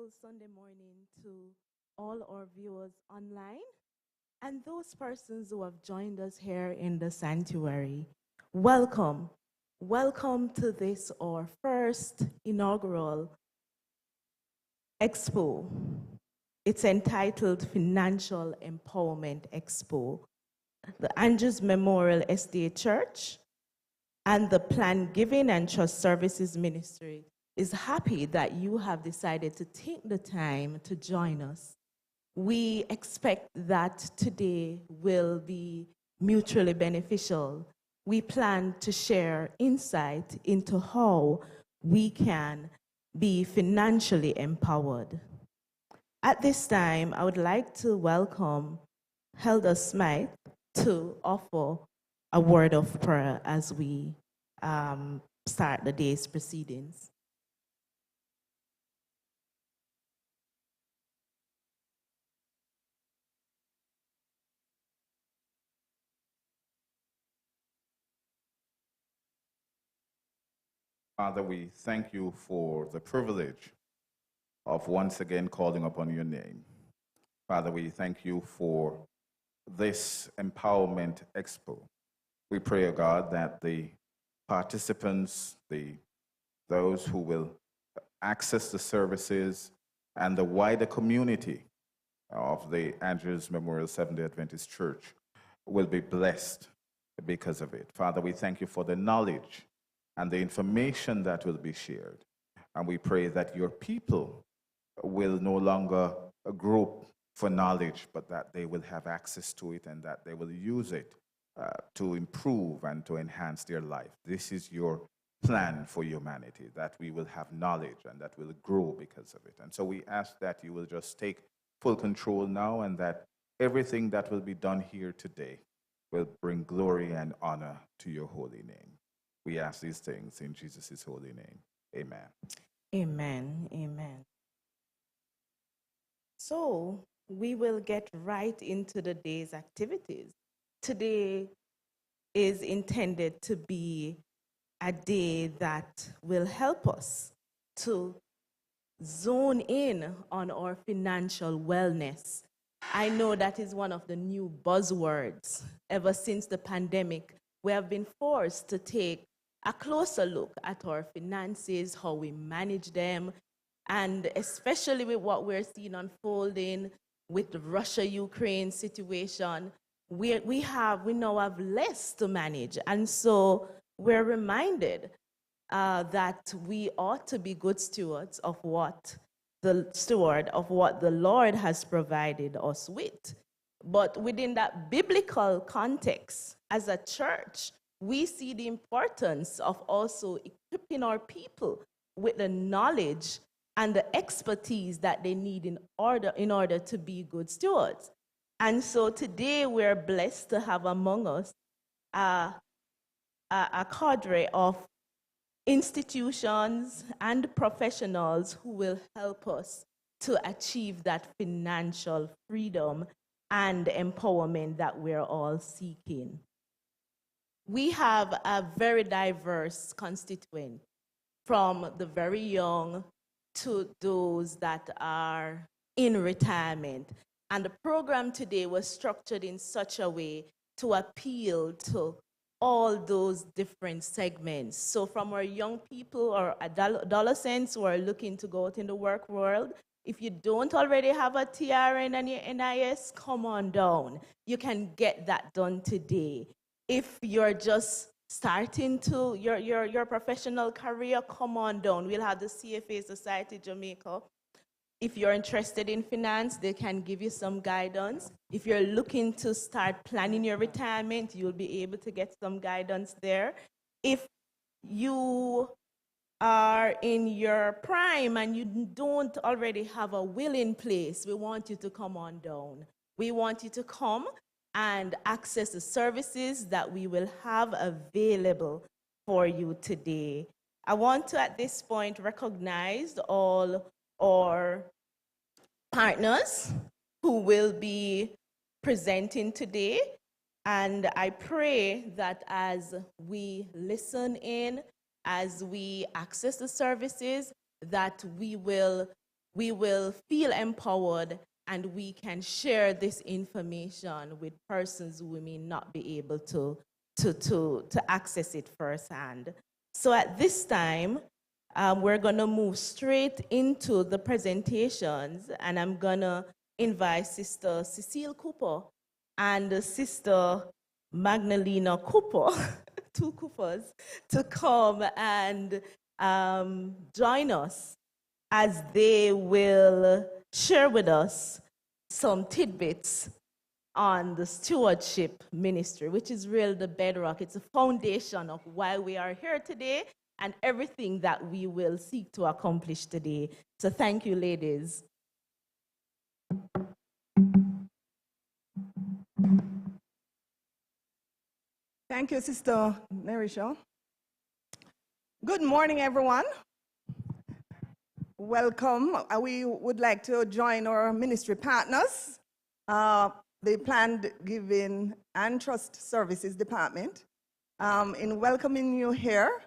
wonderful Sunday morning to all our viewers online and those persons who have joined us here in the sanctuary. Welcome. Welcome to this, our first inaugural Expo. It's entitled Financial Empowerment Expo. The Andrews Memorial S.D.A. Church and the Plan Giving and Trust Services Ministry is happy that you have decided to take the time to join us. We expect that today will be mutually beneficial. We plan to share insight into how we can be financially empowered. At this time, I would like to welcome Elder Smythe to offer a word of prayer as we start the day's proceedings. Father, we thank you for the privilege of once again calling upon your name. Father, we thank you for this Empowerment Expo. We pray, O God, that the participants, those who will access the services, and the wider community of the Andrews Memorial Seventh-day Adventist Church will be blessed because of it. Father, we thank you for the knowledge and the information that will be shared. And we pray that your people will no longer group for knowledge, but that they will have access to it and that they will use it to improve and to enhance their life. This is your plan for humanity, that we will have knowledge and that will grow because of it. And so we ask that you will just take full control now, and that everything that will be done here today will bring glory and honor to your holy name. We ask these things in Jesus' holy name. Amen. Amen. Amen. So we will get right into the day's activities. Today is intended to be a day that will help us to zone in on our financial wellness. I know that is one of the new buzzwords. Ever since the pandemic, we have been forced to take a closer look at our finances, how we manage them, and especially with what we're seeing unfolding with the Russia-Ukraine situation, we now have less to manage. And so we're reminded that we ought to be good stewards of what the Lord has provided us with. But within that biblical context, as a church, we see the importance of also equipping our people with the knowledge and the expertise that they need in order to be good stewards. And so today we're blessed to have among us a cadre of institutions and professionals who will help us to achieve that financial freedom and empowerment that we're all seeking. We have a very diverse constituent, from the very young to those that are in retirement. And the program today was structured in such a way to appeal to all those different segments. So from our young people or adolescents who are looking to go out in the work world, if you don't already have a TRN and your NIS, come on down. You can get that done today. If you're just starting to your professional career, come on down. We'll have the CFA Society Jamaica. If you're interested in finance, they can give you some guidance. If you're looking to start planning your retirement, you'll be able to get some guidance there. If you are in your prime and you don't already have a will in place, we want you to come on down. We want you to come and access the services that we will have available for you today. I want to, at this point, recognize all our partners who will be presenting today. And I pray that as we listen in, as we access the services, that we will we will feel empowered and we can share this information with persons who may not be able to access it firsthand. So at this time, we're going to move straight into the presentations, and I'm going to invite Sister Cecile Cooper and Sister Magdalena Cooper, two Coopers, to come and join us as they will share with us some tidbits on the stewardship ministry, which is really the bedrock. It's a foundation of why we are here today and everything that we will seek to accomplish today. So thank you, ladies. Thank you, Sister Nerisha. Good morning, everyone. Welcome. We would like to join our ministry partners, the Planned Giving and Trust Services Department, in welcoming you here.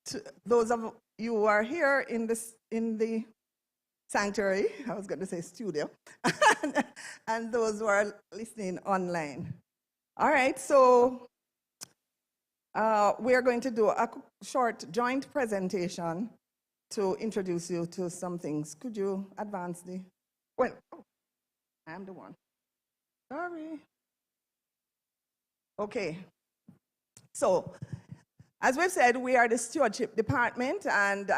To those of you who are here in the sanctuary, I was going to say studio, and those who are listening online. All right, so we are going to do a short joint presentation to introduce you to some things. Could you advance the, well, oh, I am the one. Sorry. Okay. So, as we've said, we are the Stewardship Department, and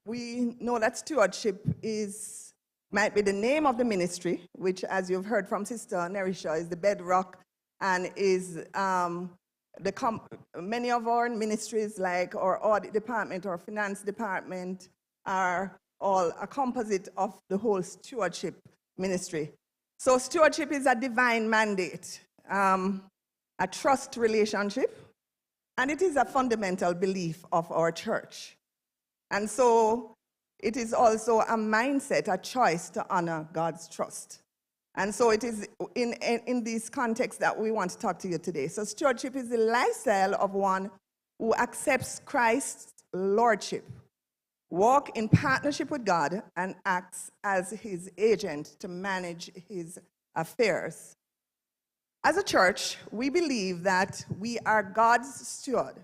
we know that stewardship might be the name of the ministry, which, as you've heard from Sister Nerisha, is the bedrock and is many of our ministries, like our Audit Department or Finance Department, are all a composite of the whole stewardship ministry. So stewardship is a divine mandate, a trust relationship, and it is a fundamental belief of our church. And so it is also a mindset, a choice to honor God's trust. And so it is in this context that we want to talk to you today. So stewardship is the lifestyle of one who accepts Christ's lordship, walk in partnership with God, and acts as his agent to manage his affairs. As a church, we believe that we are God's steward,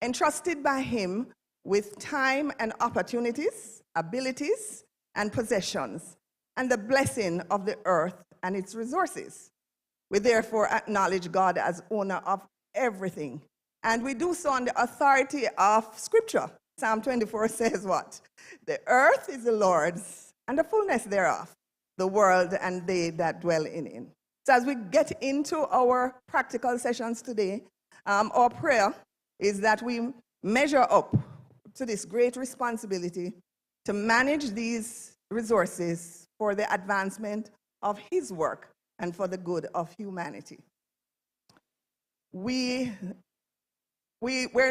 entrusted by him with time and opportunities, abilities, and possessions, and the blessing of the earth and its resources. We therefore acknowledge God as owner of everything, and we do so on the authority of Scripture. Psalm 24 says what? The earth is the Lord's, and the fullness thereof, the world and they that dwell in it. So as we get into our practical sessions today, our prayer is that we measure up to this great responsibility to manage these resources for the advancement of his work and for the good of humanity. We're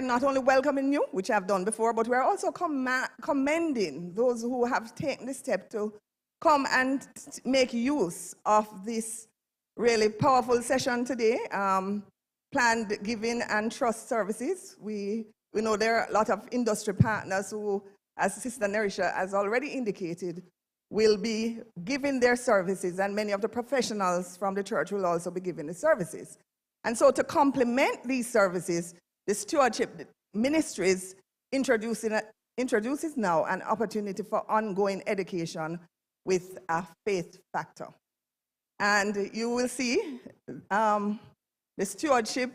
not only welcoming you, which I've done before, but we're also commending those who have taken the step to come and make use of this really powerful session today, Planned Giving and Trust Services. We know there are a lot of industry partners who, as Sister Nerisha has already indicated, will be giving their services, and many of the professionals from the church will also be giving the services. And so to complement these services, the Stewardship Ministries introduces now an opportunity for ongoing education with a faith factor. And you will see the stewardship,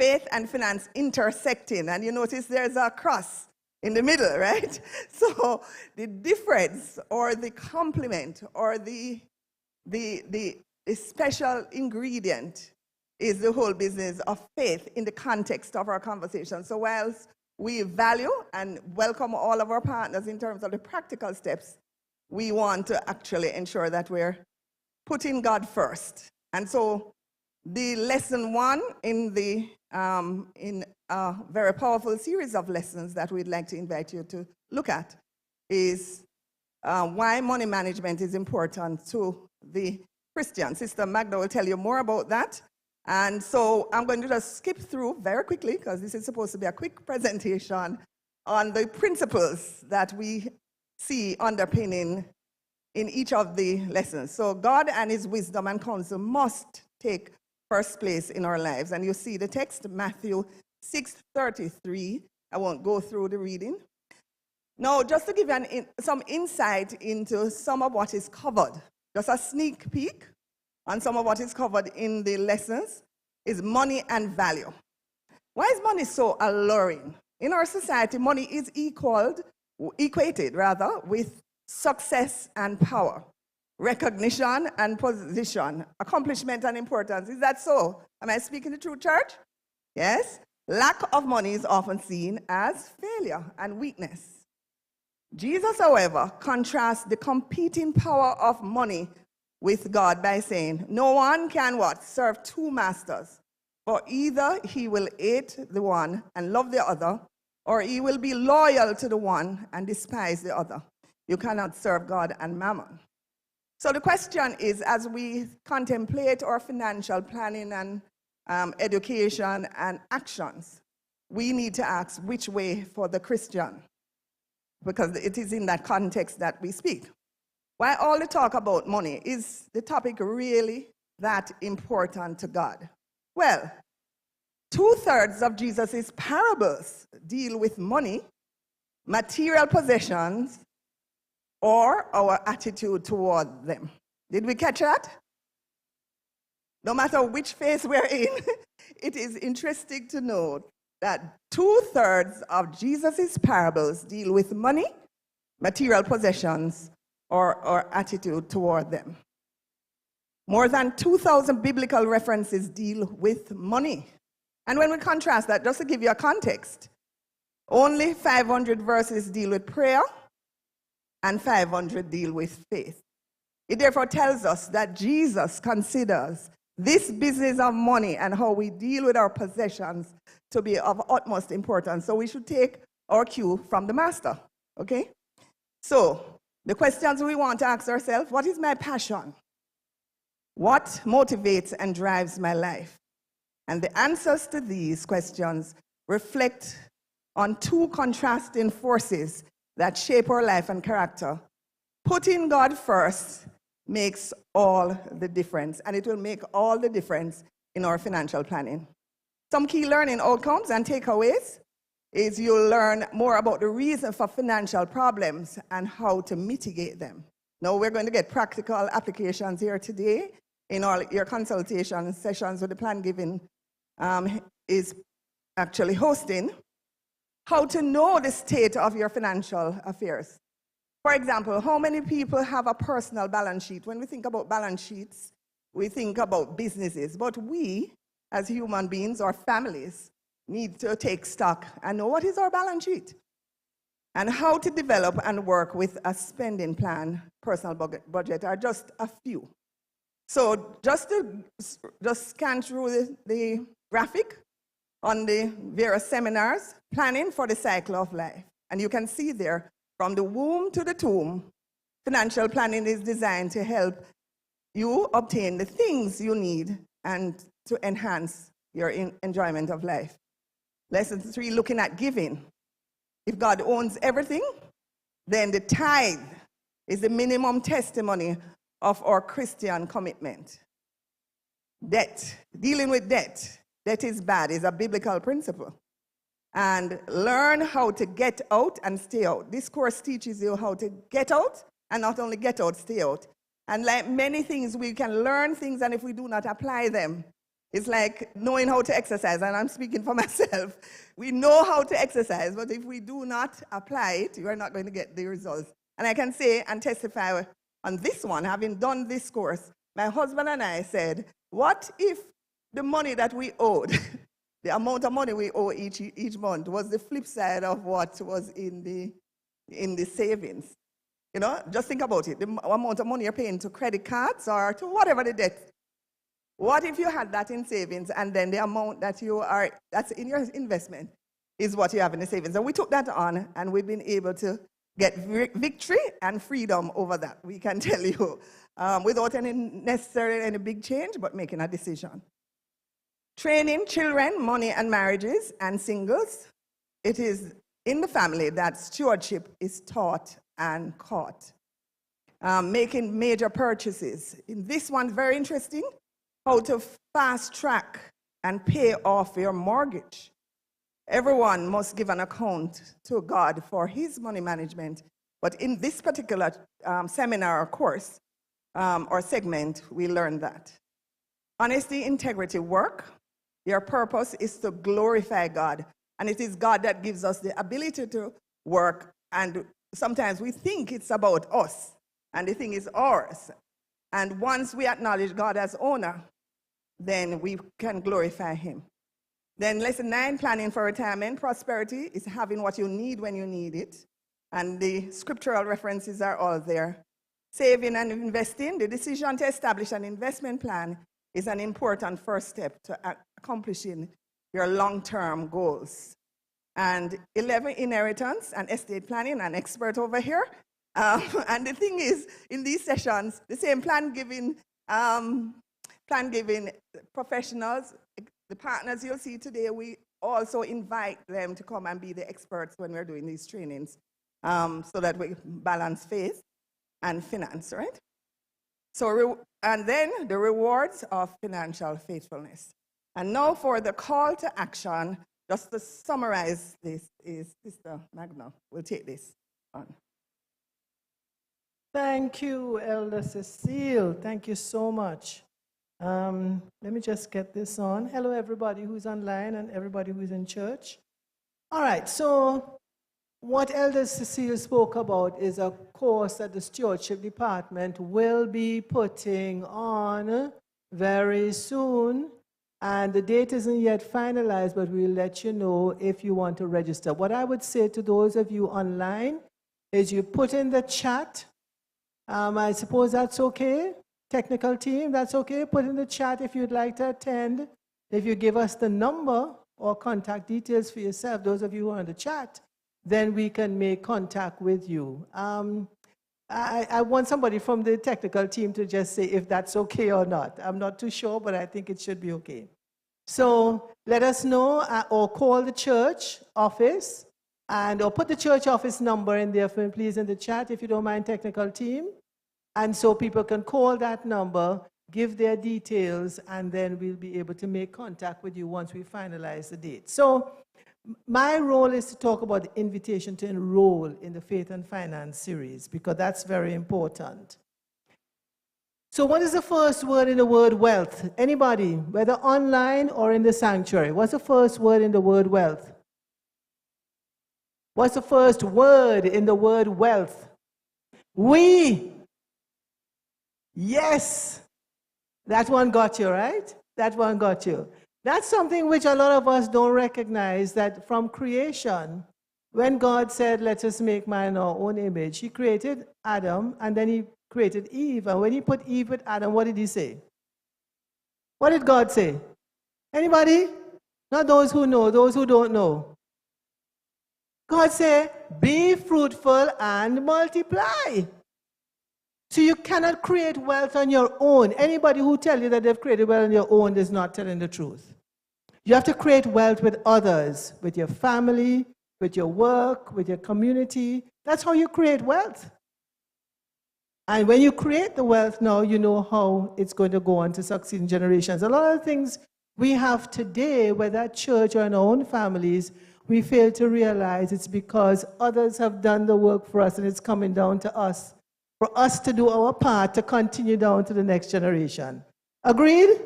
faith and finance intersecting, and you notice there's a cross in the middle, right? So the difference or the complement or the special ingredient is the whole business of faith in the context of our conversation. So whilst we value and welcome all of our partners in terms of the practical steps, we want to actually ensure that we're putting God first. And so the lesson one in a very powerful series of lessons that we'd like to invite you to look at is why money management is important to the Christian. Sister Magda will tell you more about that. And so I'm going to just skip through very quickly, because this is supposed to be a quick presentation on the principles that we see underpinning in each of the lessons. So God and his wisdom and counsel must take first place in our lives. And you see the text, Matthew 6:33. I won't go through the reading. Now, just to give you some insight into some of what is covered, just a sneak peek on some of what is covered in the lessons is money and value. Why is money so alluring? In our society, money is equated with success and power, recognition and position, accomplishment and importance. Is that so? Am I speaking the truth, church? Yes. Lack of money is often seen as failure and weakness. Jesus, however, contrasts the competing power of money with God by saying, no one can what? Serve two masters. For either he will hate the one and love the other, or he will be loyal to the one and despise the other. You cannot serve God and mammon. So the question is, as we contemplate our financial planning and education and actions, we need to ask which way for the Christian, because it is in that context that we speak. Why all the talk about money? Is the topic really that important to God? Well, 2/3 of Jesus' parables deal with money, material possessions, or our attitude toward them. Did we catch that? No matter which phase we're in, it is interesting to note that 2/3 of Jesus' parables deal with money, material possessions, or our attitude toward them. More than 2,000 biblical references deal with money. And when we contrast that, just to give you a context, only 500 verses deal with prayer and 500 deal with faith. It therefore tells us that Jesus considers this business of money and how we deal with our possessions to be of utmost importance. So we should take our cue from the master, okay? So the questions we want to ask ourselves: what is my passion? What motivates and drives my life? And the answers to these questions reflect on two contrasting forces that shape our life and character. Putting God first makes all the difference, and it will make all the difference in our financial planning. Some key learning outcomes and takeaways is you'll learn more about the reason for financial problems and how to mitigate them. Now we're going to get practical applications here today in all your consultation sessions with the plan giving is actually hosting. How to know the state of your financial affairs. For example, how many people have a personal balance sheet? When we think about balance sheets, we think about businesses, but we, as human beings or families, need to take stock and know what is our balance sheet and how to develop and work with a spending plan. Personal budget are just a few. So just scan through the graphic on the various seminars, planning for the cycle of life. And you can see there, from the womb to the tomb, financial planning is designed to help you obtain the things you need and to enhance your enjoyment of life. Lesson 3, looking at giving. If God owns everything, then the tithe is the minimum testimony of our Christian commitment. Debt, dealing with debt. Debt is bad, is a biblical principle. And learn how to get out and stay out. This course teaches you how to get out, and not only get out, stay out. And like many things, we can learn things, and if we do not apply them, it's like knowing how to exercise, and I'm speaking for myself. We know how to exercise, but if we do not apply it, you are not going to get the results. And I can say and testify on this one, having done this course, my husband and I said, what if the money that we owed, the amount of money we owe each month, was the flip side of what was in the savings? You know, just think about it. The amount of money you're paying to credit cards or to whatever the debt. What if you had that in savings, and then the amount that that's in your investment is what you have in the savings? And we took that on, and we've been able to get victory and freedom over that, we can tell you, without necessarily any big change, but making a decision. Training children, money and marriages, and singles. It is in the family that stewardship is taught and caught. Making major purchases. In this one, very interesting, how to fast track and pay off your mortgage. Everyone must give an account to God for his money management. But in this particular seminar or course or segment, we learned that. Honesty, integrity, work. Your purpose is to glorify God. And it is God that gives us the ability to work. And sometimes we think it's about us. And the thing is ours. And once we acknowledge God as owner, then we can glorify him. Then lesson 9, planning for retirement. Prosperity is having what you need when you need it. And the scriptural references are all there. Saving and investing. The decision to establish an investment plan is an important first step to accomplishing your long-term goals. And 11, inheritance and estate planning, an expert over here. And the thing is, in these sessions, the same plan giving professionals, the partners you'll see today, we also invite them to come and be the experts when we're doing these trainings so that we balance faith and finance, right? So, and then the rewards of financial faithfulness. And now for the call to action, just to summarize this, is Sister Magna will take this on. Thank you, Elder Cecile. Thank you so much. Let me just get this on. Hello, everybody who's online and everybody who's in church. All right, so what Elder Cecile spoke about is a course that the Stewardship Department will be putting on very soon. And the date isn't yet finalized, but we'll let you know if you want to register. What I would say to those of you online is you put in the chat. I suppose that's okay. Technical team, that's okay. Put in the chat if you'd like to attend. If you give us the number or contact details for yourself, those of you who are in the chat, then we can make contact with you. I want somebody from the technical team to just say if that's okay or not. I'm not too sure, but I think it should be okay. So let us know or call the church office or put the church office number in there for me, please, in the chat, if you don't mind, technical team. And so people can call that number, give their details, and then we'll be able to make contact with you once we finalize the date. So my role is to talk about the invitation to enroll in the Faith and Finance series, because that's very important. So what is the first word in the word wealth? Anybody, whether online or in the sanctuary? What's the first word in the word wealth? What's the first word in the word wealth? We. Yes. That one got you, right? That one got you. That's something which a lot of us don't recognize, that from creation, when God said, let us make man in our own image, he created Adam and then he created Eve. And when he put Eve with Adam, what did he say? What did God say? Anybody? Not those who know, those who don't know. God said, be fruitful and multiply. So you cannot create wealth on your own. Anybody who tells you that they've created wealth on your own is not telling the truth. You have to create wealth with others, with your family, with your work, with your community. That's how you create wealth. And when you create the wealth now, you know how it's going to go on to succeeding generations. A lot of things we have today, whether at church or in our own families, we fail to realize it's because others have done the work for us and it's coming down to us, for us to do our part to continue down to the next generation. Agreed?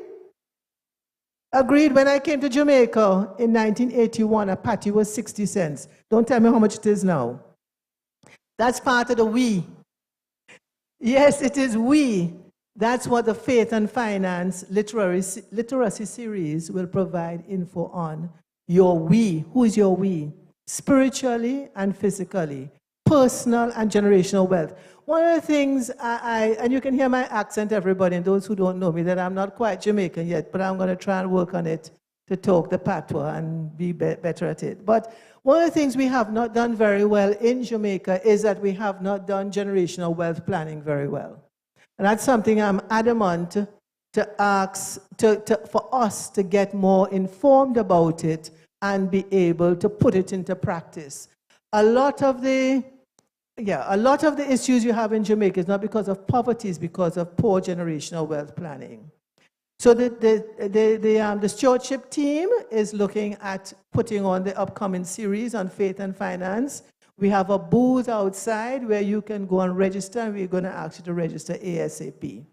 Agreed. When I came to Jamaica in 1981, a patty was 60 cents. Don't tell me how much it is now. That's part of the we. Yes, it is we. That's what the Faith and Finance Literacy Series will provide info on. Your we. Who is your we? Spiritually and physically. Personal and generational wealth. One of the things and you can hear my accent, everybody, and those who don't know me, that I'm not quite Jamaican yet, but I'm going to try and work on it to talk the patois and be better at it. But one of the things we have not done very well in Jamaica is that we have not done generational wealth planning very well. And that's something I'm adamant to ask, for us to get more informed about it and be able to put it into practice. A lot of the Yeah, a lot of the issues you have in Jamaica is not because of poverty, it's because of poor generational wealth planning. So the stewardship team is looking at putting on the upcoming series on faith and finance. We have a booth outside where you can go and register, and we're going to ask you to register ASAP.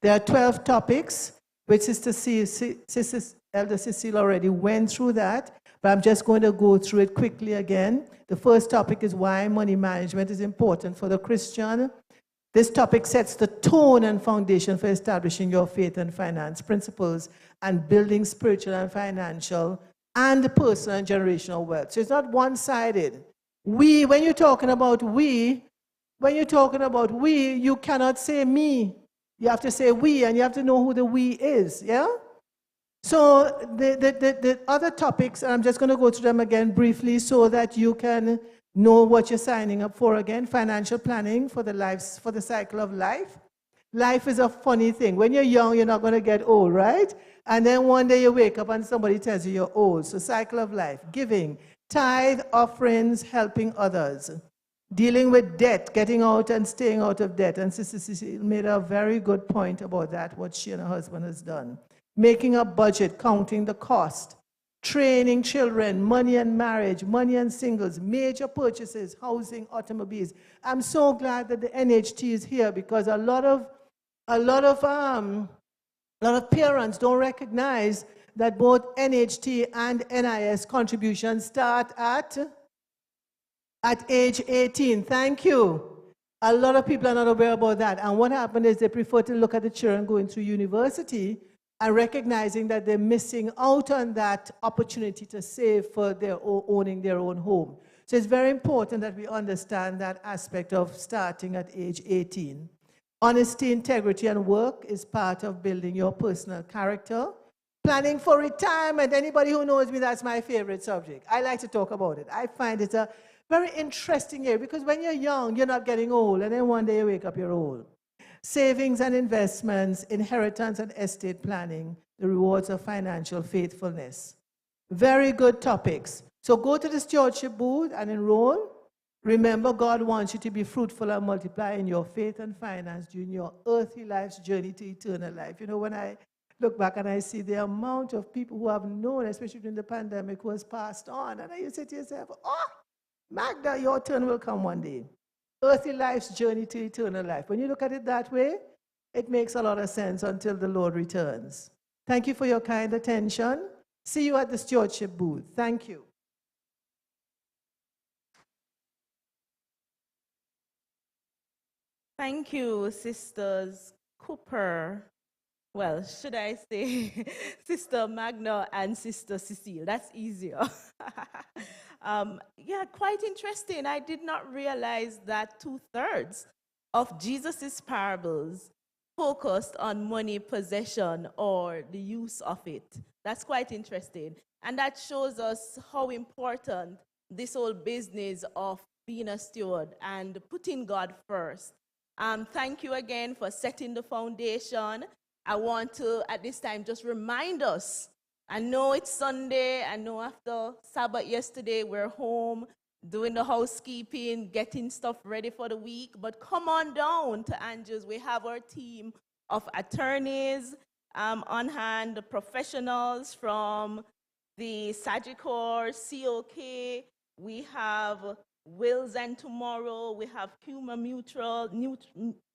There are 12 topics, which Elder Cecile already went through that, but I'm just going to go through it quickly again. The first topic is why money management is important for the Christian. This topic sets the tone and foundation for establishing your faith and finance principles and building spiritual and financial and personal and generational wealth. So it's not one-sided. When you're talking about we, you cannot say me. You have to say we, and you have to know who the we is, yeah? So the other topics, I'm just going to go through them again briefly so that you can know what you're signing up for again. Financial planning for the cycle of life. Life is a funny thing. When you're young, you're not going to get old, right? And then one day you wake up and somebody tells you you're old. So cycle of life, giving, tithe, offerings, helping others, dealing with debt, getting out and staying out of debt. And Sister Cecile made a very good point about that, what she and her husband has done. Making a budget, counting the cost, training children, money and marriage, money and singles, major purchases, housing, automobiles. I'm so glad that the NHT is here because a lot of parents don't recognize that both NHT and NIS contributions start at age 18. Thank you. A lot of people are not aware about that. And what happened is they prefer to look at the children going through university and recognizing that they're missing out on that opportunity to save for owning their own home. So it's very important that we understand that aspect of starting at age 18. Honesty, integrity, and work is part of building your personal character. Planning for retirement. Anybody who knows me, that's my favorite subject. I like to talk about it. I find it a very interesting area because when you're young, you're not getting old, and then one day you wake up, you're old. Savings and investments, inheritance and estate planning, the rewards of financial faithfulness. Very good topics. So go to the stewardship booth and enroll. Remember, God wants you to be fruitful and multiply in your faith and finance during your earthly life's journey to eternal life. You know, when I look back and I see the amount of people who have known, especially during the pandemic, who has passed on, and you say to yourself, oh, Magda, your turn will come one day. Earthly life's journey to eternal life. When you look at it that way, it makes a lot of sense until the Lord returns. Thank you for your kind attention. See you at the stewardship booth. Thank you. Thank you, Sisters Cooper. Well, should I say Sister Magna and Sister Cecile? That's easier. Yeah, quite interesting. I did not realize that 2/3 of Jesus' parables focused on money, possession, or the use of it. That's quite interesting. And that shows us how important this whole business of being a steward and putting God first. Thank you again for setting the foundation. I want to, at this time, just remind us. I know it's Sunday. I know after Sabbath yesterday, we're home doing the housekeeping, getting stuff ready for the week. But come on down to Andrews. We have our team of attorneys on hand, the professionals from the Sagicor, COK. We have Wills and Tomorrow. We have Cuma Mutual,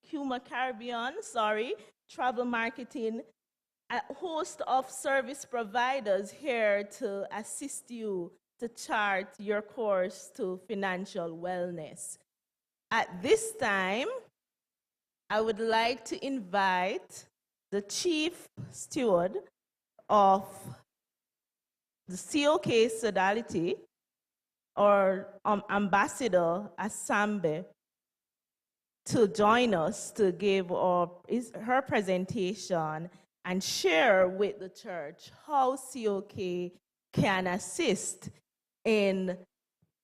Cuma Caribbean, Travel Marketing, a host of service providers here to assist you to chart your course to financial wellness. At this time, I would like to invite the Chief Steward of the COK Sodality, or Ambassador Asambe, to join us to give her presentation and share with the church how COK can assist in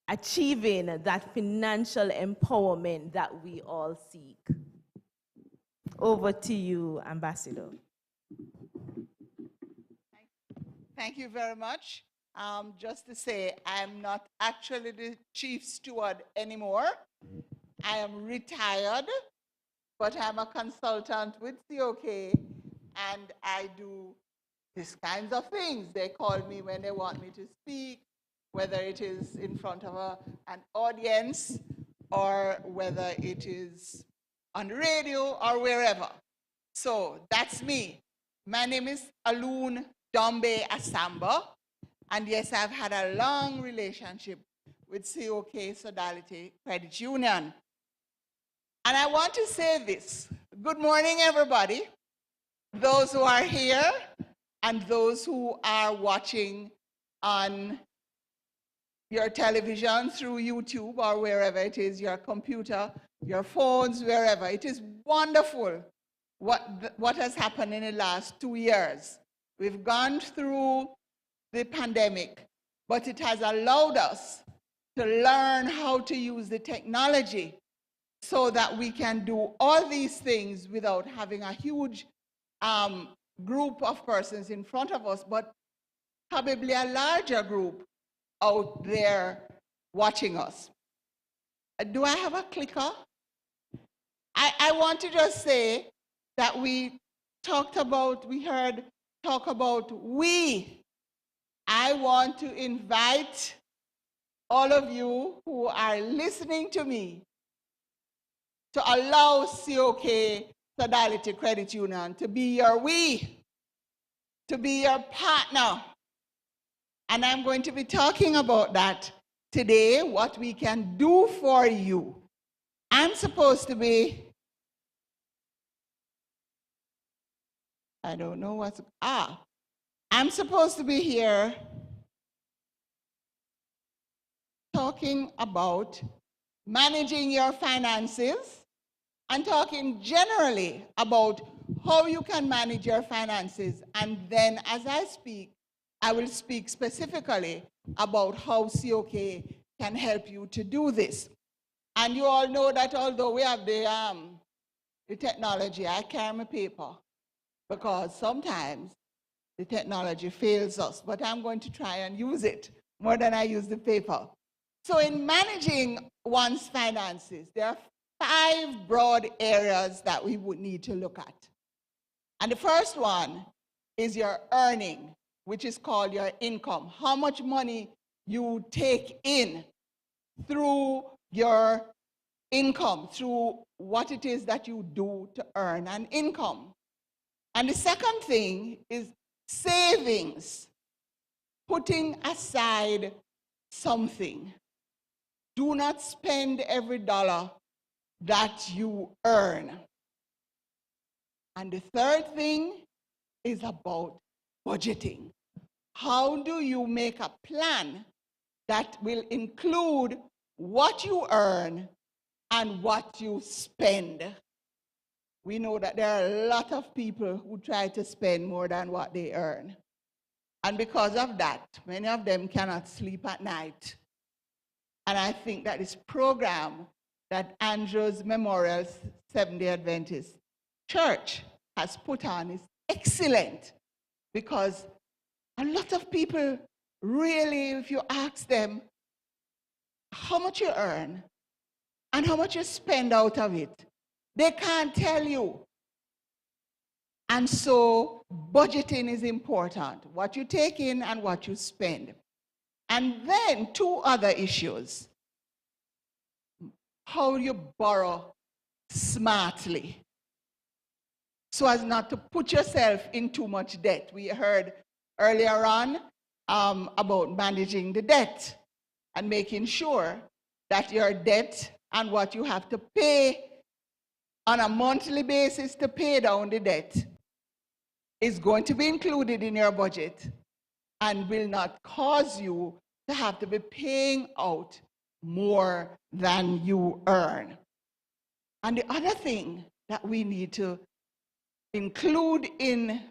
achieving that financial empowerment that we all seek. Over to you, Ambassador. Thank you very much. Just to say, I'm not actually the chief steward anymore. I am retired, but I'm a consultant with COK, and I do these kinds of things. They call me when they want me to speak, whether it is in front of an audience or whether it is on the radio or wherever. So that's me. My name is Alun Dombe Asamba, and yes, I've had a long relationship with COK Sodality Credit Union. And I want to say this. Good morning, everybody. Those who are here and those who are watching on your television, through YouTube or wherever it is, your computer, your phones, wherever. It is wonderful what has happened in the last 2 years. We've gone through the pandemic, but it has allowed us to learn how to use the technology so that we can do all these things without having a huge group of persons in front of us, but probably a larger group out there watching us. Do I have a clicker? I want to just say that we heard talk about we. I want to invite all of you who are listening to me to allow COK Sodality Credit Union to be your we, to be your partner. And I'm going to be talking about that today, what we can do for you. I'm supposed to be, I'm supposed to be here talking about managing your finances and talking generally about how you can manage your finances. And then as I speak, I will speak specifically about how COK can help you to do this. And you all know that although we have the technology, I carry my paper because sometimes the technology fails us, but I'm going to try and use it more than I use the paper. So in managing one's finances, there are 5 broad areas that we would need to look at. And the first one is your earning, which is called your income. How much money you take in through your income, through what it is that you do to earn an income. And the second thing is savings, putting aside something. Do not spend every dollar that you earn. And the third thing is about budgeting. How do you make a plan that will include what you earn and what you spend? We know that there are a lot of people who try to spend more than what they earn. And because of that, many of them cannot sleep at night. And I think that this program that Andrews Memorial Seventh-day Adventist Church has put on is excellent, because a lot of people really, if you ask them how much you earn and how much you spend out of it, they can't tell you. And so budgeting is important, what you take in and what you spend. And then 2 other issues. How you borrow smartly so as not to put yourself in too much debt. We heard earlier on about managing the debt and making sure that your debt and what you have to pay on a monthly basis to pay down the debt is going to be included in your budget and will not cause you to have to be paying out more than you earn. And the other thing that we need to include in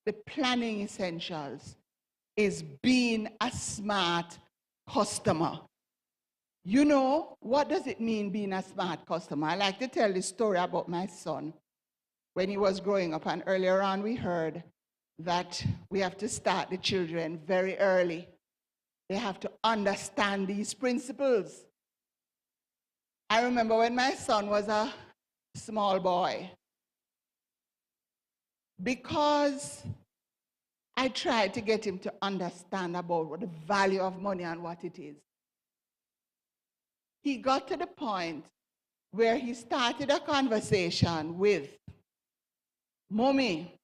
the planning essentials is being a smart customer. You know, what does it mean being a smart customer? I like to tell the story about my son. When he was growing up, and earlier on we heard that we have to start the children very early. They have to understand these principles. I remember when my son was a small boy, because I tried to get him to understand about what the value of money and what it is. He got to the point where he started a conversation with, "Mommy,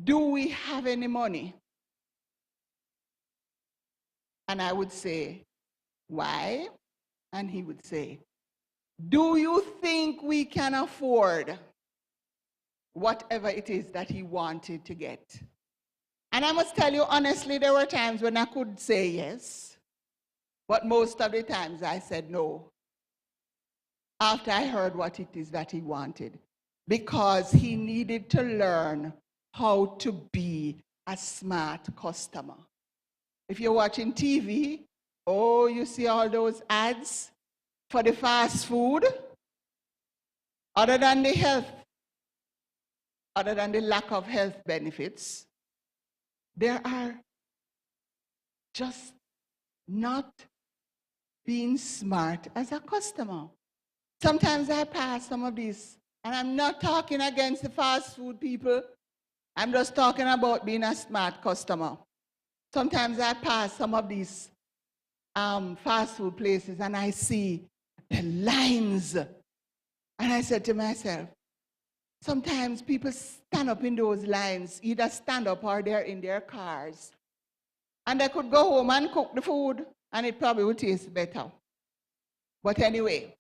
do we have any money?" And I would say, "Why?" And he would say, "Do you think we can afford whatever it is that he wanted to get?" And I must tell you honestly, there were times when I could say yes, but most of the times I said no, after I heard what it is that he wanted, because he needed to learn how to be a smart customer. If you're watching TV, oh, you see all those ads for the fast food. Other than the lack of health benefits, there are just not being smart as a customer. Sometimes I pass some of these, and I'm not talking against the fast food people. I'm just talking about being a smart customer. Sometimes I pass some of these fast food places and I see the lines. And I said to myself, sometimes people stand up in those lines, either stand up or they're in their cars. And they could go home and cook the food and it probably would taste better. But anyway,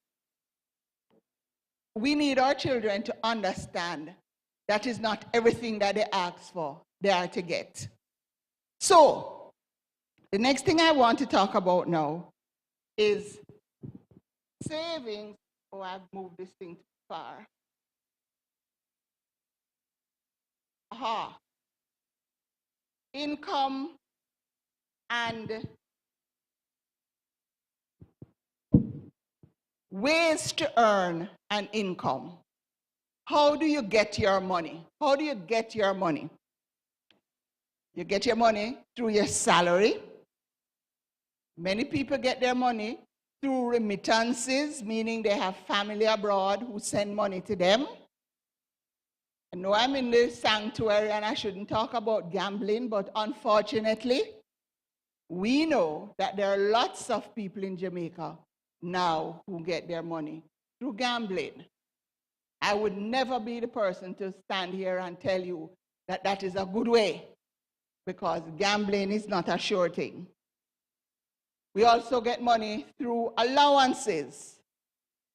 we need our children to understand that is not everything that they ask for, they are to get. So, the next thing I want to talk about now is savings. Oh, I've moved this thing too far. Aha. Income and ways to earn an income. How do you get your money? How do you get your money? You get your money through your salary. Many people get their money through remittances, meaning they have family abroad who send money to them. I know I'm in the sanctuary and I shouldn't talk about gambling, but unfortunately, we know that there are lots of people in Jamaica now who get their money through gambling. I would never be the person to stand here and tell you that that is a good way, because gambling is not a sure thing. We also get money through allowances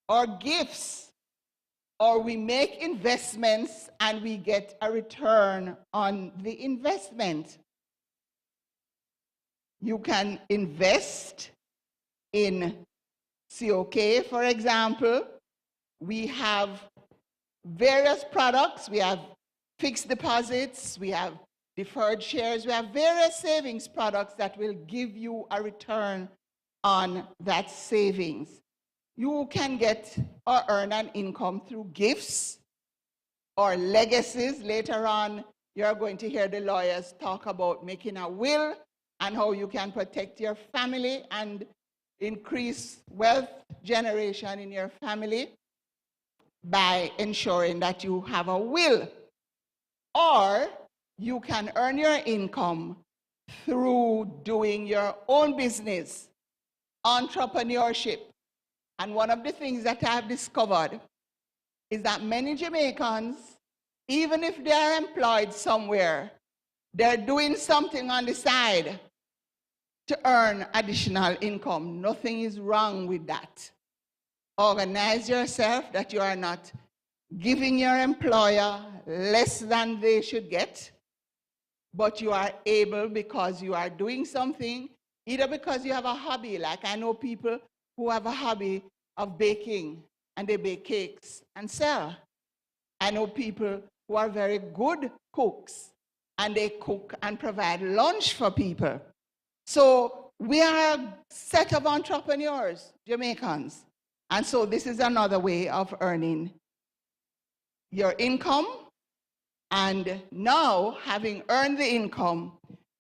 or gifts, or we make investments and we get a return on the investment. You can invest in COK, for example. We have various products. We have fixed deposits. We have deferred shares. We have various savings products that will give you a return on that savings. You can get or earn an income through gifts or legacies. Later on, you're going to hear the lawyers talk about making a will and how you can protect your family and increase wealth generation in your family by ensuring that you have a will. Or you can earn your income through doing your own business, entrepreneurship. And one of the things that I've discovered is that many Jamaicans, even if they are employed somewhere, they're doing something on the side to earn additional income. Nothing is wrong with that. Organize yourself that you are not giving your employer less than they should get, but you are able because you are doing something, either because you have a hobby. Like I know people who have a hobby of baking and they bake cakes and sell. I know people who are very good cooks and they cook and provide lunch for people. So we are a set of entrepreneurs, Jamaicans. And so this is another way of earning your income. And now, having earned the income,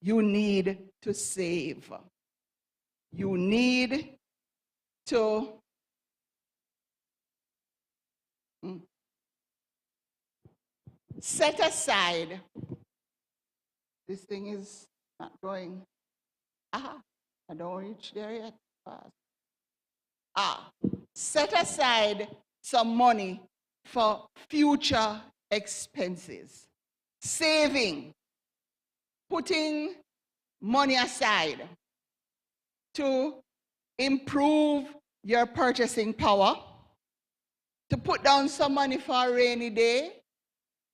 you need to save. You need to set aside, this thing is not going, I don't reach there yet. Set aside some money for future expenses. Saving, putting money aside to improve your purchasing power, to put down some money for a rainy day.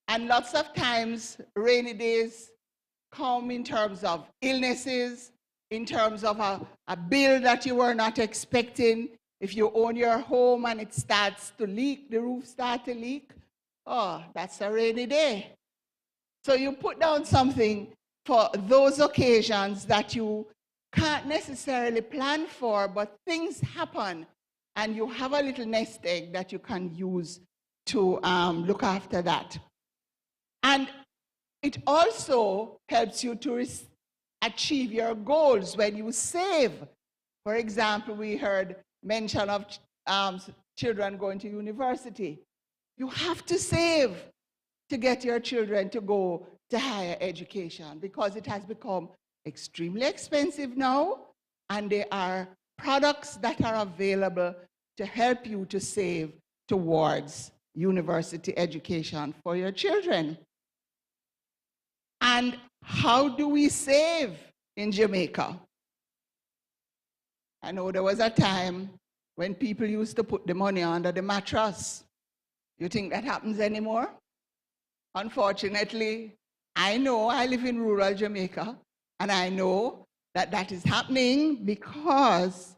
And lots of times, rainy days come in terms of illnesses, in terms of a bill that you were not expecting. If you own your home and it starts to leak, the roof starts to leak, oh, that's a rainy day. So you put down something for those occasions that you can't necessarily plan for, but things happen, and you have a little nest egg that you can use to look after that. And it also helps you to achieve your goals when you save. For example, we heard mention of children going to university. You have to save to get your children to go to higher education because it has become extremely expensive now, and there are products that are available to help you to save towards university education for your children. And how do we save in Jamaica? I know there was a time when people used to put the money under the mattress. You think that happens anymore? Unfortunately, I know I live in rural Jamaica, and I know that that is happening because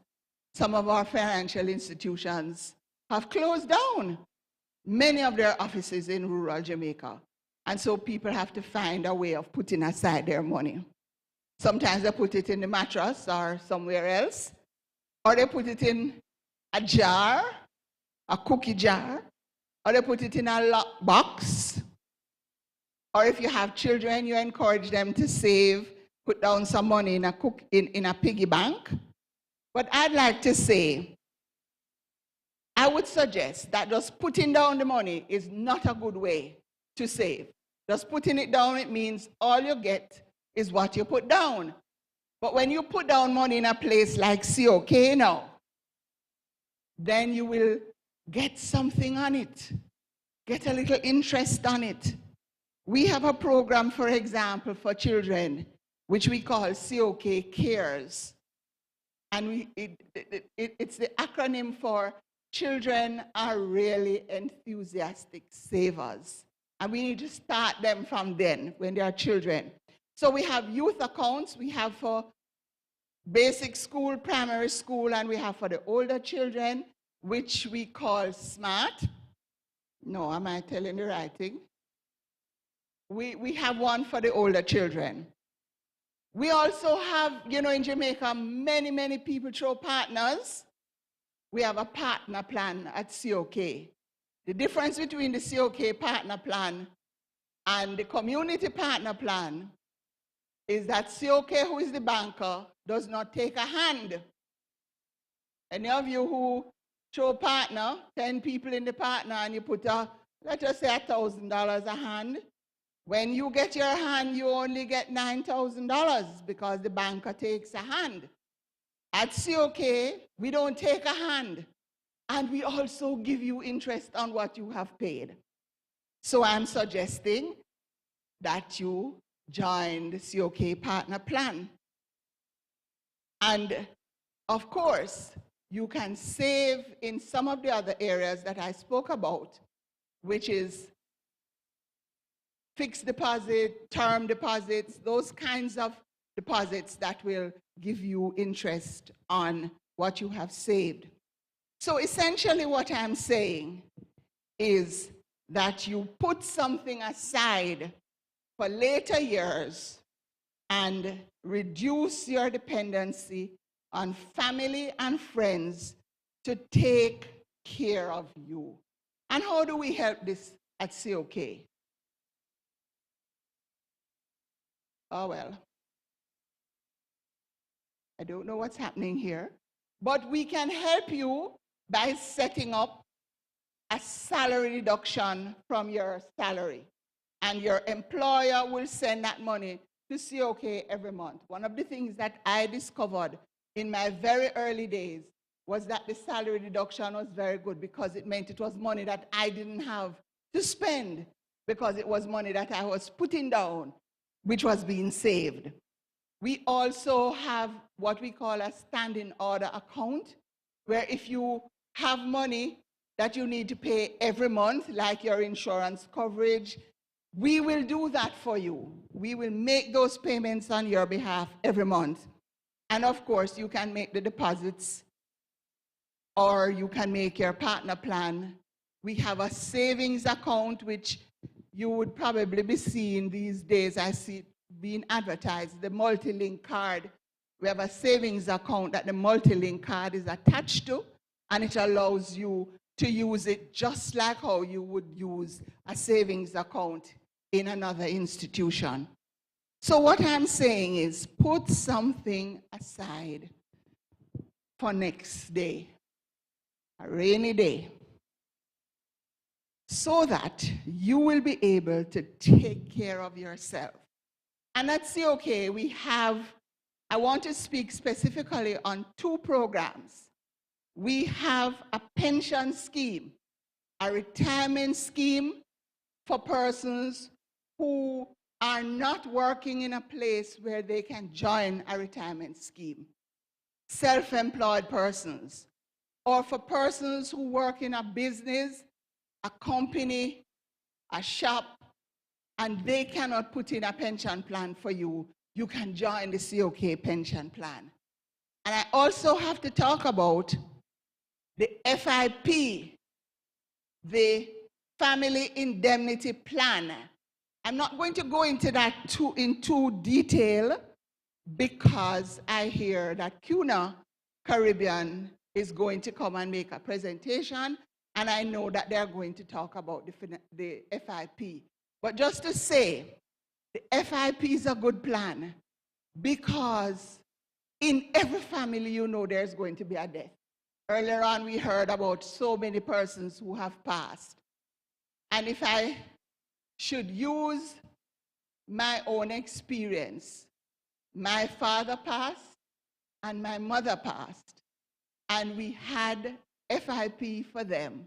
some of our financial institutions have closed down many of their offices in rural Jamaica. And so people have to find a way of putting aside their money. Sometimes they put it in the mattress or somewhere else, or they put it in a jar, a cookie jar, or they put it in a lock box. Or if you have children, you encourage them to save, put down some money in a piggy bank. But I'd like to say, I would suggest that just putting down the money is not a good way to save. Just putting it down, it means all you get is what you put down. But when you put down money in a place like COK now, then you will get something on it, get a little interest on it. We have a program, for example, for children, which we call COK Cares. And it's the acronym for Children Are Really Enthusiastic Savers. And we need to start them from then, when they are children. So we have youth accounts. We have for basic school, primary school, and we have for the older children, which we call SMART. No, am I telling the right thing? We have one for the older children. We also have, in Jamaica, many people throw partners. We have a partner plan at COK. The difference between the COK partner plan and the community partner plan is that COK, who is the banker, does not take a hand. Any of you who show partner, 10 people in the partner, and you put let's just say $1,000 a hand, when you get your hand, you only get $9,000 because the banker takes a hand. At COK, we don't take a hand. And we also give you interest on what you have paid. So I'm suggesting that you join the COK partner plan. And of course, you can save in some of the other areas that I spoke about, which is fixed deposit, term deposits, those kinds of deposits that will give you interest on what you have saved. So essentially what I'm saying is that you put something aside for later years and reduce your dependency on family and friends to take care of you. And how do we help this at COK? Oh, well, I don't know what's happening here, but we can help you by setting up a salary deduction from your salary. and your employer will send that money to COK every month. One of the things that I discovered in my very early days was that the salary deduction was very good because it meant it was money that I didn't have to spend because it was money that I was putting down, which was being saved. We also have what we call a standing order account, where if you have money that you need to pay every month, like your insurance coverage, we will do that for you. We will make those payments on your behalf every month. And of course, you can make the deposits or you can make your partner plan. We have a savings account, which you would probably be seeing these days. I see it being advertised, the multi-link card. We have a savings account that the multi-link card is attached to, and it allows you to use it just like how you would use a savings account in another institution. So what I'm saying is put something aside for next day, a rainy day, so that you will be able to take care of yourself. And at COK, we have, I want to speak specifically on 2 programs. We have a pension scheme, a retirement scheme for persons who are not working in a place where they can join a retirement scheme. Self-employed persons, or for persons who work in a business, a company, a shop, and they cannot put in a pension plan for you, you can join the COK pension plan. And I also have to talk about the FIP, the Family Indemnity Plan. I'm not going to go into that in too detail because I hear that CUNA Caribbean is going to come and make a presentation, and I know that they're going to talk about the FIP. But just to say, the FIP is a good plan because in every family, you know there's going to be a death. Earlier on, we heard about so many persons who have passed. And if I should use my own experience, my father passed and my mother passed, and we had FIP for them,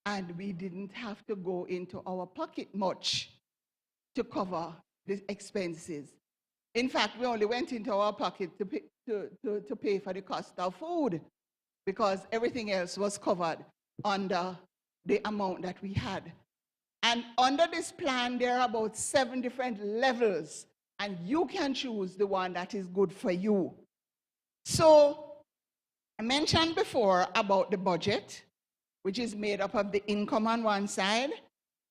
and we didn't have to go into our pocket much to cover the expenses. In fact, we only went into our pocket to pay for the cost of food because everything else was covered under the amount that we had. And under this plan, there are about 7 different levels, and you can choose the one that is good for you. So I mentioned before about the budget, which is made up of the income on one side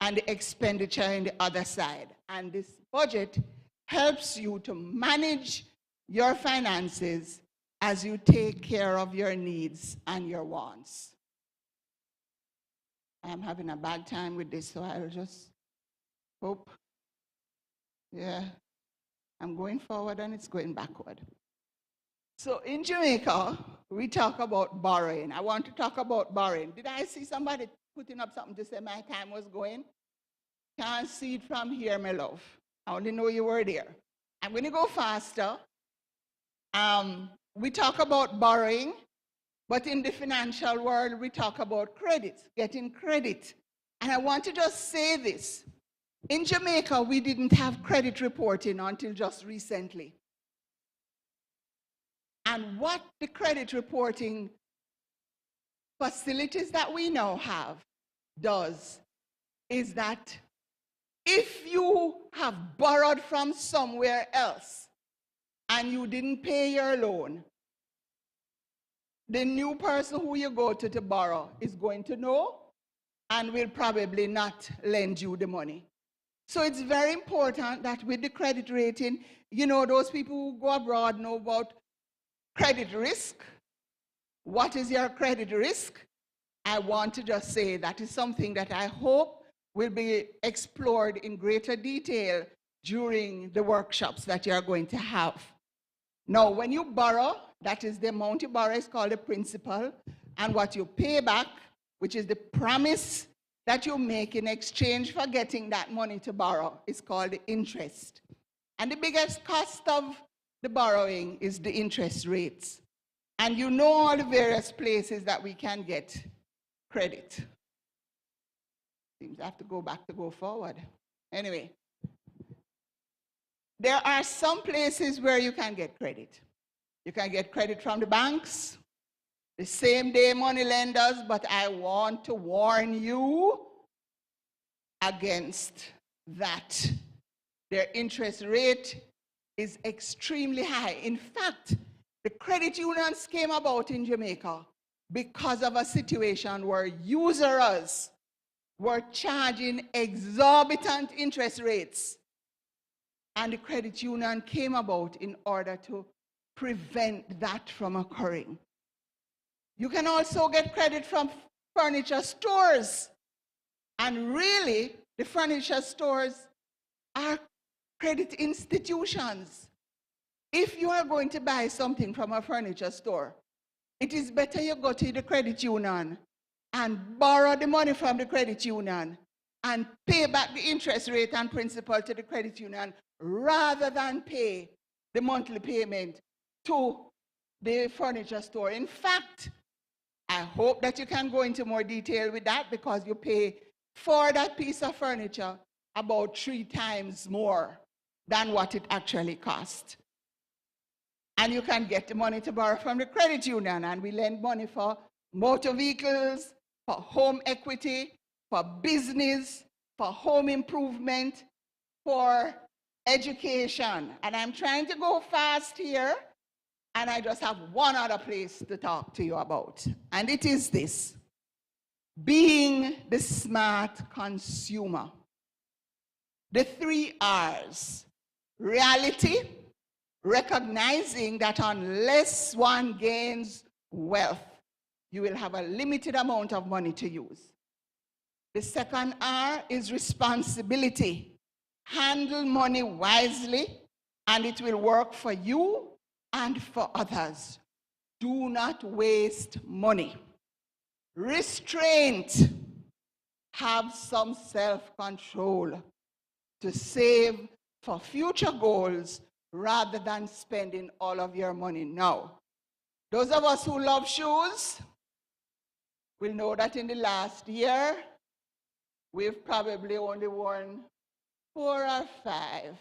and the expenditure on the other side. And this budget helps you to manage your finances as you take care of your needs and your wants. I'm having a bad time with this, so I'll just hope. Yeah, I'm going forward and it's going backward. So in Jamaica, we talk about borrowing. I want to talk about borrowing. Did I see somebody putting up something to say my time was going? Can't see it from here, my love. I only know you were there. I'm going to go faster. We talk about borrowing, but in the financial world, we talk about credit, getting credit. And I want to just say this. In Jamaica, we didn't have credit reporting until just recently. And what the credit reporting facilities that we now have does is that if you have borrowed from somewhere else and you didn't pay your loan, the new person who you go to borrow is going to know and will probably not lend you the money. So it's very important that with the credit rating, you know, those people who go abroad know about credit risk. What is your credit risk? I want to just say that is something that I hope will be explored in greater detail during the workshops that you are going to have. Now, when you borrow, that is the amount you borrow is called the principal, and what you pay back, which is the promise that you make in exchange for getting that money to borrow is called the interest. And the biggest cost of the borrowing is the interest rates. And you know all the various places that we can get credit. Seems I have to go back to go forward. Anyway, there are some places where you can get credit. You can get credit from the banks, the same day money lenders, but I want to warn you against that. Their interest rate is extremely high. In fact, the credit unions came about in Jamaica because of a situation where users were charging exorbitant interest rates. And the credit union came about in order to prevent that from occurring. You can also get credit from furniture stores. And really, the furniture stores are credit institutions. If you are going to buy something from a furniture store, it is better you go to the credit union and borrow the money from the credit union and pay back the interest rate and principal to the credit union rather than pay the monthly payment to the furniture store. In fact, I hope that you can go into more detail with that because you pay for that piece of furniture about 3 times more than what it actually cost. And you can get the money to borrow from the credit union, and we lend money for motor vehicles, for home equity, for business, for home improvement, for education. And I'm trying to go fast here, and I just have one other place to talk to you about, and it is this: being the smart consumer. The 3 R's: reality, recognizing that unless one gains wealth, you will have a limited amount of money to use. The second R is responsibility. Handle money wisely, and it will work for you and for others. Do not waste money. Restraint. Have some self-control to save for future goals rather than spending all of your money now. Those of us who love shoes will know that in the last year, we've probably only worn 4 or 5.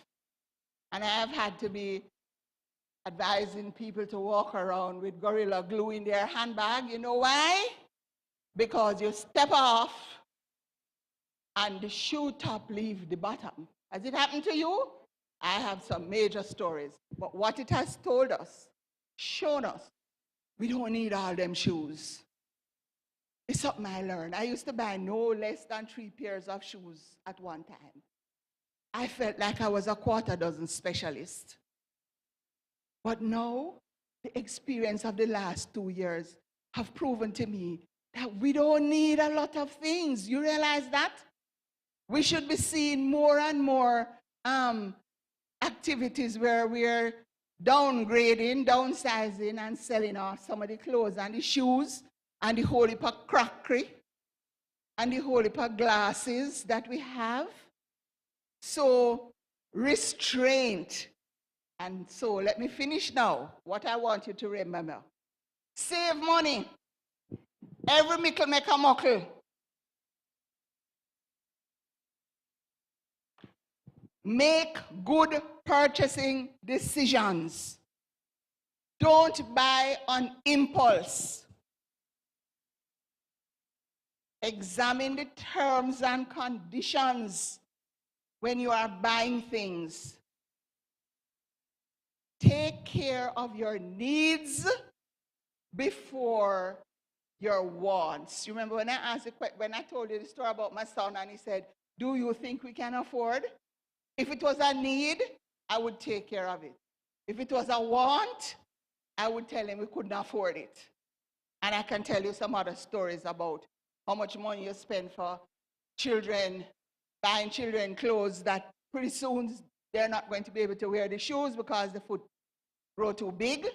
And I have had to be advising people to walk around with Gorilla Glue in their handbag. You know why? Because you step off and the shoe top leaves the bottom. Has it happened to you? I have some major stories. But what it has told us, shown us, we don't need all them shoes. It's something I learned. I used to buy no less than 3 pairs of shoes at one time. I felt like I was a 25 specialist. But now, the experience of the last 2 years have proven to me that we don't need a lot of things. You realize that? We should be seeing more and more activities where we're downgrading, downsizing, and selling off some of the clothes and the shoes and the whole heap of crockery and the whole heap of glasses that we have. So, restraint. And so, let me finish now. What I want you to remember: save money. Every mickle make a muckle. Make good purchasing decisions. Don't buy on impulse. Examine the terms and conditions when you are buying things. Take care of your needs before your wants. You remember when I told you the story about my son and he said, "Do you think we can afford?" If it was a need, I would take care of it. If it was a want, I would tell him we couldn't afford it. And I can tell you some other stories about how much money you spend for children, buying children clothes that pretty soon they're not going to be able to wear the shoes because the foot grow too big,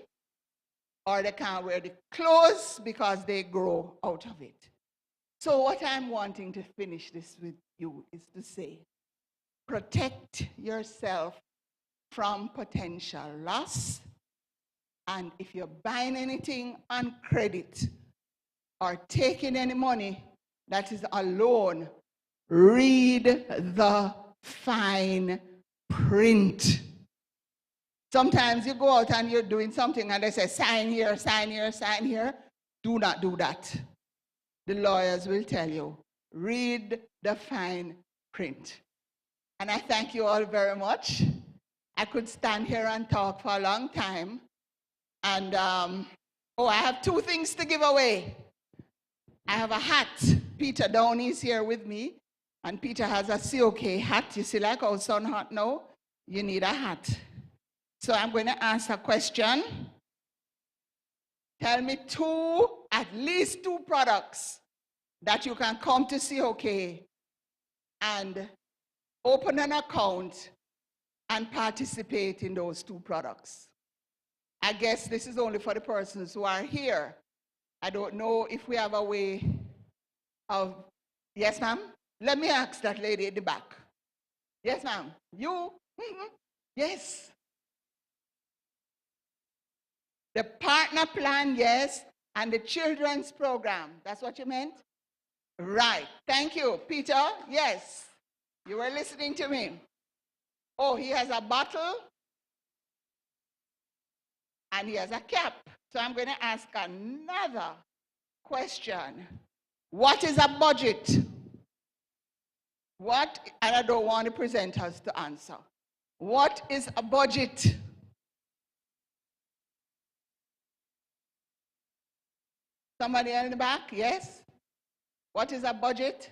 or they can't wear the clothes because they grow out of it. So what I'm wanting to finish this with you is to say, protect yourself from potential loss. And if you're buying anything on credit or taking any money that is a loan, read the fine print. Sometimes you go out and you're doing something and they say, sign here, sign here, sign here. Do not do that. The lawyers will tell you, read the fine print. And I thank you all very much. I could stand here and talk for a long time. And, I have two things to give away. I have a hat. Peter Downey is here with me. And Peter has a COK hat. You see, like our sun hot now, you need a hat. So I'm going to ask a question. Tell me at least two products that you can come to COK and open an account and participate in those two products. I guess this is only for the persons who are here. I don't know if we have a way of, yes, ma'am? Let me ask that lady at the back. Yes, ma'am. You? Mm-hmm. Yes. The partner plan, yes, and the children's program. That's what you meant? Right. Thank you. Peter, yes. You were listening to me. Oh, he has a bottle and he has a cap. So I'm going to ask another question. What is a budget? And I don't want the presenters to answer. What is a budget? Somebody in the back, yes? What is a budget?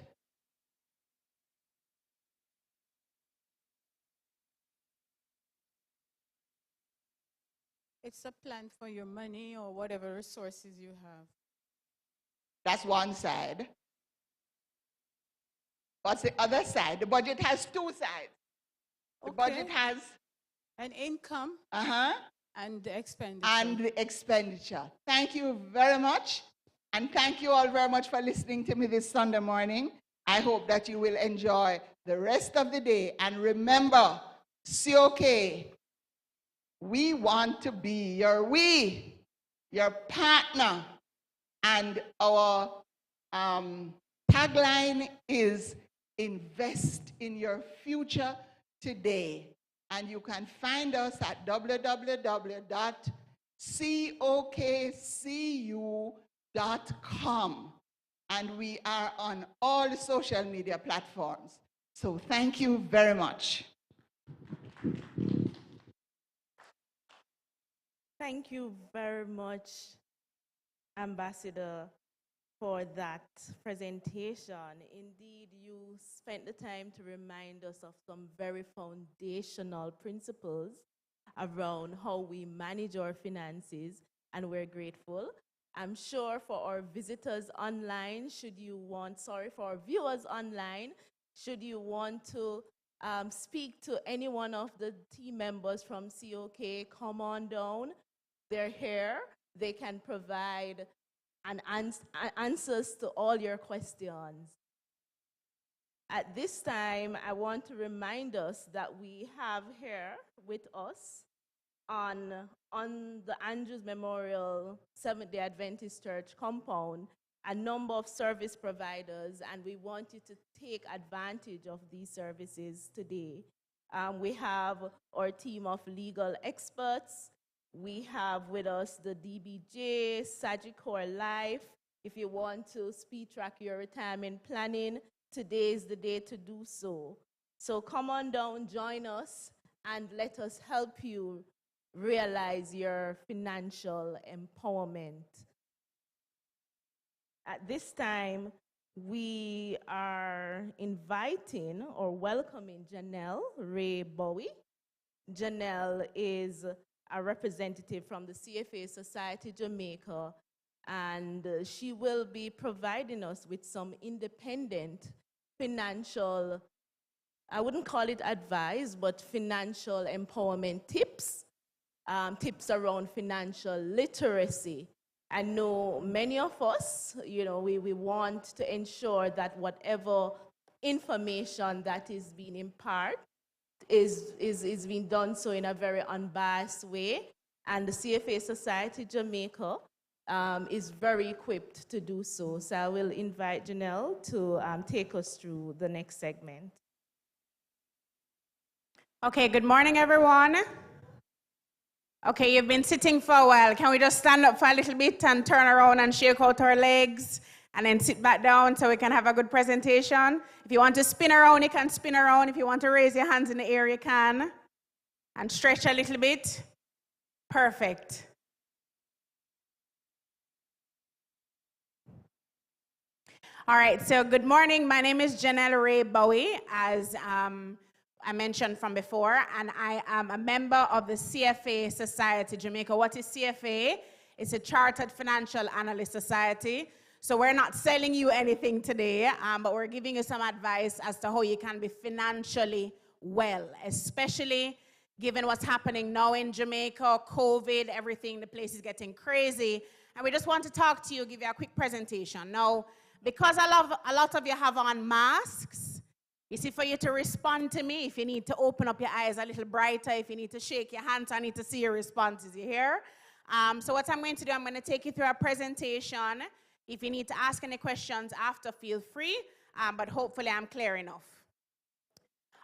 It's a plan for your money or whatever resources you have. That's one side. What's the other side? The budget has two sides. The budget has an income and the expenditure. And the expenditure. Thank you very much. And thank you all very much for listening to me this Sunday morning. I hope that you will enjoy the rest of the day. And remember, COK, we want to be your partner. And our tagline is invest in your future today. And you can find us at www.cokcu.com. And we are on all the social media platforms. So thank you very much. Thank you very much, Ambassador, for that presentation. Indeed, you spent the time to remind us of some very foundational principles around how we manage our finances, and we're grateful. I'm sure for our visitors online, for our viewers online, should you want to speak to any one of the team members from COK, come on down. They're here. They can provide answers to all your questions. At this time, I want to remind us that we have here with us on the Andrews Memorial Seventh-day Adventist Church compound a number of service providers, and we want you to take advantage of these services today. We have our team of legal experts. We have with us the DBJ, Sagicor Life. If you want to speed track your retirement planning, today is the day to do so. So come on down, join us, and let us help you realize your financial empowerment. At this time, we are inviting or welcoming Janelle Ray Bowie. Janelle is a representative from the CFA Society Jamaica, and she will be providing us with some independent financial, I wouldn't call it advice, but financial empowerment tips, tips around financial literacy. I know many of us, we want to ensure that whatever information that is being imparted is being done so in a very unbiased way. And the CFA Society Jamaica is very equipped to do so. So I will invite Janelle to take us through the next segment. Okay, good morning, everyone. Okay, you've been sitting for a while. Can we just stand up for a little bit and turn around and shake out our legs and then sit back down so we can have a good presentation? If you want to spin around, you can spin around. If you want to raise your hands in the air, you can. And stretch a little bit. Perfect. All right, so good morning. My name is Janelle Ray Bowie, as I mentioned from before, and I am a member of the CFA Society Jamaica. What is CFA? It's a Chartered Financial Analyst Society. So we're not selling you anything today, but we're giving you some advice as to how you can be financially well, especially given what's happening now in Jamaica, COVID, everything, the place is getting crazy. And we just want to talk to you, give you a quick presentation. Now, because a lot of you have on masks, you see, for you to respond to me, if you need to open up your eyes a little brighter, if you need to shake your hands, I need to see your responses, you hear? So what I'm going to do, I'm going to take you through a presentation. If you need to ask any questions after, feel free, but hopefully I'm clear enough.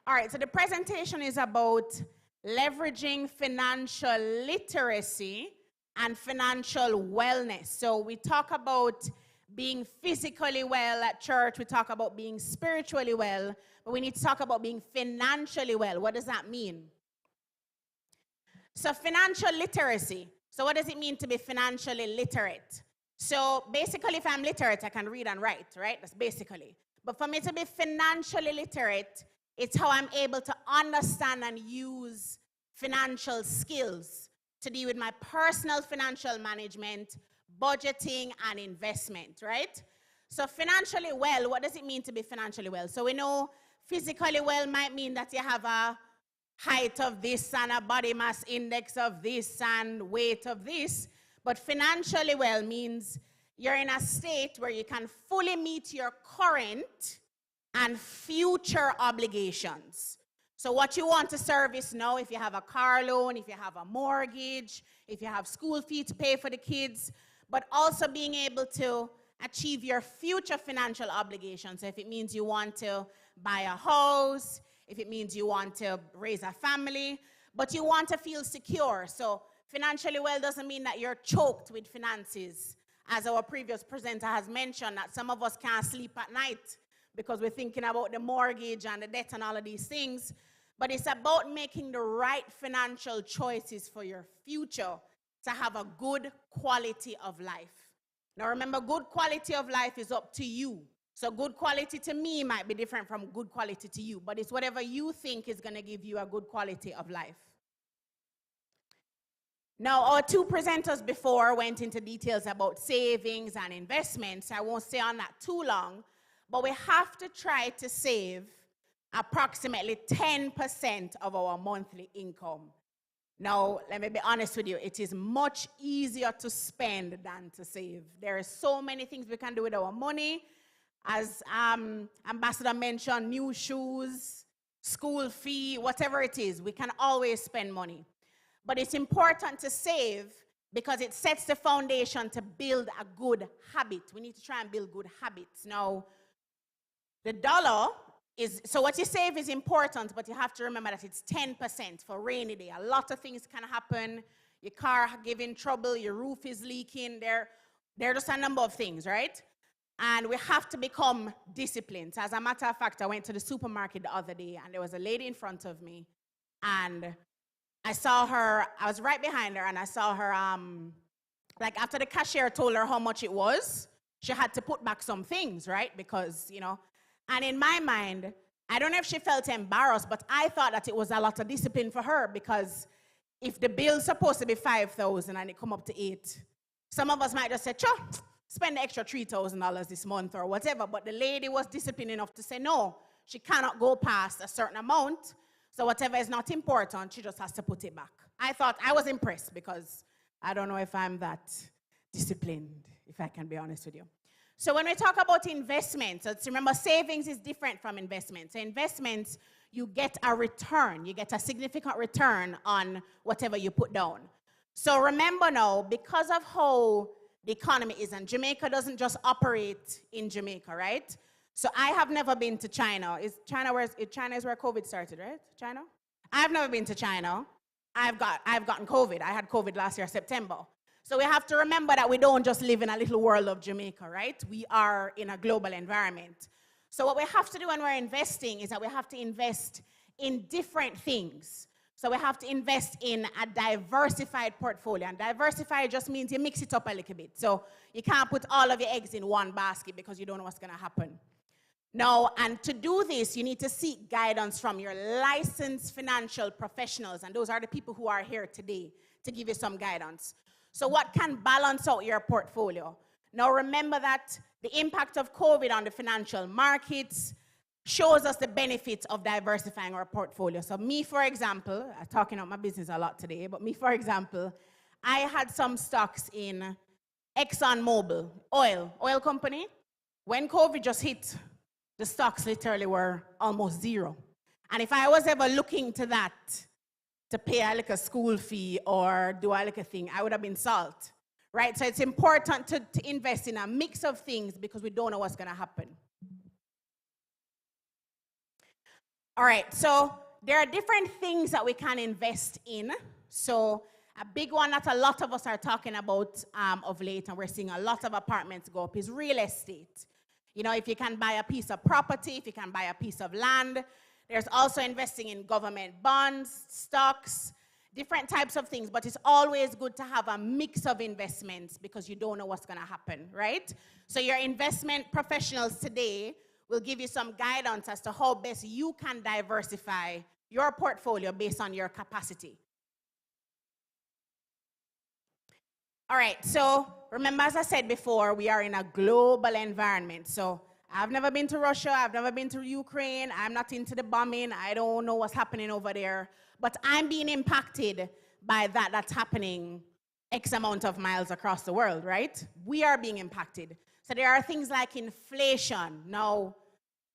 All right, so the presentation is about leveraging financial literacy and financial wellness. So we talk about being physically well at church, we talk about being spiritually well, but we need to talk about being financially well. What does that mean? So financial literacy. So what does it mean to be financially literate? So basically, if I'm literate, I can read and write, right? That's basically. But for me to be financially literate, it's how I'm able to understand and use financial skills to deal with my personal financial management, budgeting, and investment, right? So financially well, what does it mean to be financially well? So we know physically well might mean that you have a height of this and a body mass index of this and weight of this. But financially well means you're in a state where you can fully meet your current and future obligations. So what you want to service now, if you have a car loan, if you have a mortgage, if you have school fees to pay for the kids, but also being able to achieve your future financial obligations. So if it means you want to buy a house, if it means you want to raise a family, but you want to feel secure. So financially well doesn't mean that you're choked with finances. As our previous presenter has mentioned, that some of us can't sleep at night because we're thinking about the mortgage and the debt and all of these things. But it's about making the right financial choices for your future to have a good quality of life. Now remember, good quality of life is up to you. So good quality to me might be different from good quality to you, but it's whatever you think is going to give you a good quality of life. Now, our two presenters before went into details about savings and investments. I won't stay on that too long, but we have to try to save approximately 10% of our monthly income. Now, let me be honest with you, it is much easier to spend than to save. There are so many things we can do with our money. As Ambassador mentioned, new shoes, school fee, whatever it is, we can always spend money. But it's important to save because it sets the foundation to build a good habit. We need to try and build good habits. Now, the dollar is, so what you save is important, but you have to remember that it's 10% for rainy day. A lot of things can happen. Your car giving trouble, your roof is leaking. There are just a number of things, right? And we have to become disciplined. As a matter of fact, I went to the supermarket the other day, and there was a lady in front of me, and I saw her, I was right behind her, and I saw her, like after the cashier told her how much it was, she had to put back some things, right? Because, you know, and in my mind, I don't know if she felt embarrassed, but I thought that it was a lot of discipline for her, because if the bill's supposed to be $5,000 and it come up to $8,000, some of us might just say, sure, spend the extra $3,000 this month or whatever. But the lady was disciplined enough to say, no, she cannot go past a certain amount. So whatever is not important, she just has to put it back. I was impressed, because I don't know if I'm that disciplined, if I can be honest with you. So when we talk about investments, let's remember savings is different from investments. So investments, you get a return. You get a significant return on whatever you put down. So remember now, because of how the economy is, and Jamaica doesn't just operate in Jamaica, right? So I have never been to China. China is where COVID started, right? China? I've never been to China. I've gotten COVID. I had COVID last year, September. So we have to remember that we don't just live in a little world of Jamaica, right? We are in a global environment. So what we have to do when we're investing is that we have to invest in different things. So we have to invest in a diversified portfolio. And diversified just means you mix it up a little bit. So you can't put all of your eggs in one basket because you don't know what's going to happen. Now, and to do this, you need to seek guidance from your licensed financial professionals. And those are the people who are here today to give you some guidance. So what can balance out your portfolio? Now, remember that the impact of COVID on the financial markets shows us the benefits of diversifying our portfolio. So me, for example, I'm talking about my business a lot today, but me, for example, I had some stocks in ExxonMobil, oil company. When COVID just hit, the stocks literally were almost zero. And if I was ever looking to that to pay like a school fee or do like a thing, I would have been salt, right? So it's important to invest in a mix of things because we don't know what's going to happen. All right, so there are different things that we can invest in. So a big one that a lot of us are talking about of late, and we're seeing a lot of apartments go up, is real estate. You know, if you can buy a piece of property, if you can buy a piece of land. There's also investing in government bonds, stocks, different types of things, but it's always good to have a mix of investments because you don't know what's going to happen, right? So your investment professionals today will give you some guidance as to how best you can diversify your portfolio based on your capacity. All right, so remember, as I said before, we are in a global environment. So I've never been to Russia, I've never been to Ukraine, I'm not into the bombing, I don't know what's happening over there, but I'm being impacted by that's happening X amount of miles across the world, right? We are being impacted. So there are things like inflation. Now,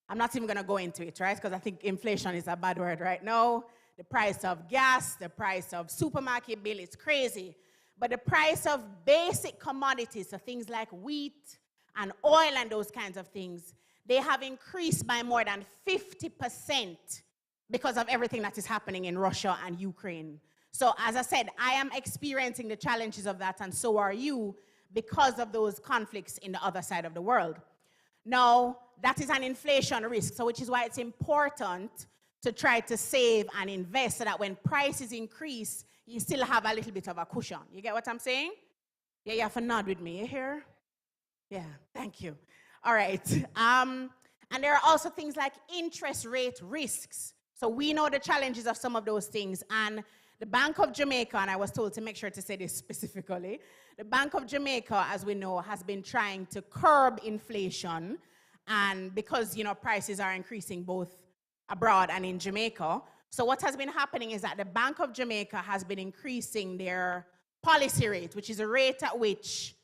I'm not even gonna go into it, right? Because I think inflation is a bad word right now. The price of gas, the price of supermarket bill, it's crazy. But the price of basic commodities, so things like wheat and oil and those kinds of things, they have increased by more than 50% because of everything that is happening in Russia and Ukraine. So as I said, I am experiencing the challenges of that, and so are you, because of those conflicts in the other side of the world. Now, that is an inflation risk, so which is why it's important to try to save and invest so that when prices increase, you still have a little bit of a cushion. You get what I'm saying? Yeah, you have to nod with me. You hear? Yeah, thank you. All right. And there are also things like interest rate risks. So we know the challenges of some of those things. And the Bank of Jamaica, and I was told to make sure to say this specifically, the Bank of Jamaica, as we know, has been trying to curb inflation. And because, you know, prices are increasing both abroad and in Jamaica. So what has been happening is that the Bank of Jamaica has been increasing their policy rate, which is a rate at which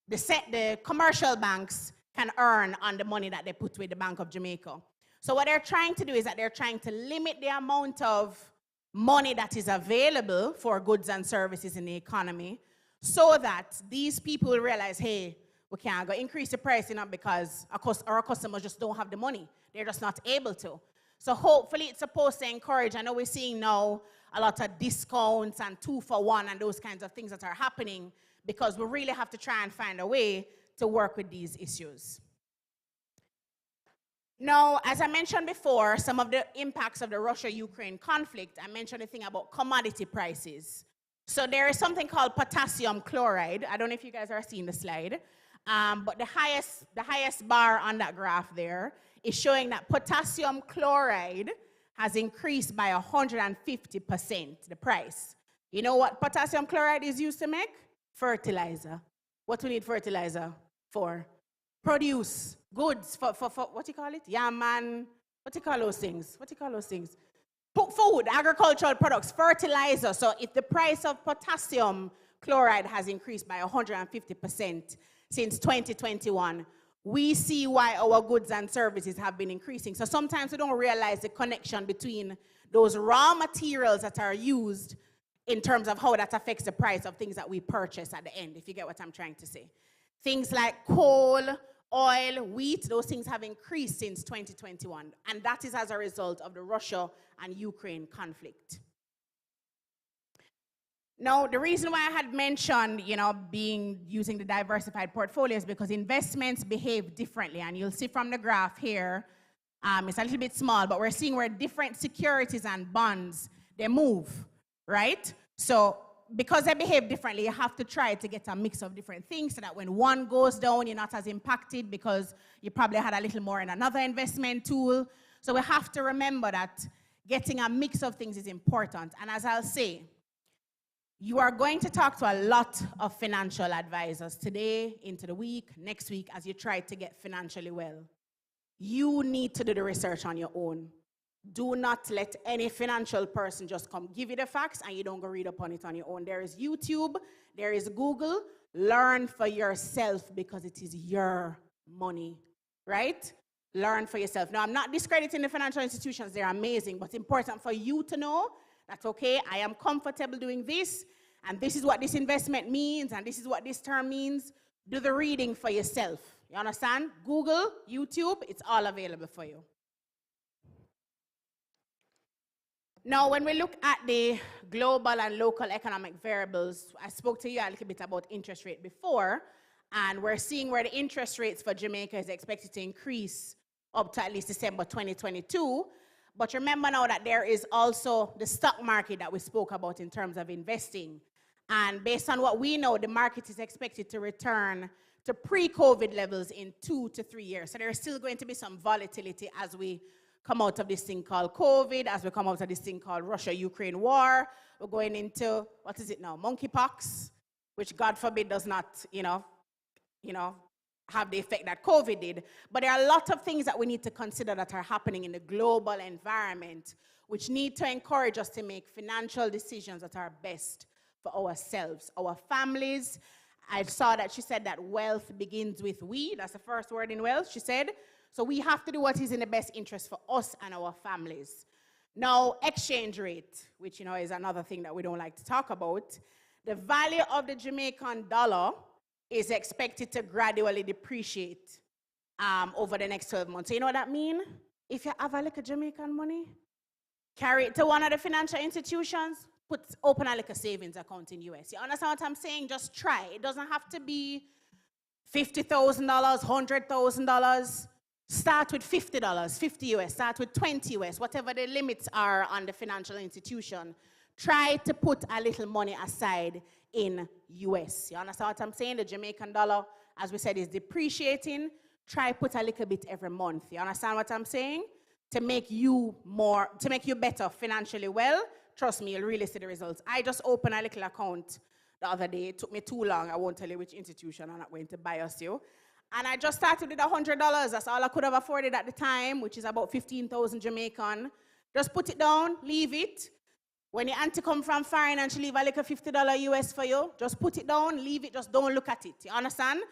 the commercial banks can earn on the money that they put with the Bank of Jamaica. So what they're trying to do is that they're trying to limit the amount of money that is available for goods and services in the economy so that these people will realize, hey, we can't go increase the price, you know, because our customers just don't have the money. They're just not able to. So hopefully it's supposed to encourage. I know we're seeing now a lot of discounts and 2-for-1 and those kinds of things that are happening because we really have to try and find a way to work with these issues. Now, as I mentioned before, some of the impacts of the Russia-Ukraine conflict, I mentioned a thing about commodity prices. So there is something called potassium chloride. I don't know if you guys are seeing the slide, but the highest bar on that graph there is showing that potassium chloride has increased by 150%, the price. You know what potassium chloride is used to make? Fertilizer. What do we need fertilizer for? Produce goods, for what do you call it? Yeah, man. What do you call those things? Food, agricultural products, fertilizer. So if the price of potassium chloride has increased by 150% since 2021, we see why our goods and services have been increasing. So sometimes we don't realize the connection between those raw materials that are used in terms of how that affects the price of things that we purchase at the end, if you get what I'm trying to say. Things like coal, oil, wheat, those things have increased since 2021. And that is as a result of the Russia and Ukraine conflict. Now, the reason why I had mentioned, using the diversified portfolio is because investments behave differently. And you'll see from the graph here, it's a little bit small, but we're seeing where different securities and bonds, they move, right? So because they behave differently, you have to try to get a mix of different things so that when one goes down, you're not as impacted because you probably had a little more in another investment tool. So we have to remember that getting a mix of things is important. And as I'll say, you are going to talk to a lot of financial advisors today, into the week, next week, as you try to get financially well. You need to do the research on your own. Do not let any financial person just come give you the facts and you don't go read up on it on your own. There is YouTube, there is Google. Learn for yourself because it is your money, right? Learn for yourself. Now, I'm not discrediting the financial institutions. They're amazing, but it's important for you to know that, okay, I am comfortable doing this, and this is what this investment means, and this is what this term means. Do the reading for yourself. You understand? Google, YouTube, it's all available for you. Now, when we look at the global and local economic variables, I spoke to you a little bit about interest rate before, and we're seeing where the interest rates for Jamaica is expected to increase up to at least December 2022. But remember now that there is also the stock market that we spoke about in terms of investing. And based on what we know, the market is expected to return to pre-COVID levels in 2 to 3 years. So there is still going to be some volatility as we come out of this thing called COVID, as we come out of this thing called Russia-Ukraine war. We're going into, what is it now, monkeypox, which God forbid does not, have the effect that COVID did. But there are a lot of things that we need to consider that are happening in the global environment, which need to encourage us to make financial decisions that are best for ourselves, our families. I saw that she said that wealth begins with we. That's the first word in wealth, she said. So we have to do what is in the best interest for us and our families. Now, exchange rate, which, is another thing that we don't like to talk about. The value of the Jamaican dollar is expected to gradually depreciate over the next 12 months. So you know what that means? If you have a little Jamaican money, carry it to one of the financial institutions, open a little savings account in US. You understand what I'm saying? Just try. It doesn't have to be $50,000, $100,000. Start with $50, 50 US, start with 20 US, whatever the limits are on the financial institution. Try to put a little money aside in US. You understand what I'm saying? The Jamaican dollar, as we said, is depreciating. Try put a little bit every month. You understand what I'm saying? To make you better financially well. Trust me, you'll really see the results. I just opened a little account the other day. It took me too long. I won't tell you which institution. I'm not going to bias you. And I just started with $100. That's all I could have afforded at the time, which is about 15,000 Jamaican. Just put it down, leave it. When your auntie come from foreign and she leave a little $50 US for you, just put it down, leave it, just don't look at it. You understand?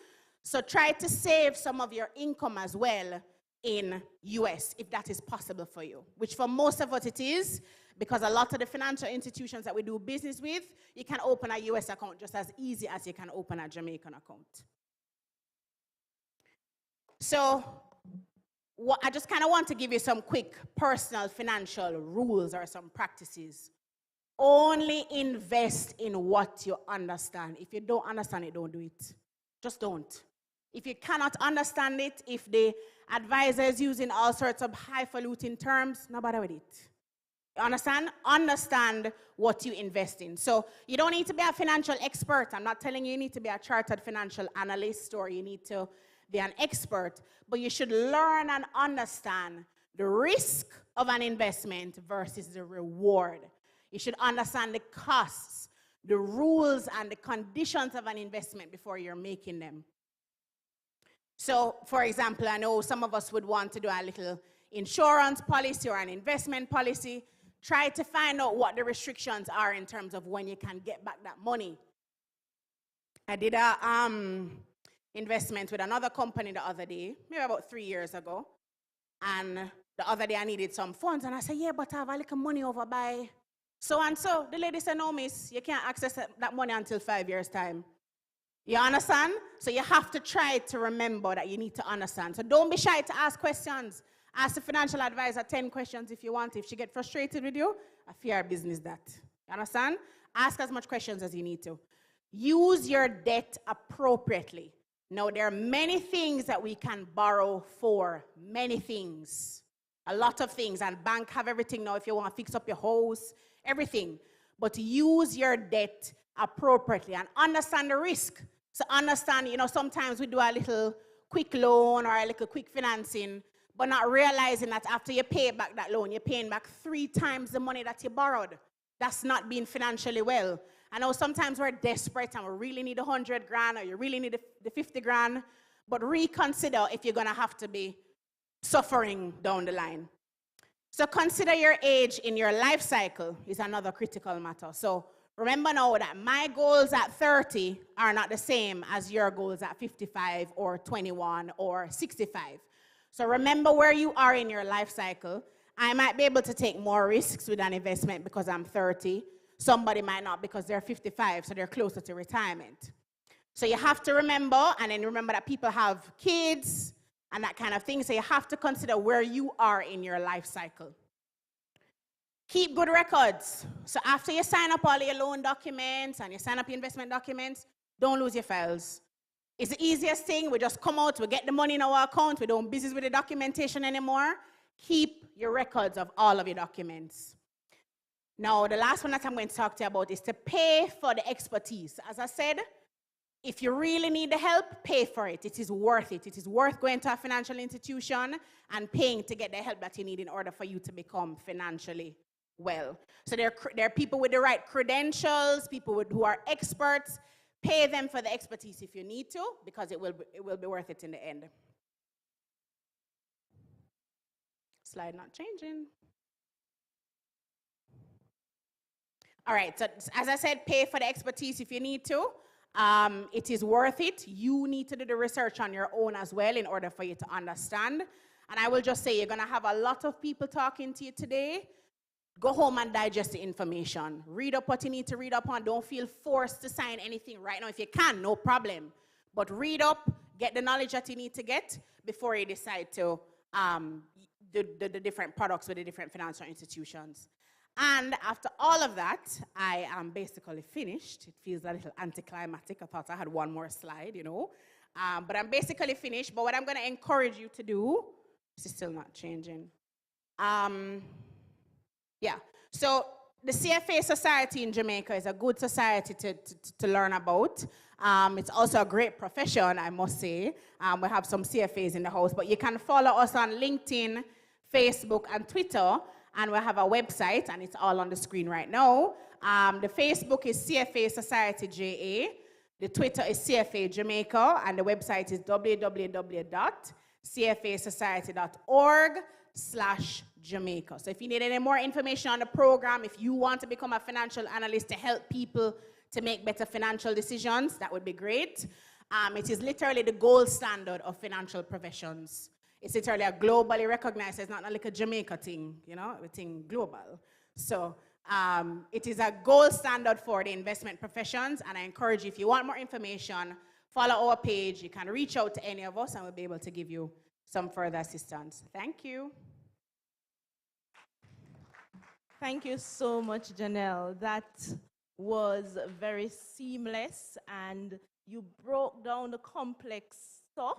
So try to save some of your income as well in US, if that is possible for you, which for most of us it is, because a lot of the financial institutions that we do business with, you can open a US account just as easy as you can open a Jamaican account. So I just kind of want to give you some quick personal financial rules or some practices. Only invest in what you understand. If you don't understand it, don't do it. Just don't. If you cannot understand it, if the advisor is using all sorts of highfalutin terms, no bother with it. You understand? Understand what you invest in. So you don't need to be a financial expert. I'm not telling you need to be a chartered financial analyst or you need to be an expert, but you should learn and understand the risk of an investment versus the reward. You should understand the costs, the rules, and the conditions of an investment before you're making them. So, for example, I know some of us would want to do a little insurance policy or an investment policy. Try to find out what the restrictions are in terms of when you can get back that money. I did a investment with another company the other day, maybe about 3 years ago. And the other day I needed some funds. And I said, yeah, but I have a little money over by so and so. The lady said, no, miss, you can't access that money until 5 years' time. You understand? So you have to try to remember that you need to understand. So don't be shy to ask questions. Ask the financial advisor 10 questions if you want. If she gets frustrated with you, a fair business that. You understand? Ask as much questions as you need to. Use your debt appropriately. Now, there are many things that we can borrow for. Many things. A lot of things. And bank have everything now if you want to fix up your house. Everything. But use your debt appropriately and understand the risk. So understand, sometimes we do a little quick loan or a little quick financing, but not realizing that after you pay back that loan, you're paying back 3 times the money that you borrowed. That's not being financially well. I know sometimes we're desperate and we really need 100 grand or you really need the 50 grand, but reconsider if you're going to have to be suffering down the line. So consider your age in your life cycle is another critical matter. So remember now that my goals at 30 are not the same as your goals at 55 or 21 or 65. So remember where you are in your life cycle. I might be able to take more risks with an investment because I'm 30. Somebody might not because they're 55, so they're closer to retirement. So you have to remember, and then remember that people have kids and that kind of thing. So you have to consider where you are in your life cycle. Keep good records. So after you sign up all your loan documents and you sign up your investment documents, don't lose your files. It's the easiest thing. We just come out, we get the money in our account, we don't business with the documentation anymore. Keep your records of all of your documents. Now, the last one that I'm going to talk to you about is to pay for the expertise. As I said, if you really need the help, pay for it. It is worth it. It is worth going to a financial institution and paying to get the help that you need in order for you to become financially well. So there are people with the right credentials, people who are experts. Pay them for the expertise if you need to, because it will be worth it in the end. Slide not changing. All right, so as I said, pay for the expertise if you need to. It is worth it. You need to do the research on your own as well in order for you to understand. And I will just say, you're going to have a lot of people talking to you today. Go home and digest the information. Read up what you need to read up on. Don't feel forced to sign anything right now. If you can, no problem. But read up, get the knowledge that you need to get before you decide to do the different products with the different financial institutions. And after all of that, I am basically finished. It feels a little anticlimactic. I thought I had one more slide, But I'm basically finished. But what I'm going to encourage you to do, this is still not changing. So the CFA Society in Jamaica is a good society to learn about. It's also a great profession, I must say. We have some CFAs in the house, but you can follow us on LinkedIn, Facebook, and Twitter, and we have a website, and it's all on the screen right now. The Facebook is CFA Society JA, the Twitter is CFA Jamaica, and the website is www.cfasociety.org/Jamaica. So if you need any more information on the program, if you want to become a financial analyst to help people to make better financial decisions, that would be great. It is literally the gold standard of financial professions. It's literally a globally recognized, it's not like a Jamaica thing, everything global. So it is a gold standard for the investment professions, and I encourage you, if you want more information, follow our page. You can reach out to any of us, and we'll be able to give you some further assistance. Thank you. Thank you so much, Janelle. That was very seamless, and you broke down the complex stuff,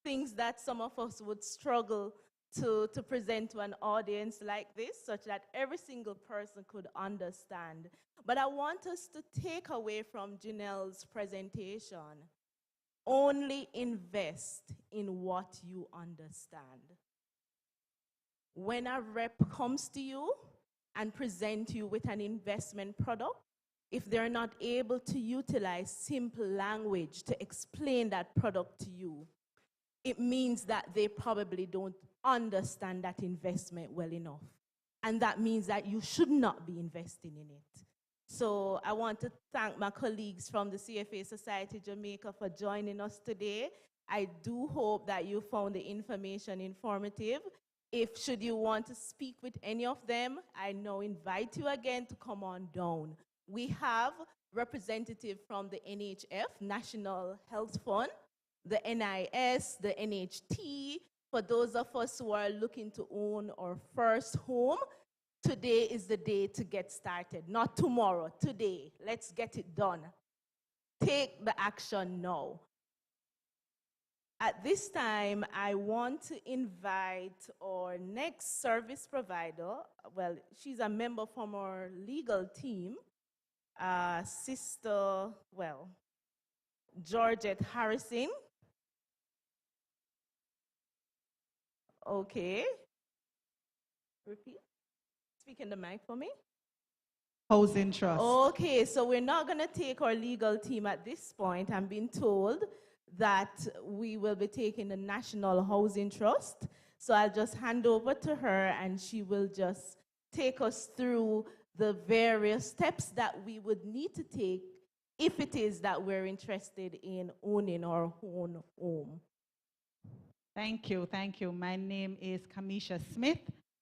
things that some of us would struggle to present to an audience like this, such that every single person could understand. But I want us to take away from Janelle's presentation, only invest in what you understand. When a rep comes to you and present you with an investment product, if they're not able to utilize simple language to explain that product to you, it means that they probably don't understand that investment well enough. And that means that you should not be investing in it. So I want to thank my colleagues from the CFA Society Jamaica for joining us today. I do hope that you found the information informative. If should you want to speak with any of them, I now invite you again to come on down. We have representatives from the NHF, National Health Fund, the NIS, the NHT. For those of us who are looking to own our first home, today is the day to get started. Not tomorrow, today. Let's get it done. Take the action now. At this time, I want to invite our next service provider. Well, she's a member from our legal team, Sister, Georgette Harrison. Okay. Repeat. Speak in the mic for me. Housing Trust. Okay, so we're not going to take our legal team at this point. I'm being told that we will be taking the National Housing Trust. So I'll just hand over to her and she will just take us through the various steps that we would need to take if it is that we're interested in owning our own home. Thank you, thank you. My name is Kamisha Smith,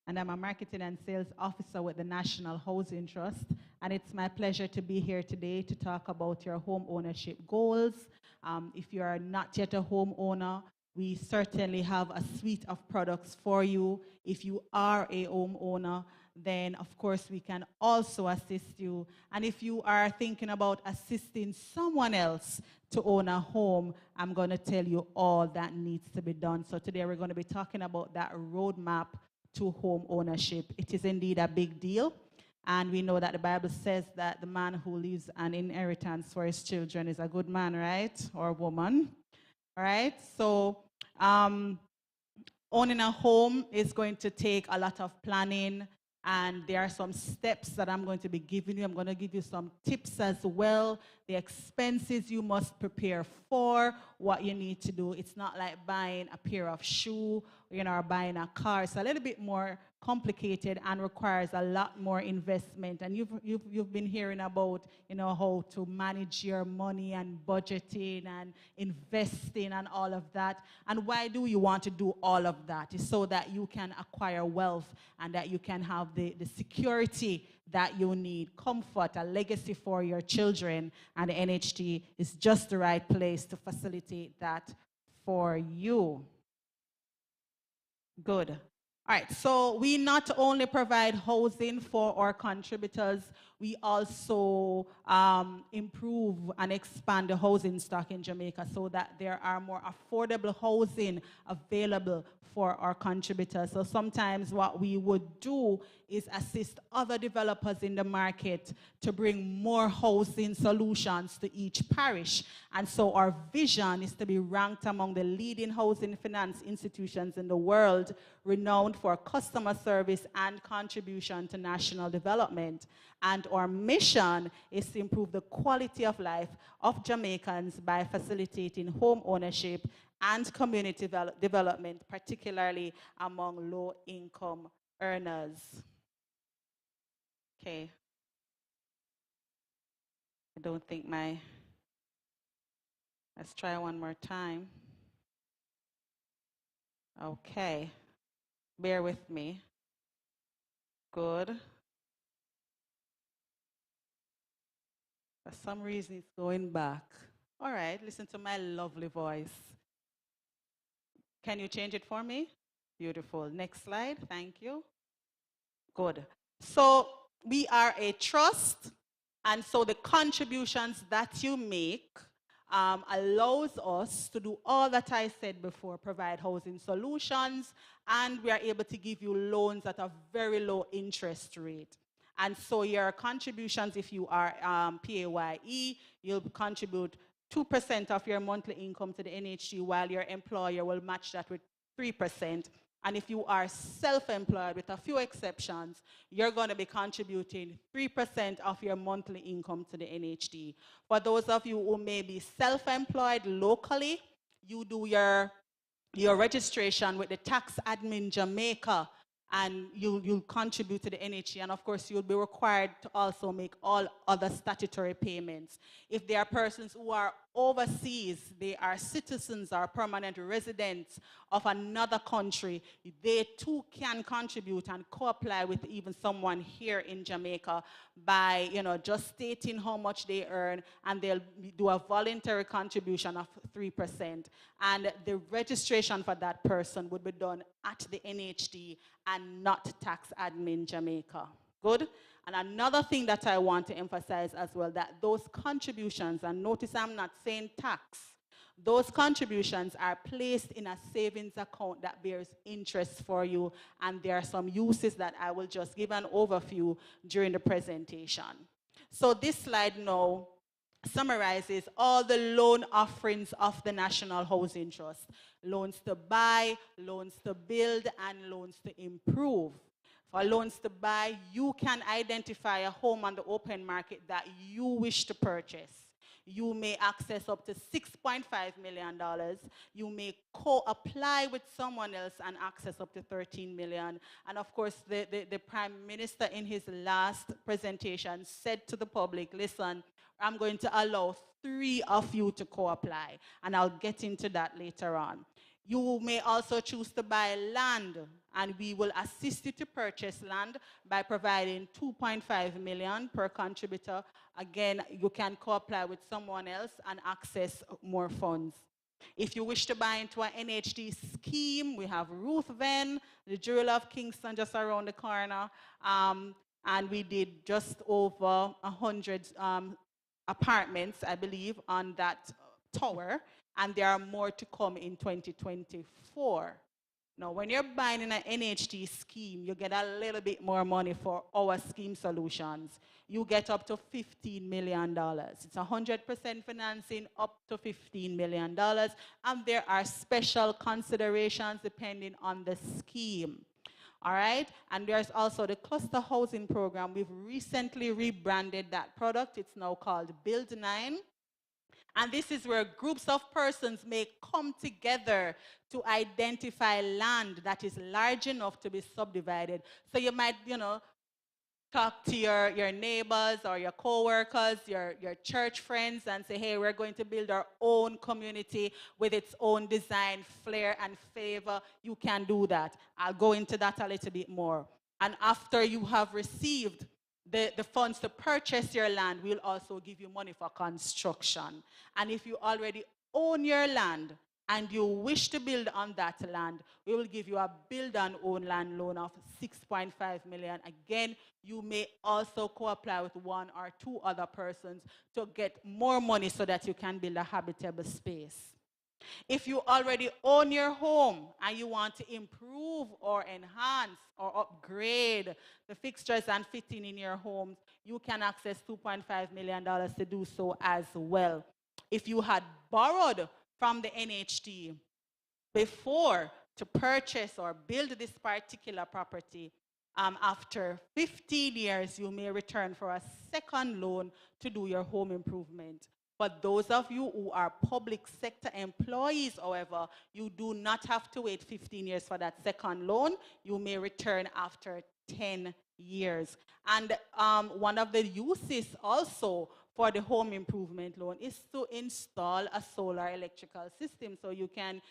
and I'm a Marketing and Sales Officer with the National Housing Trust. And it's my pleasure to be here today to talk about your home ownership goals. If you are not yet a homeowner, we certainly have a suite of products for you. If you are a homeowner, then of course we can also assist you. And if you are thinking about assisting someone else to own a home, I'm going to tell you all that needs to be done. So today we're going to be talking about that roadmap to home ownership. It is indeed a big deal. And we know that the Bible says that the man who leaves an inheritance for his children is a good man, right? Or woman, all right? So owning a home is going to take a lot of planning, and there are some steps that I'm going to be giving you. I'm going to give you some tips as well, the expenses you must prepare for, what you need to do. It's not like buying a pair of shoes, or buying a car. It's a little bit more complicated and requires a lot more investment. And you've been hearing about, how to manage your money and budgeting and investing and all of that. And why do you want to do all of that? It's so that you can acquire wealth and that you can have the security that you need, comfort, a legacy for your children. And the NHT is just the right place to facilitate that for you. Good. All right, so we not only provide housing for our contributors, we also improve and expand the housing stock in Jamaica so that there are more affordable housing available for our contributors. So sometimes what we would do is assist other developers in the market to bring more housing solutions to each parish. And so our vision is to be ranked among the leading housing finance institutions in the world, renowned for customer service and contribution to national development. And our mission is to improve the quality of life of Jamaicans by facilitating home ownership and community development, particularly among low-income earners. Okay. I don't think let's try one more time. Okay. Bear with me. Good. For some reason, it's going back. All right, listen to my lovely voice. Can you change it for me? Beautiful. Next slide. Thank you. Good. So we are a trust, and so the contributions that you make allows us to do all that I said before, provide housing solutions, and we are able to give you loans at a very low interest rate. And so your contributions, if you are PAYE, you'll contribute 2% of your monthly income to the NHG, while your employer will match that with 3%. And if you are self-employed, with a few exceptions, you're going to be contributing 3% of your monthly income to the NHD. For those of you who may be self-employed locally, you do your registration with the Tax Admin Jamaica, and you'll contribute to the NHE, and of course you'll be required to also make all other statutory payments. If there are persons who are overseas, they are citizens or permanent residents of another country, they too can contribute and co-apply with even someone here in Jamaica by, just stating how much they earn, and they'll do a voluntary contribution of 3%. And the registration for that person would be done at the NHD and not Tax Admin Jamaica. Good? And another thing that I want to emphasize as well, that those contributions, and notice I'm not saying tax, those contributions are placed in a savings account that bears interest for you, and there are some uses that I will just give an overview during the presentation. So this slide now summarizes all the loan offerings of the National Housing Trust: loans to buy, loans to build, and loans to improve. For loans to buy, you can identify a home on the open market that you wish to purchase. You may access up to $6.5 million. You may co-apply with someone else and access up to $13 million. And of course, the Prime Minister in his last presentation said to the public, listen, I'm going to allow 3 of you to co-apply, and I'll get into that later on. You may also choose to buy land, and we will assist you to purchase land by providing $2.5 million per contributor. Again, you can co-apply with someone else and access more funds. If you wish to buy into an NHD scheme, we have Ruth Venn, the Jewel of Kingston, just around the corner, and we did just over 100 apartments, I believe, on that tower, and there are more to come in 2024. Now, when you're buying in an NHD scheme, you get a little bit more money for our scheme solutions. You get up to $15 million. It's 100% financing up to $15 million, and there are special considerations depending on the scheme. All right, and there's also the cluster housing program. We've recently rebranded that product. It's now called Build 9. And this is where groups of persons may come together to identify land that is large enough to be subdivided. So you might, talk to your neighbors or your co-workers, your church friends, and say, hey, we're going to build our own community with its own design, flair, and flavor. You can do that. I'll go into that a little bit more. And after you have received the funds to purchase your land, we'll also give you money for construction. And if you already own your land and you wish to build on that land, we will give you a build and own land loan of $6.5 million. Again, you may also co-apply with 1 or 2 other persons to get more money so that you can build a habitable space. If you already own your home and you want to improve or enhance or upgrade the fixtures and fitting in your homes, you can access $2.5 million to do so as well. If you had borrowed from the NHD before to purchase or build this particular property, after 15 years, you may return for a second loan to do your home improvement. But those of you who are public sector employees, however, you do not have to wait 15 years for that second loan. You may return after 10 years. And one of the uses also for the home improvement loan is to install a solar electrical system. So you can,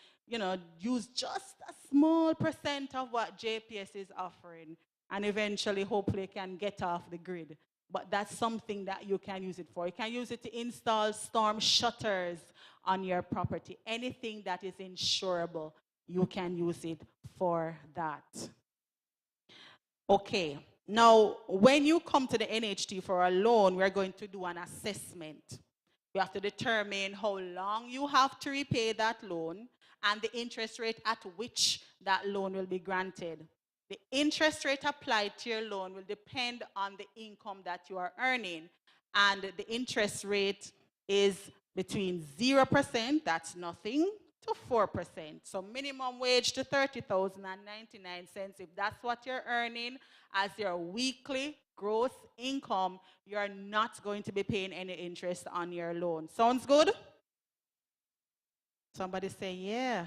use just a small % of what JPS is offering, and eventually, hopefully, can get off the grid. But that's something that you can use it for. You can use it to install storm shutters on your property. Anything that is insurable, you can use it for that. Okay, now when you come to the NHT for a loan, we're going to do an assessment. You have to determine how long you have to repay that loan and the interest rate at which that loan will be granted. The interest rate applied to your loan will depend on the income that you are earning. And the interest rate is between 0%, that's nothing, to 4%. So minimum wage to $30,099. If that's what you're earning as your weekly gross income, you're not going to be paying any interest on your loan. Sounds good? Somebody say, yeah.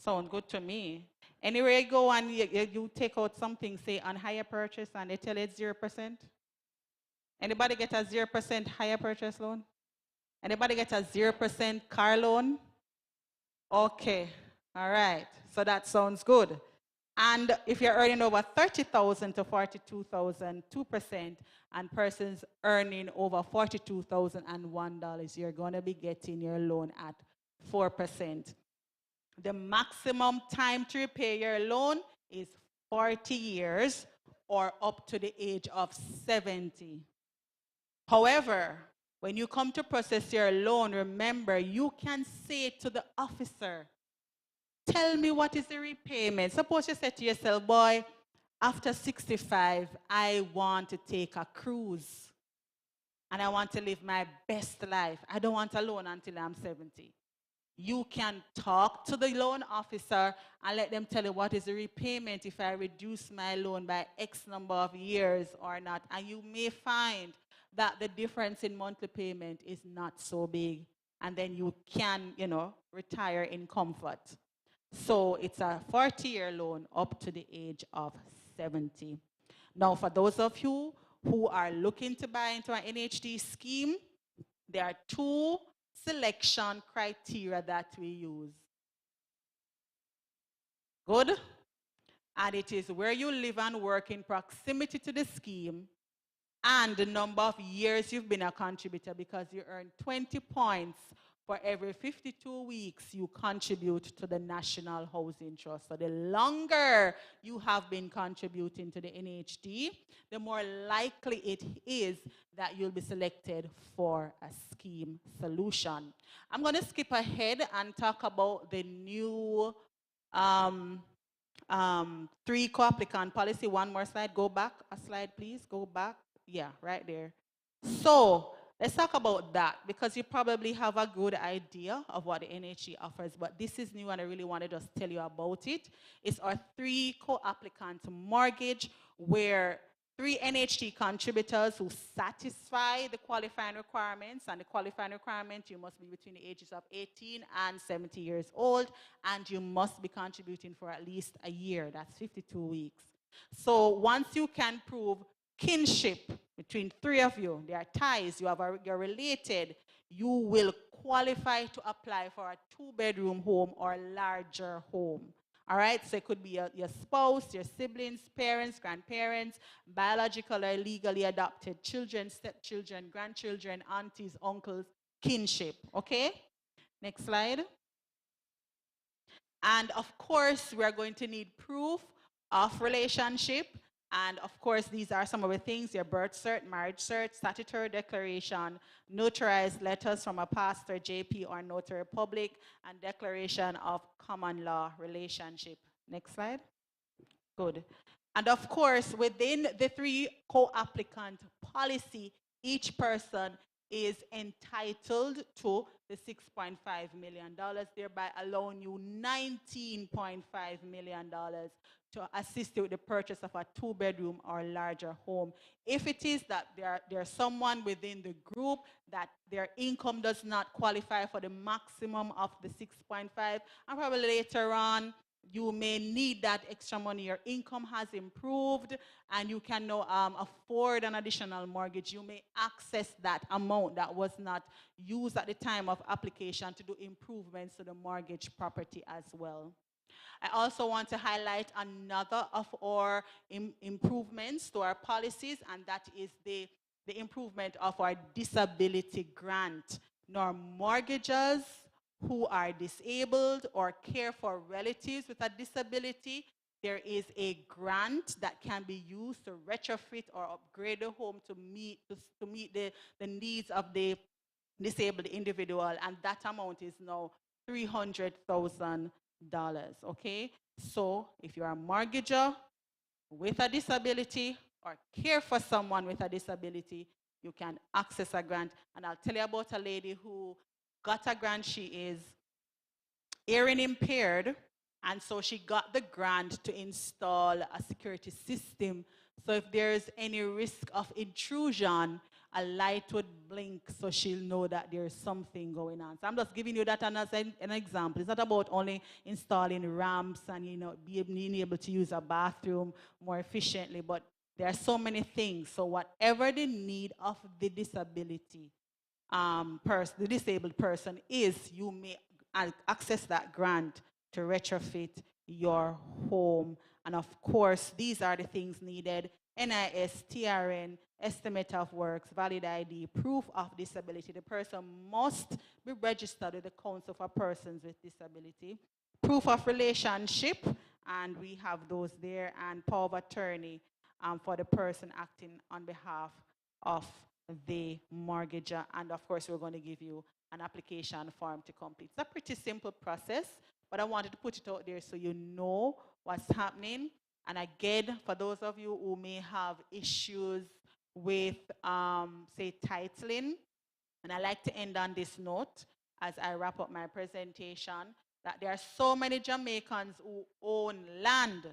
Sounds good to me. Anywhere you go and you take out something, say on hire purchase, and they tell you it's 0%? Anybody get a 0% hire purchase loan? Anybody get a 0% car loan? Okay, all right, so that sounds good. And if you're earning over 30,000 to 42,000, 2%, and persons earning over $42,001, you're going to be getting your loan at 4%. The maximum time to repay your loan is 40 years or up to the age of 70. However, when you come to process your loan, remember, you can say to the officer, tell me what is the repayment. Suppose you say to yourself, boy, after 65, I want to take a cruise and I want to live my best life. I don't want a loan until I'm 70. You can talk to the loan officer and let them tell you what is the repayment if I reduce my loan by X number of years or not. And you may find that the difference in monthly payment is not so big. And then you can, retire in comfort. So it's a 40-year loan up to the age of 70. Now, for those of you who are looking to buy into an NHD scheme, there are 2 selection criteria that we use. Good? And it is where you live and work in proximity to the scheme and the number of years you've been a contributor, because you earn 20 points for every 52 weeks you contribute to the National Housing Trust. So the longer you have been contributing to the NHD, the more likely it is that you'll be selected for a scheme solution. I'm going to skip ahead and talk about the new 3 co-applicant policy. One more slide. Go back a slide, please. Go back. Yeah, right there. So let's talk about that, because you probably have a good idea of what the NHD offers, but this is new and I really want to just tell you about it. It's our 3 co-applicant mortgage, where 3 NHD contributors who satisfy the qualifying requirements, and the qualifying requirement, you must be between the ages of 18 and 70 years old, and you must be contributing for at least a year. That's 52 weeks. So once you can prove kinship between 3 of you, there are ties, you're related, you will qualify to apply for a 2-bedroom home or larger home. All right, so it could be your spouse, your siblings, parents, grandparents, biological or legally adopted children, stepchildren, grandchildren, aunties, uncles, kinship. Okay, next slide. And of course, we're going to need proof of relationship. And of course, these are some of the things: your birth cert, marriage cert, statutory declaration, notarized letters from a pastor, JP, or notary public, and declaration of common law relationship. Next slide. Good. And of course, within the 3 co-applicant policy, each person is entitled to the $6.5 million, thereby allowing you $19.5 million to assist you with the purchase of a 2-bedroom or larger home. If it is that there's someone within the group that their income does not qualify for the maximum of the 6.5, and probably later on you may need that extra money, your income has improved, and you can now afford an additional mortgage, you may access that amount that was not used at the time of application to do improvements to the mortgage property as well. I also want to highlight another of our improvements to our policies, and that is the improvement of our disability grant. Now, mortgagors who are disabled or care for relatives with a disability, there is a grant that can be used to retrofit or upgrade the home to meet the needs of the disabled individual, and that amount is now $300,000. Okay, so if you're a mortgager with a disability or care for someone with a disability, you can access a grant. And I'll tell you about a lady who got a grant. She is hearing impaired, and so she got the grant to install a security system. So if there's any risk of intrusion a light would blink so she'll know that there's something going on. So I'm just giving you that as an example. It's not about only installing ramps and being able to use a bathroom more efficiently, but there are so many things. So whatever the need of the disability the disabled person is, you may access that grant to retrofit your home. And of course, these are the things needed: NIS, TRN, estimate of works, valid ID, proof of disability. The person must be registered with the Council for Persons with Disability, proof of relationship, and we have those there, and power of attorney for the person acting on behalf of the mortgager. And of course, we're going to give you an application form to complete. It's a pretty simple process, but I wanted to put it out there so you know what's happening. And again, for those of you who may have issues with, say, titling, and I like to end on this note as I wrap up my presentation, that there are so many Jamaicans who own land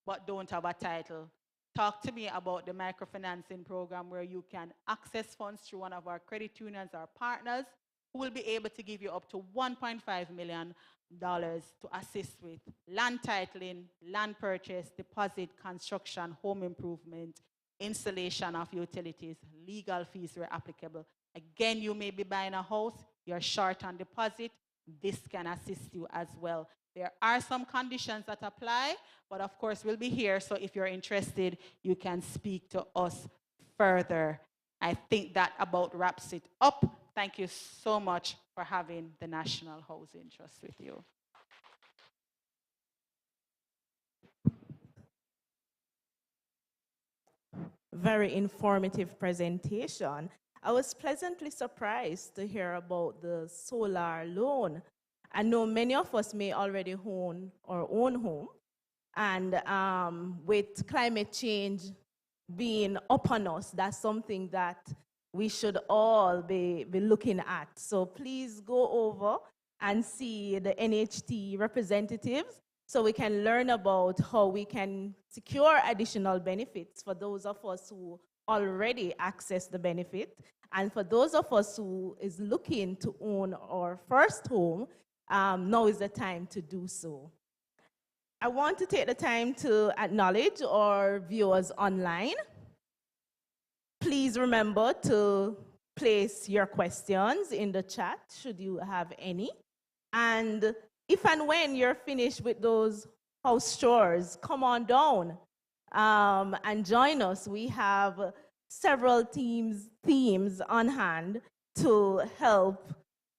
but don't have a title. Talk to me about the microfinancing program where you can access funds through one of our credit unions or partners who will be able to give you up to $1.5 million to assist with land titling, land purchase, deposit, construction, home improvement, installation of utilities, legal fees where applicable. Again, you may be buying a house, you're short on deposit, this can assist you as well. There are some conditions that apply, but of course we'll be here, so if you're interested, you can speak to us further. I think that about wraps it up. Thank you so much for having the National Housing Trust with you. Very informative presentation. I was pleasantly surprised to hear about the solar loan. I know many of us may already own our own home, and with climate change being upon us, that's something that we should all be looking at. So please go over and see the NHT representatives so we can learn about how we can secure additional benefits for those of us who already access the benefit, and for those of us who is looking to own our first home, now is the time to do so. I want to take the time to acknowledge our viewers online. Please remember to place your questions in the chat, should you have any. And if and when you're finished with those house chores, come on down and join us. We have several themes on hand to help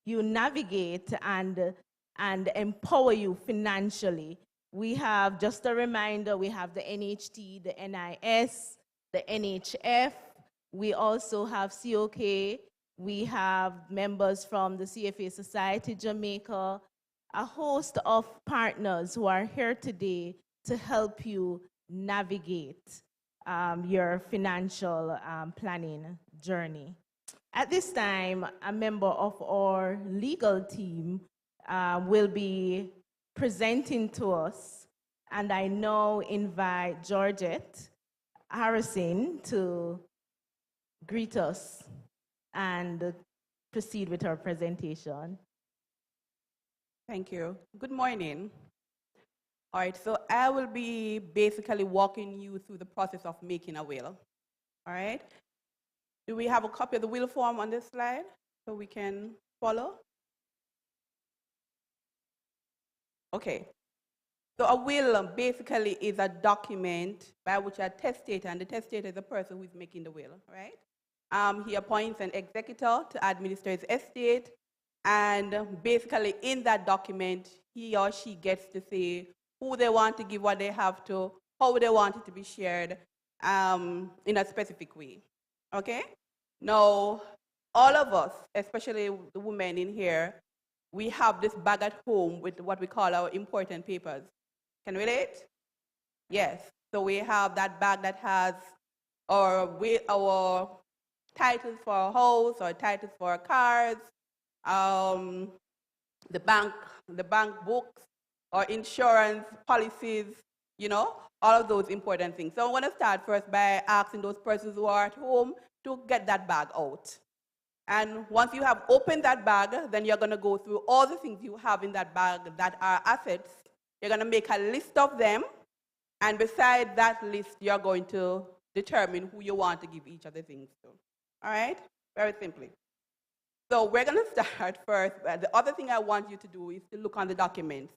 you navigate and empower you financially. We have, just a reminder, we have the NHT, the NIS, the NHF. We also have COK. We have members from the CFA Society Jamaica, a host of partners who are here today to help you navigate your financial planning journey. At this time, a member of our legal team will be presenting to us, and I now invite Georgette Harrison to greet us and proceed with our presentation. Thank you. Good morning. All right, so I will be basically walking you through the process of making a will. All right. Do we have a copy of the will form on this slide so we can follow? Okay. So a will basically is a document by which a testator, and the testator is the person who is making the will, right? He appoints an executor to administer his estate, and basically in that document, he or she gets to say who they want to give what they have to, how they want it to be shared in a specific way, okay? Now, all of us, especially the women in here, we have this bag at home with what we call our important papers. Can you relate? Yes. So we have that bag that has our titles for our house, or titles for our cars, the bank books, or insurance policies, you know, all of those important things. So I want to start first by asking those persons who are at home to get that bag out. And once you have opened that bag, then you're going to go through all the things you have in that bag that are assets. You're going to make a list of them. And beside that list, you're going to determine who you want to give each of the things to. All right? Very simply. So we're going to start first. The other thing I want you to do is to look on the documents.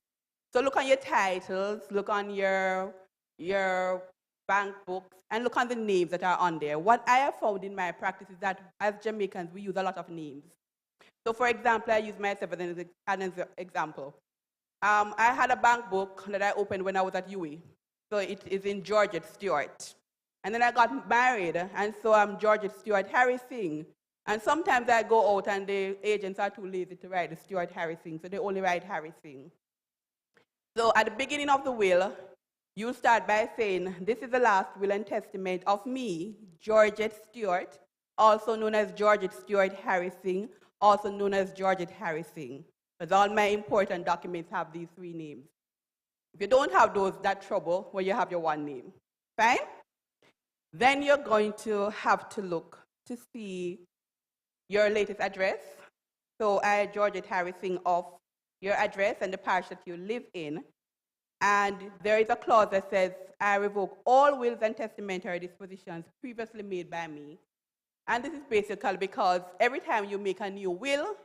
So look on your titles, look on your bank books, and look on the names that are on there. What I have found in my practice is that as Jamaicans, we use a lot of names. So for example, I use myself as an example. I had a bank book that I opened when I was at UWI. So it is in Georgette Stewart. And then I got married, and so I'm Georgette Stewart Harrison. And sometimes I go out and the agents are too lazy to write the Stewart Harrison, so they only write Harrison. So at the beginning of the will, you start by saying, this is the last will and testament of me, Georgette Stewart, also known as Georgette Stewart Harrison, also known as Georgette Harrison. Because all my important documents have these three names. If you don't have those, that's trouble when you have your one name. Fine? Then you're going to have to look to see your latest address. So I, Georgette Harrison, of your address and the parish that you live in. And there is a clause that says, I revoke all wills and testamentary dispositions previously made by me. And this is basically because every time you make a new will,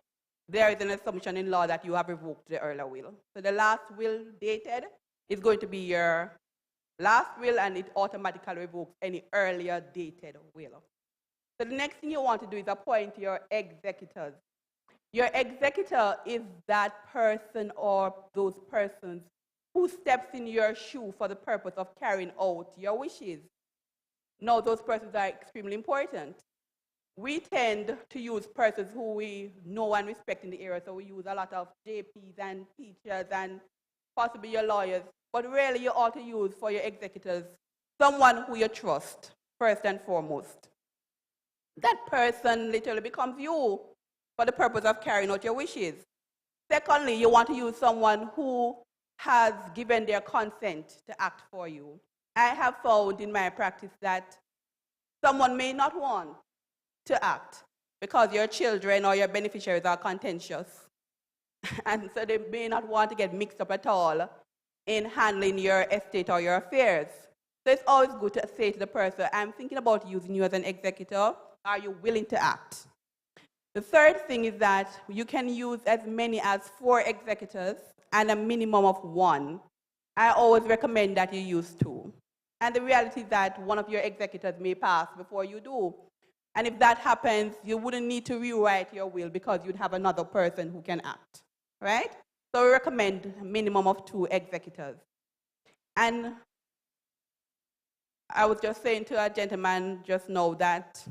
there is an assumption in law that you have revoked the earlier will. So the last will dated is going to be your last will, and it automatically revokes any earlier dated will. So the next thing you want to do is appoint your executors. Your executor is that person or those persons who steps in your shoe for the purpose of carrying out your wishes. Now, those persons are extremely important. We tend to use persons who we know and respect in the area, so we use a lot of JPs and teachers and possibly your lawyers, but really you ought to use for your executors someone who you trust, first and foremost. That person literally becomes you for the purpose of carrying out your wishes. Secondly, you want to use someone who has given their consent to act for you. I have found in my practice that someone may not want to act because your children or your beneficiaries are contentious. And so they may not want to get mixed up at all in handling your estate or your affairs. So it's always good to say to the person, I'm thinking about using you as an executor. Are you willing to act? The third thing is that you can use as many as 4 executors and a minimum of 1. I always recommend that you use 2. And the reality is that one of your executors may pass before you do. And if that happens, you wouldn't need to rewrite your will because you'd have another person who can act, right? So we recommend a minimum of 2 executors. And I was just saying to a gentleman just now that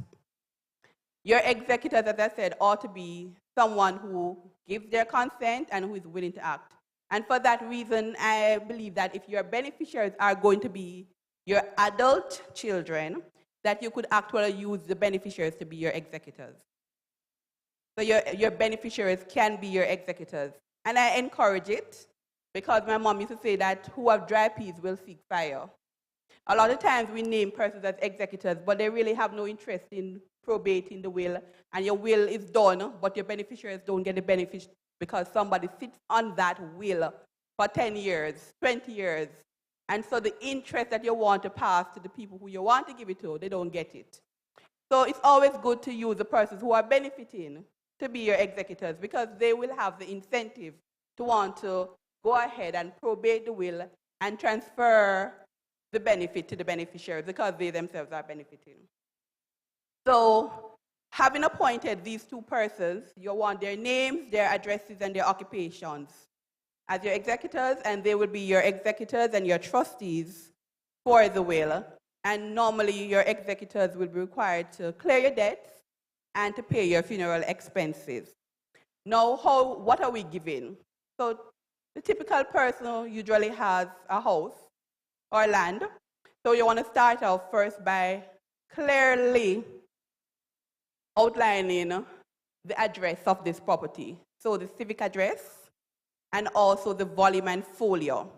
your executors, as I said, ought to be someone who gives their consent and who is willing to act. And for that reason, I believe that if your beneficiaries are going to be your adult children, that you could actually use the beneficiaries to be your executors. So your beneficiaries can be your executors. And I encourage it because my mom used to say that who have dry peas will seek fire. A lot of times we name persons as executors, but they really have no interest in probating the will. And your will is done, but your beneficiaries don't get the benefit because somebody sits on that will for 10 years, 20 years. And so the interest that you want to pass to the people who you want to give it to, they don't get it. So it's always good to use the persons who are benefiting to be your executors because they will have the incentive to want to go ahead and probate the will and transfer the benefit to the beneficiaries because they themselves are benefiting. So having appointed these 2 persons, you want their names, their addresses, and their occupations as your executors, and they will be your executors and your trustees for the will. And normally your executors will be required to clear your debts and to pay your funeral expenses. Now, what are we giving? So the typical person usually has a house or land. So you want to start out first by clearly outlining the address of this property. So the civic address and also the volume and folio.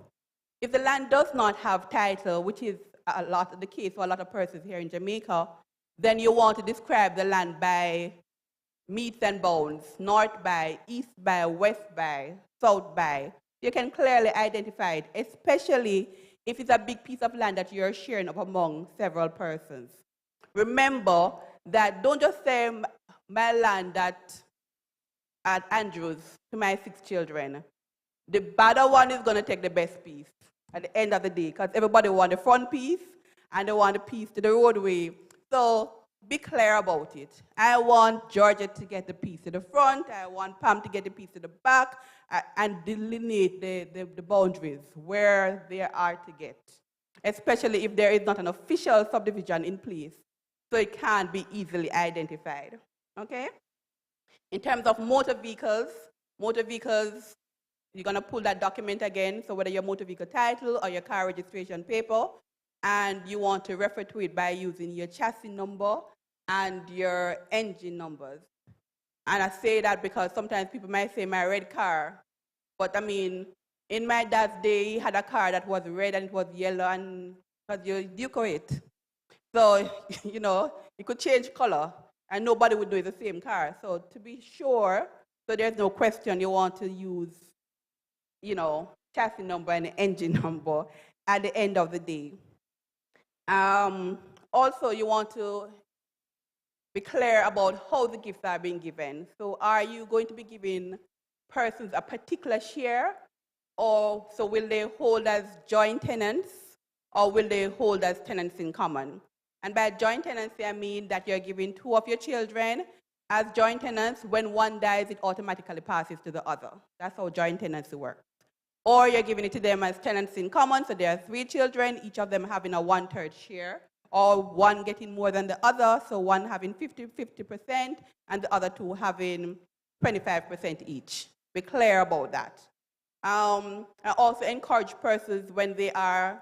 If the land does not have title, which is the case for a lot of persons here in Jamaica, Then you want to describe the land by meets and bounds, north by, east by, west by, south by. You can clearly identify it, especially if it's a big piece of land that you're sharing up among several persons. Remember that don't just say my land at Andrews to my 6 children. The better one is going to take the best piece at the end of the day, because everybody wants the front piece and they want the piece to the roadway. So be clear about it. I want Georgia to get the piece to the front. I want Pam to get the piece to the back, and delineate the boundaries where they are to get, especially if there is not an official subdivision in place, so it can't be easily identified. Okay? In terms of motor vehicles, you're going to pull that document again, so whether your motor vehicle title or your car registration paper, and you want to refer to it by using your chassis number and your engine numbers. And I say that because sometimes people might say my red car, but I mean, in my dad's day, he had a car that was red and it was yellow, and because you decorate. So, you know, you could change color and nobody would know it's the same car. So to be sure, so there's no question, you want to use, you know, chassis number and engine number at the end of the day. Also, you want to be clear about how the gifts are being given. So are you going to be giving persons a particular share, or so will they hold as joint tenants, or will they hold as tenants in common? And by joint tenancy, I mean that you're giving 2 of your children as joint tenants. When one dies, it automatically passes to the other. That's how joint tenancy works. Or you're giving it to them as tenants in common, so there are 3 children, each of them having a 1/3 share, or one getting more than the other, so one having 50% and the other 2 having 25% each. Be clear about that. I also encourage persons when they are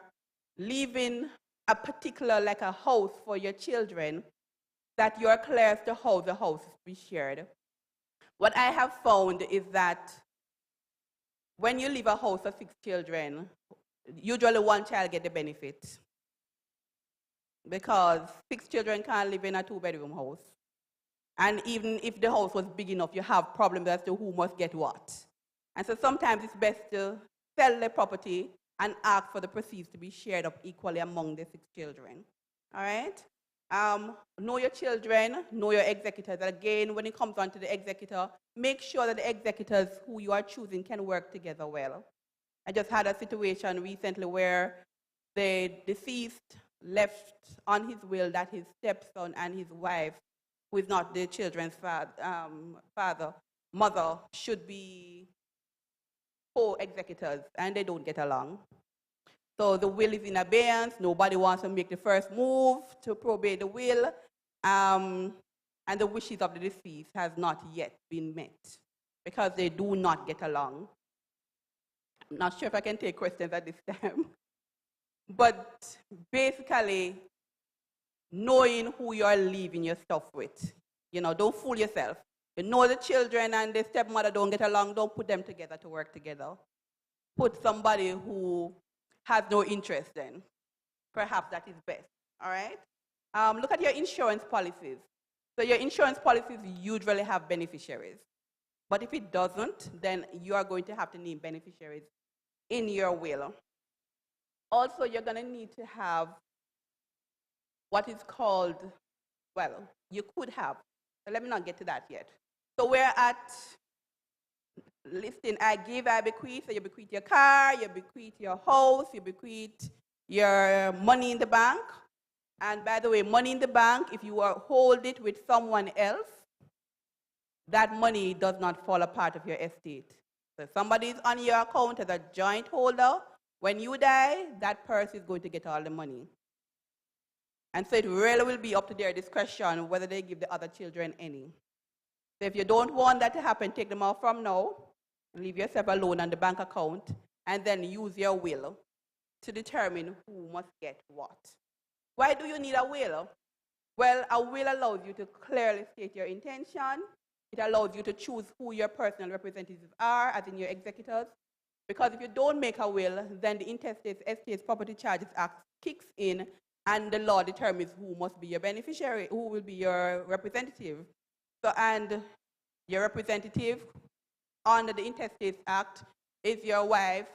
leaving a particular, like a house for your children, that you're clear as to how the house is to be shared. What I have found is that when you leave a house of 6 children, usually 1 child gets the benefit, because 6 children can't live in a 2-bedroom house. And even if the house was big enough, you have problems as to who must get what. And so sometimes it's best to sell the property and ask for the proceeds to be shared up equally among the 6 children. All right? Know your children, know your executors. Again, when it comes on to the executor, make sure that the executors who you are choosing can work together well. I just had a situation recently where the deceased left on his will that his stepson and his wife, who is not the children's mother, should be co-executors, and they don't get along. So the will is in abeyance. Nobody wants to make the first move to probate the will, and the wishes of the deceased has not yet been met because they do not get along. I'm not sure if I can take questions at this time. But basically, knowing who you are leaving your stuff with. You know, don't fool yourself. You know the children and the stepmother don't get along, don't put them together to work together. Put somebody who has no interest in. Perhaps that is best, all right? Look at your insurance policies. So your insurance policies usually have beneficiaries. But if it doesn't, then you are going to have to name beneficiaries in your will. Also, you're going to need to have what is called, well, you could have, so let me not get to that yet. So we're at listing, I give, I bequeath. So you bequeath your car, you bequeath your house, you bequeath your money in the bank. And by the way, money in the bank, if you hold it with someone else, that money does not fall a part of your estate. So if somebody is on your account as a joint holder, when you die, that person is going to get all the money. And so it really will be up to their discretion whether they give the other children any. So if you don't want that to happen, take them out from now, leave yourself alone on the bank account, and then use your will to determine who must get what. Why do you need a will? Well, a will allows you to clearly state your intention. It allows you to choose who your personal representatives are, as in your executors. Because if you don't make a will, then the Intestate Estates Property Charges Act kicks in, and the law determines who must be your beneficiary, who will be your representative. So, and your representative under the Intestate Act is your wife,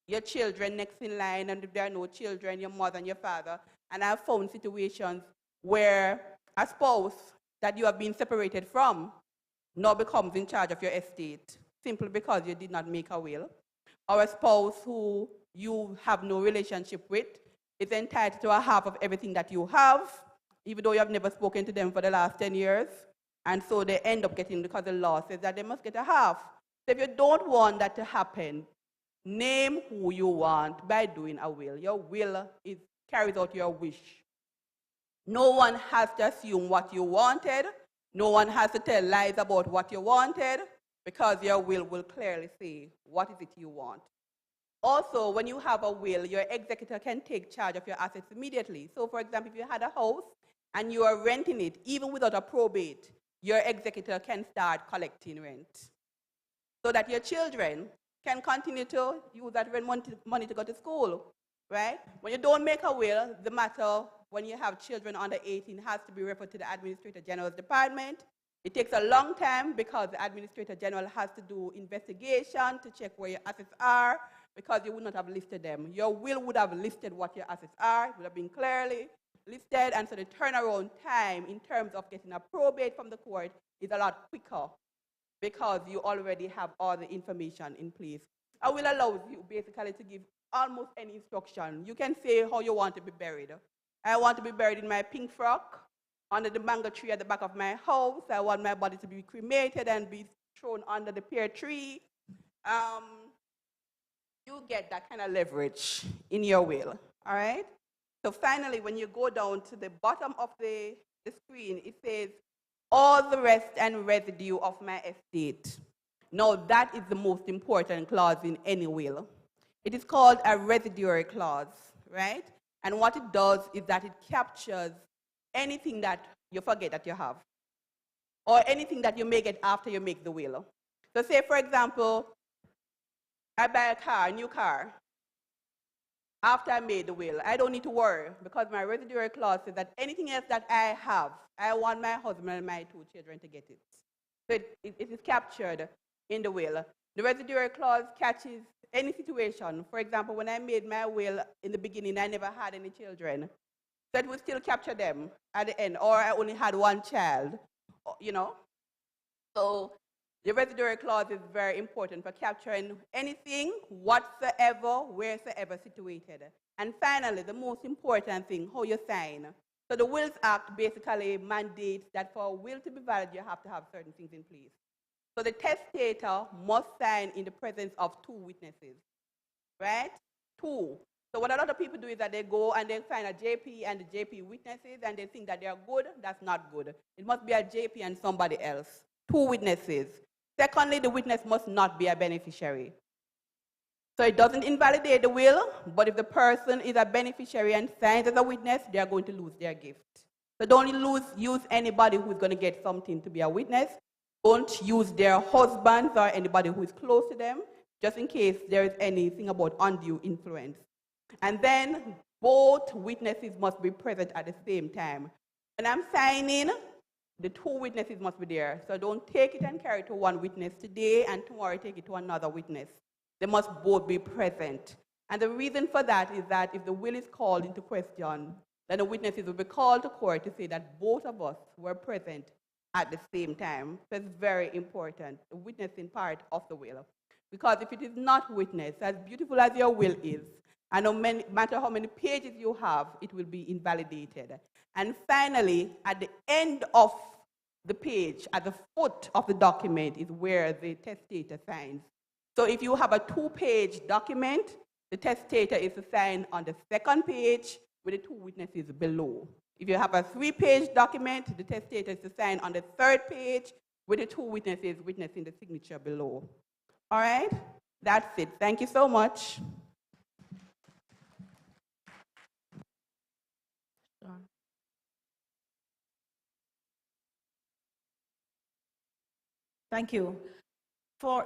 your children next in line, and if there are no children, your mother and your father. And I've found situations where a spouse that you have been separated from now becomes in charge of your estate simply because you did not make a will. Or a spouse who you have no relationship with is entitled to a half of everything that you have, even though you have never spoken to them for the last 10 years. And so they end up getting, because the law says that they must get a half. So if you don't want that to happen, name who you want by doing a will. Your will carries out your wish. No one has to assume what you wanted. No one has to tell lies about what you wanted, because your will clearly say what is it you want. Also, when you have a will, your executor can take charge of your assets immediately. So, for example, if you had a house and you are renting it, even without a probate, your executor can start collecting rent, so that your children can continue to use that rent money to go to school, right? When you don't make a will, the matter, when you have children under 18, has to be referred to the Administrator General's department. It takes a long time because the Administrator General has to do investigation to check where your assets are, because you would not have listed them. Your will would have listed what your assets are. It would have been clearly listed, and so the turnaround time in terms of getting a probate from the court is a lot quicker because you already have all the information in place. A will allows you basically to give almost any instruction. You can say how you want to be buried. I want to be buried in my pink frock under the mango tree at the back of my house. I want my body to be cremated and be thrown under the pear tree. You get that kind of leverage in your will, all right? So finally, when you go down to the bottom of the screen, it says, all the rest and residue of my estate. Now, that is the most important clause in any will. It is called a residuary clause, right? And what it does is that it captures anything that you forget that you have, or anything that you may get after you make the will. So say, for example, I buy a car, a new car, after I made the will. I don't need to worry, because my residuary clause says that anything else that I have, I want my husband and my 2 children to get it. So it is captured in the will. The residuary clause catches any situation. For example, when I made my will in the beginning, I never had any children. So it will still capture them at the end, or I only had 1 child, you know. So the residuary clause is very important for capturing anything, whatsoever, wheresoever situated. And finally, the most important thing, how you sign. So the Wills Act basically mandates that for a will to be valid, you have to have certain things in place. So the testator must sign in the presence of 2 witnesses, right? 2. So what a lot of people do is that they go and they find a JP and the JP witnesses, and they think that they are good. That's not good. It must be a JP and somebody else. 2 witnesses. Secondly, the witness must not be a beneficiary. So it doesn't invalidate the will, but if the person is a beneficiary and signs as a witness, they are going to lose their gift. So don't use anybody who's going to get something to be a witness. Don't use their husbands or anybody who is close to them, just in case there is anything about undue influence. And then both witnesses must be present at the same time. When I'm signing, the 2 witnesses must be there. So don't take it and carry it to 1 witness today and tomorrow take it to another witness. They must both be present. And the reason for that is that if the will is called into question, then the witnesses will be called to court to say that both of us were present at the same time. So it's very important, the witnessing part of the will. Because if it is not witnessed, as beautiful as your will is, and no matter how many pages you have, it will be invalidated. And finally, at the end of the page, at the foot of the document, is where the testator signs. So if you have a 2-page document, the testator is to sign on the 2nd page with the 2 witnesses below. If you have a 3-page document, the testator is to sign on the 3rd page with the 2 witnesses witnessing the signature below. All right? That's it. Thank you so much. Thank you.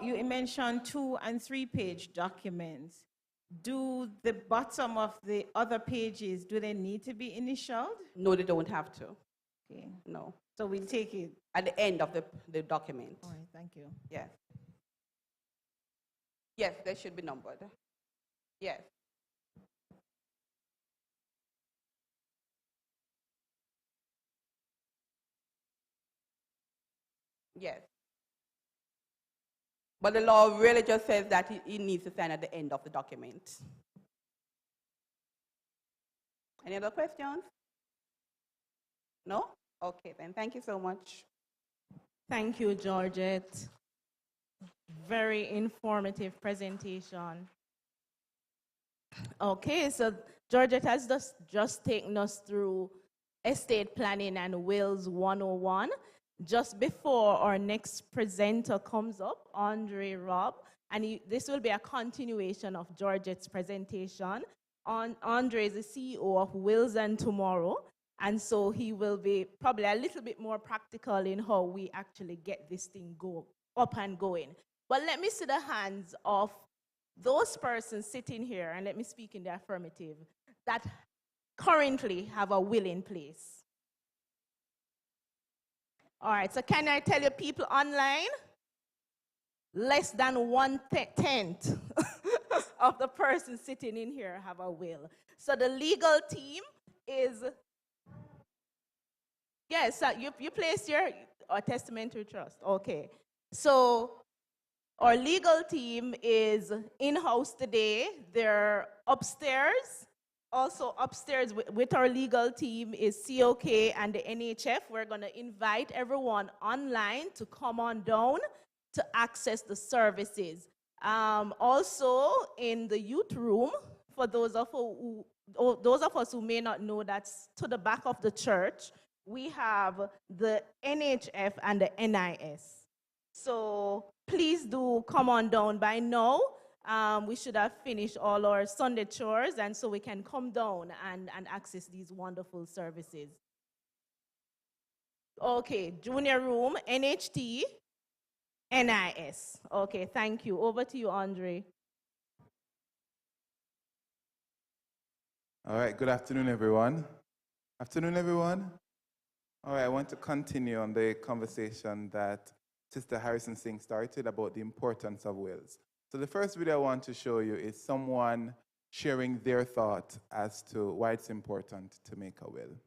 You mentioned 2- and 3-page documents. Do the bottom of the other pages, do they need to be initialed? No, they don't have to. Okay. No. So we'll take it. At the end of the document. All right, thank you. Yes. Yes, they should be numbered. Yes. Yes. But the law really just says that he needs to sign at the end of the document. Any other questions? No? Okay, then thank you so much. Thank you, Georgette. Very informative presentation. Okay, so Georgette has just taken us through estate planning and wills 101. Just before our next presenter comes up, Andre Robb, and this will be a continuation of Georgette's presentation. Andre is the CEO of Wills and Tomorrow, and so he will be probably a little bit more practical in how we actually get this thing up and going. But let me see the hands of those persons sitting here, and let me speak in the affirmative, that currently have a will in place. All right, so can I tell you people online? Less than 1/10 of the persons sitting in here have a will. So the legal team is, yes, you place your testamentary trust, okay. So our legal team is in-house today. They're upstairs. Also upstairs with our legal team is COK and the NHF. We're going to invite everyone online to come on down to access the services. Also in the youth room, for those of us who may not know, that's to the back of the church, we have the NHF and the NIS. So please do come on down by now. We should have finished all our Sunday chores, and so we can come down and access these wonderful services. Okay, junior room, NHT, NIS. Okay, thank you. Over to you, Andre. All right, good afternoon, everyone. Afternoon, everyone. All right, I want to continue on the conversation that Sister Harrison Singh started about the importance of wills. So the first video I want to show you is someone sharing their thought as to why it's important to make a will.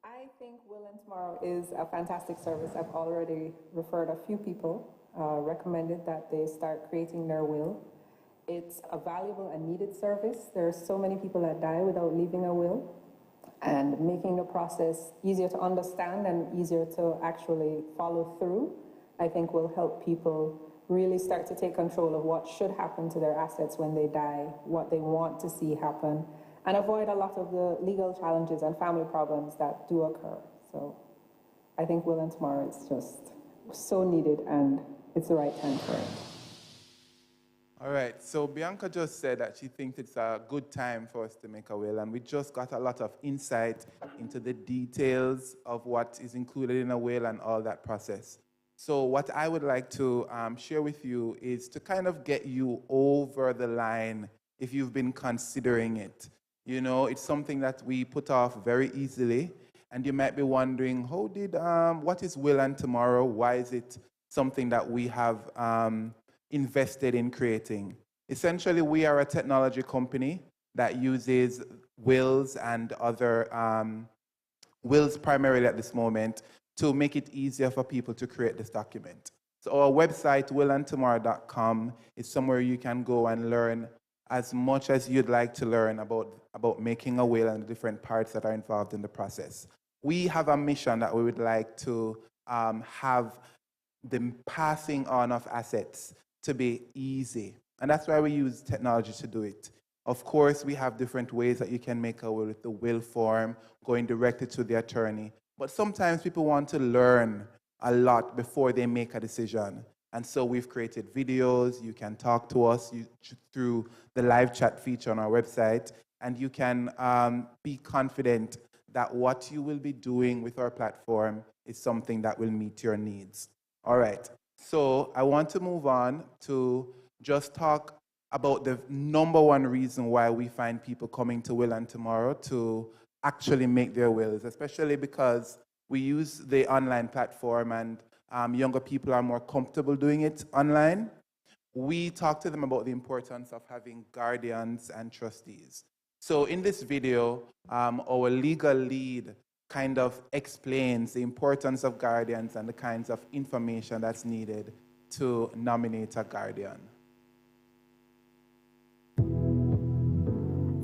I think Will and Tomorrow is a fantastic service. I've already referred a few people, recommended that they start creating their will. It's a valuable and needed service. There are so many people that die without leaving a will. And making the process easier to understand and easier to actually follow through, I think will help people really start to take control of what should happen to their assets when they die, what they want to see happen, and avoid a lot of the legal challenges and family problems that do occur. So I think Will and Tomorrow is just so needed, and it's the right time for it. All right, so Bianca just said that she thinks it's a good time for us to make a will, and we just got a lot of insight into the details of what is included in a will and all that process. So what I would like to share with you is to kind of get you over the line if you've been considering it. You know, it's something that we put off very easily, and you might be wondering, what is Will and Tomorrow? Why is it something that we have invested in creating? Essentially, we are a technology company that uses wills and other wills primarily at this moment to make it easier for people to create this document. So our website, willandtomorrow.com, is somewhere you can go and learn as much as you'd like to learn about making a will and the different parts that are involved in the process. We have a mission that we would like to have the passing on of assets to be easy. And that's why we use technology to do it. Of course, we have different ways that you can make a will with the will form, going directly to the attorney. But sometimes people want to learn a lot before they make a decision. And so we've created videos. You can talk to us through the live chat feature on our website. And you can be confident that what you will be doing with our platform is something that will meet your needs. All right, so I want to move on to just talk about the number one reason why we find people coming to Will and Tomorrow to actually make their wills, especially because we use the online platform and younger people are more comfortable doing it online. We talk to them about the importance of having guardians and trustees. So in this video, our legal lead kind of explains the importance of guardians and the kinds of information that's needed to nominate a guardian.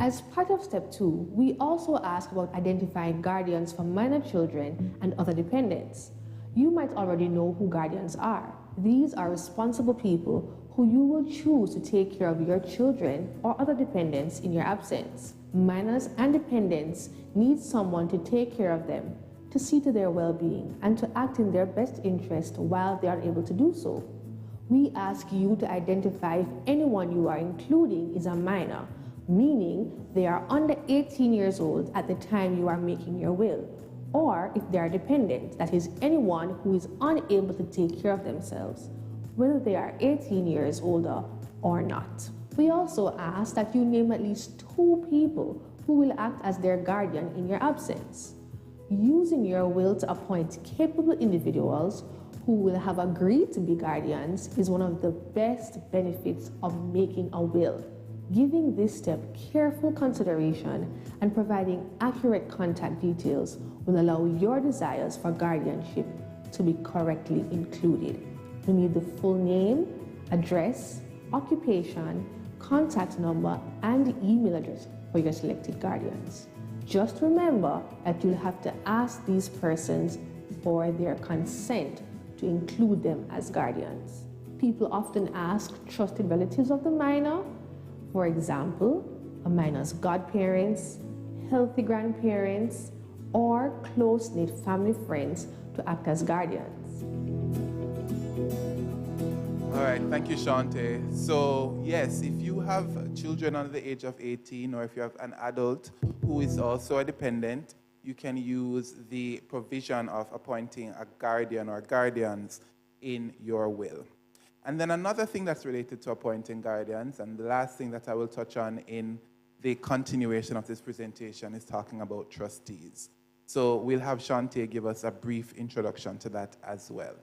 As part of step 2, we also ask about identifying guardians for minor children and other dependents. You might already know who guardians are. These are responsible people who you will choose to take care of your children or other dependents in your absence. Minors and dependents need someone to take care of them, to see to their well-being, and to act in their best interest while they are able to do so. We ask you to identify if anyone you are including is a minor, meaning they are under 18 years old at the time you are making your will, or if they are dependent, that is anyone who is unable to take care of themselves, whether they are 18 years older or not. We also ask that you name at least 2 people who will act as their guardian in your absence. Using your will to appoint capable individuals who will have agreed to be guardians is one of the best benefits of making a will. Giving this step careful consideration and providing accurate contact details will allow your desires for guardianship to be correctly included. You need the full name, address, occupation, contact number, and email address for your selected guardians. Just remember that you'll have to ask these persons for their consent to include them as guardians. People often ask trusted relatives of the minor, for example, a minor's godparents, healthy grandparents, or close-knit family friends to act as guardians. All right, thank you, Shante. So yes, if you have children under the age of 18 or if you have an adult who is also a dependent, you can use the provision of appointing a guardian or guardians in your will. And then another thing that's related to appointing guardians, and the last thing that I will touch on in the continuation of this presentation, is talking about trustees. So we'll have Shante give us a brief introduction to that as well.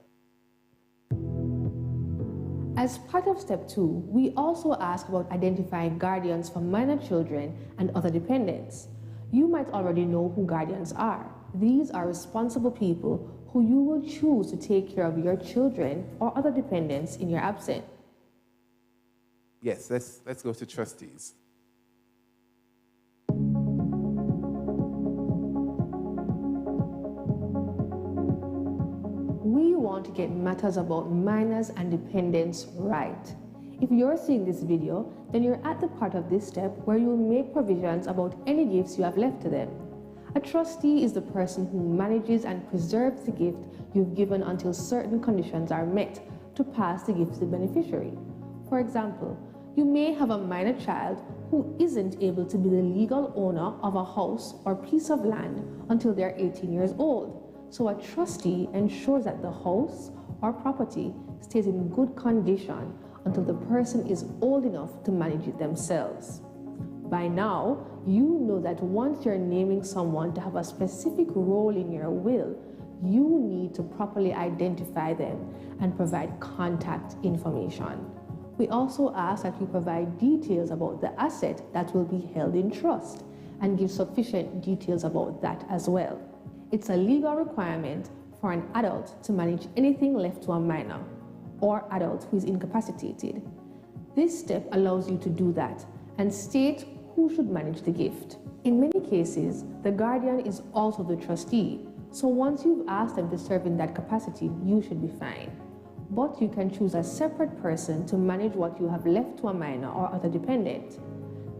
As part of step 2, we also ask about identifying guardians for minor children and other dependents. You might already know who guardians are. These are responsible people who you will choose to take care of your children or other dependents in your absence. Yes, let's go to trustees. We want to get matters about minors and dependents right. If you're seeing this video, then you're at the part of this step where you'll make provisions about any gifts you have left to them. A trustee is the person who manages and preserves the gift you've given until certain conditions are met to pass the gift to the beneficiary. For example, you may have a minor child who isn't able to be the legal owner of a house or piece of land until they're 18 years old. So a trustee ensures that the house or property stays in good condition until the person is old enough to manage it themselves. By now, you know that once you're naming someone to have a specific role in your will, you need to properly identify them and provide contact information. We also ask that you provide details about the asset that will be held in trust and give sufficient details about that as well. It's a legal requirement for an adult to manage anything left to a minor or adult who is incapacitated. This step allows you to do that and state who should manage the gift. In many cases, the guardian is also the trustee, so once you've asked them to serve in that capacity, you should be fine. But you can choose a separate person to manage what you have left to a minor or other dependent.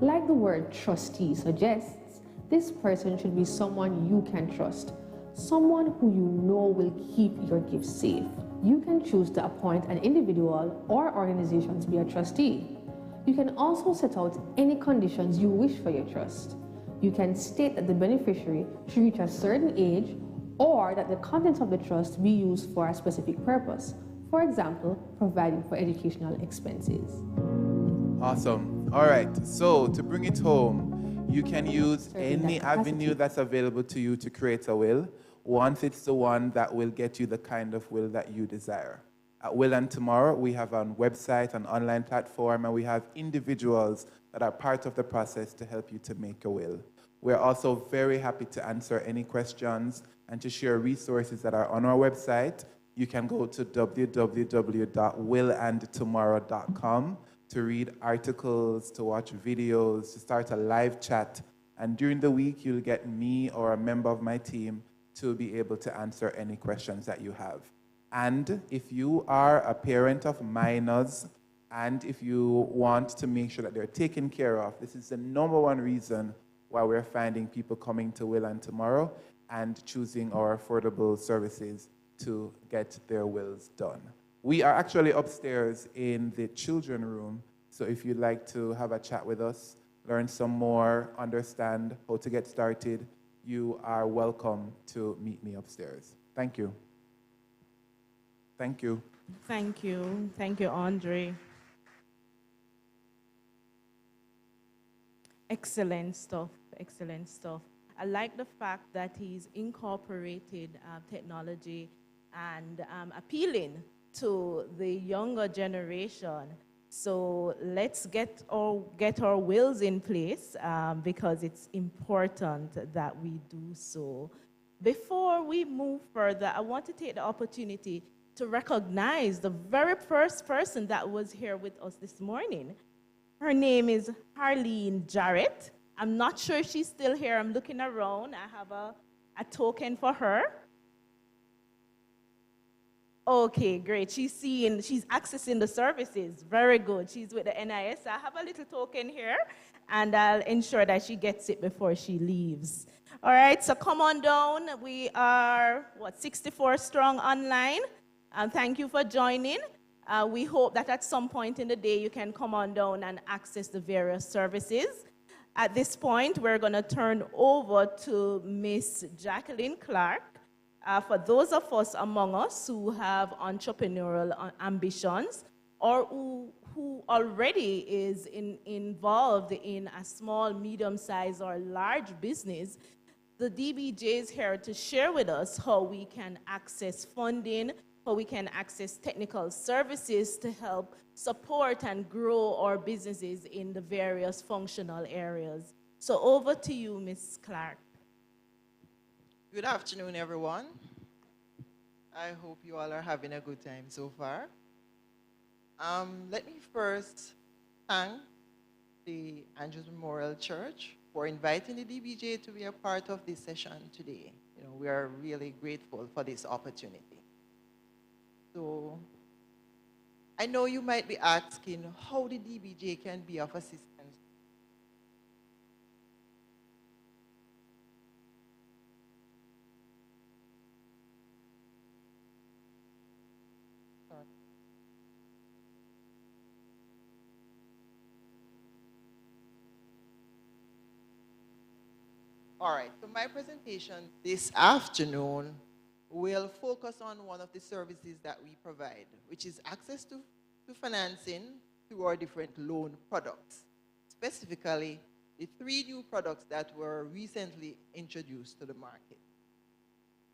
Like the word trustee suggests, this person should be someone you can trust, someone who you know will keep your gift safe. You can choose to appoint an individual or organization to be a trustee. You can also set out any conditions you wish for your trust. You can state that the beneficiary should reach a certain age or that the contents of the trust be used for a specific purpose, for example, providing for educational expenses. Awesome. All right, so to bring it home, you can use any avenue that's available to you to create a will, once it's the one that will get you the kind of will that you desire. At Will and Tomorrow, we have a website, an online platform, and we have individuals that are part of the process to help you to make a will. We're also very happy to answer any questions and to share resources that are on our website. You can go to www.willandtomorrow.com to read articles, to watch videos, to start a live chat. And during the week, you'll get me or a member of my team to be able to answer any questions that you have. And if you are a parent of minors, and if you want to make sure that they're taken care of, this is the #1 reason why we're finding people coming to Will and Tomorrow and choosing our affordable services to get their wills done. We are actually upstairs in the children room, so if you'd like to have a chat with us, learn some more, understand how to get started, you are welcome to meet me upstairs. Thank you. Thank you. Thank you. Thank you, Andre. Excellent stuff. Excellent stuff. I like the fact that he's incorporated technology and appealing to the younger generation. So let's get our wills in place because it's important that we do so. Before we move further, I want to take the opportunity to recognize the very first person that was here with us this morning. Her name is Harleen Jarrett. I'm not sure if she's still here. I'm looking around. I have a token for her. Okay, great. She's accessing the services. Very good. She's with the NIS. I have a little token here, and I'll ensure that she gets it before she leaves. All right, so come on down. We are, 64 strong online. Thank you for joining. We hope that at some point in the day you can come on down and access the various services. At this point, we're going to turn over to Miss Jacqueline Clark. For those of us among us who have entrepreneurial ambitions or who already is involved in a small, medium-sized, or large business, the DBJ is here to share with us how we can access funding, how we can access technical services to help support and grow our businesses in the various functional areas. So over to you, Ms. Clark. Good afternoon, everyone. I hope you all are having a good time so far. Let me first thank the Andrews Memorial Church for inviting the DBJ to be a part of this session today. We are really grateful for this opportunity. So, I know you might be asking how the DBJ can be of assistance. All right, so my presentation this afternoon will focus on one of the services that we provide, which is access to financing through our different loan products, specifically the 3 new products that were recently introduced to the market.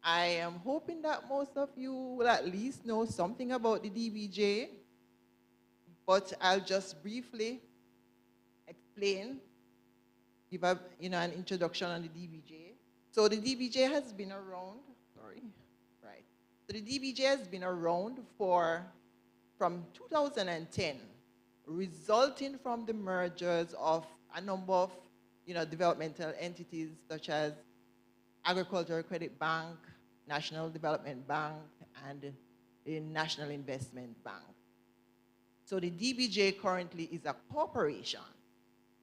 I am hoping that most of you will at least know something about the DBJ, but I'll just briefly explain, give an introduction on the DBJ. So the DBJ has been around, So the DBJ has been around from 2010, resulting from the mergers of a number of developmental entities such as Agricultural Credit Bank, National Development Bank, and the National Investment Bank. So the DBJ currently is a corporation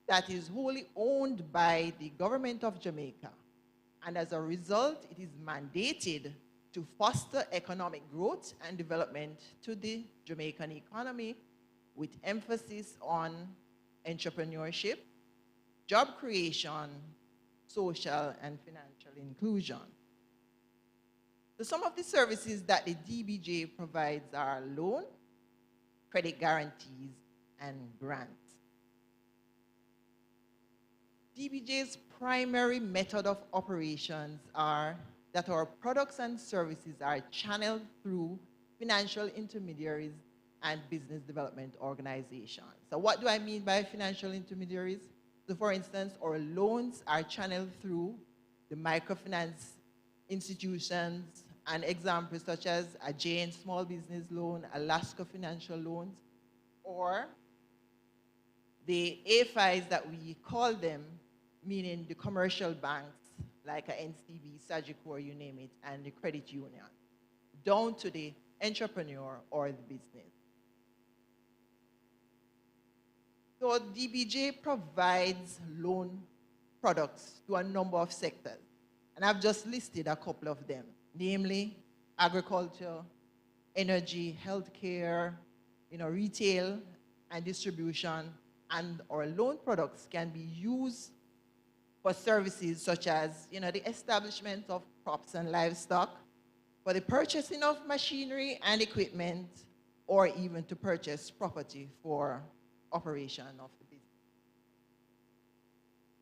that is wholly owned by the government of Jamaica. And as a result, it is mandated to foster economic growth and development to the Jamaican economy with emphasis on entrepreneurship, job creation, social and financial inclusion. So some of the services that the DBJ provides are loan, credit guarantees, and grants. DBJ's primary method of operations are that our products and services are channeled through financial intermediaries and business development organizations. So what do I mean by financial intermediaries? So for instance, our loans are channeled through the microfinance institutions, and examples such as a Jane Small Business Loan, Alaska Financial Loans, or the AFIs that we call them, meaning the commercial banks like a NCB, Sagicor, you name it, and the credit union, down to the entrepreneur or the business. So DBJ provides loan products to a number of sectors, and I've just listed a couple of them, namely agriculture, energy, healthcare, retail and distribution, and our loan products can be used for services such as, the establishment of crops and livestock, for the purchasing of machinery and equipment, or even to purchase property for operation of the business.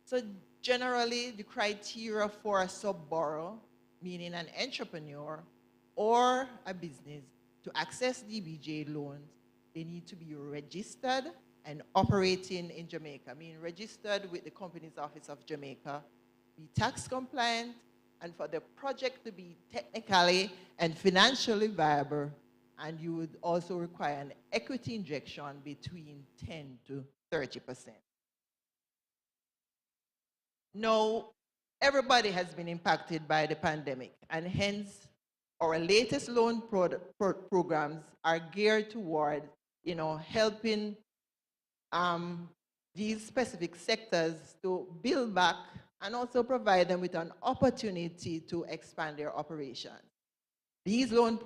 So generally, the criteria for a sub-borrower, meaning an entrepreneur or a business, to access DBJ loans, they need to be registered and operating in Jamaica, meaning registered with the Companies Office of Jamaica, be tax compliant, and for the project to be technically and financially viable, and you would also require an equity injection between 10 to 30%. Now, everybody has been impacted by the pandemic, and hence our latest loan programs are geared toward, helping these specific sectors to build back and also provide them with an opportunity to expand their operations. These loan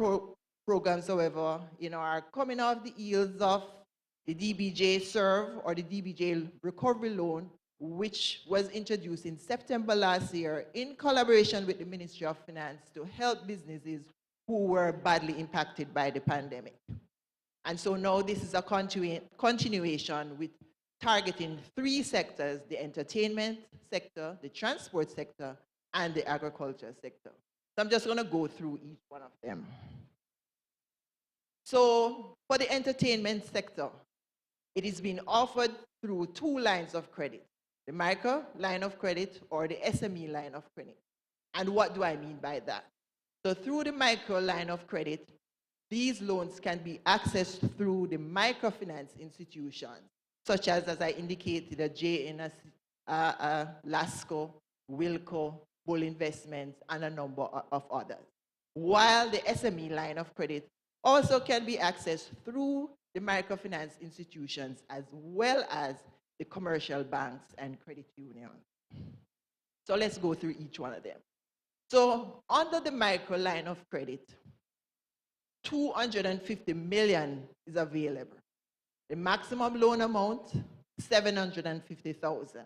programs, however, are coming off the heels of the DBJ Serve or the DBJ Recovery Loan, which was introduced in September last year in collaboration with the Ministry of Finance to help businesses who were badly impacted by the pandemic. And so now this is a continuation with targeting 3 sectors: the entertainment sector, the transport sector, and the agriculture sector. So I'm just going to go through each one of them. So for the entertainment sector, it is being offered through 2 lines of credit: the micro line of credit or the SME line of credit. And what do I mean by that? So through the micro line of credit, these loans can be accessed through the microfinance institutions, such as I indicated, a JN, LASCO, Wilco, Bull Investments, and a number of others. While the SME line of credit also can be accessed through the microfinance institutions as well as the commercial banks and credit unions. So let's go through each one of them. So under the micro line of credit, 250 million is available. The maximum loan amount, 750,000.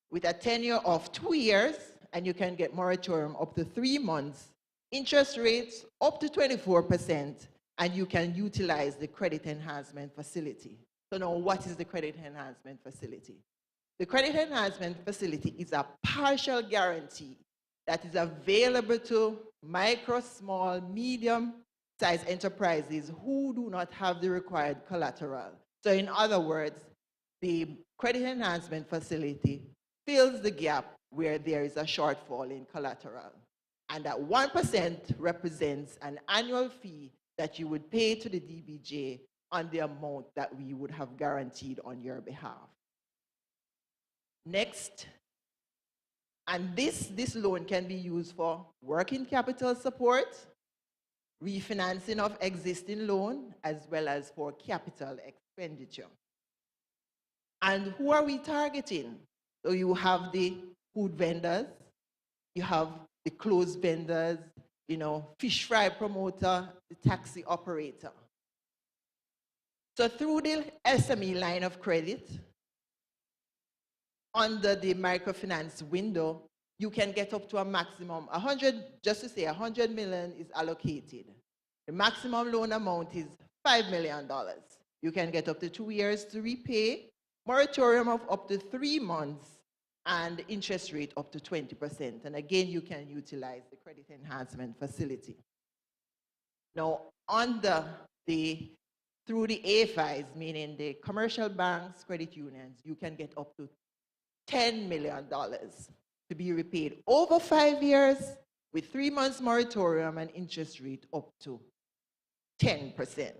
With a tenure of 2 years, and you can get moratorium up to 3 months, interest rates up to 24%, and you can utilize the credit enhancement facility. So now, what is the credit enhancement facility? The credit enhancement facility is a partial guarantee that is available to micro, small, medium-sized enterprises who do not have the required collateral. So in other words, the credit enhancement facility fills the gap where there is a shortfall in collateral. And that 1% represents an annual fee that you would pay to the DBJ on the amount that we would have guaranteed on your behalf. Next, and this loan can be used for working capital support, refinancing of existing loan, as well as for capital expenditure. And who are we targeting? So you have the food vendors, you have the clothes vendors, fish fry promoter, the taxi operator. So through the SME line of credit, under the microfinance window, you can get up to a maximum, 100, just to say 100 million is allocated. The maximum loan amount is $5 million. You can get up to 2 years to repay, moratorium of up to 3 months, and interest rate up to 20%. And again, you can utilize the credit enhancement facility. Now, through the AFIs, meaning the commercial banks, credit unions, you can get up to $10 million to be repaid over 5 years with 3 months moratorium and interest rate up to 10%.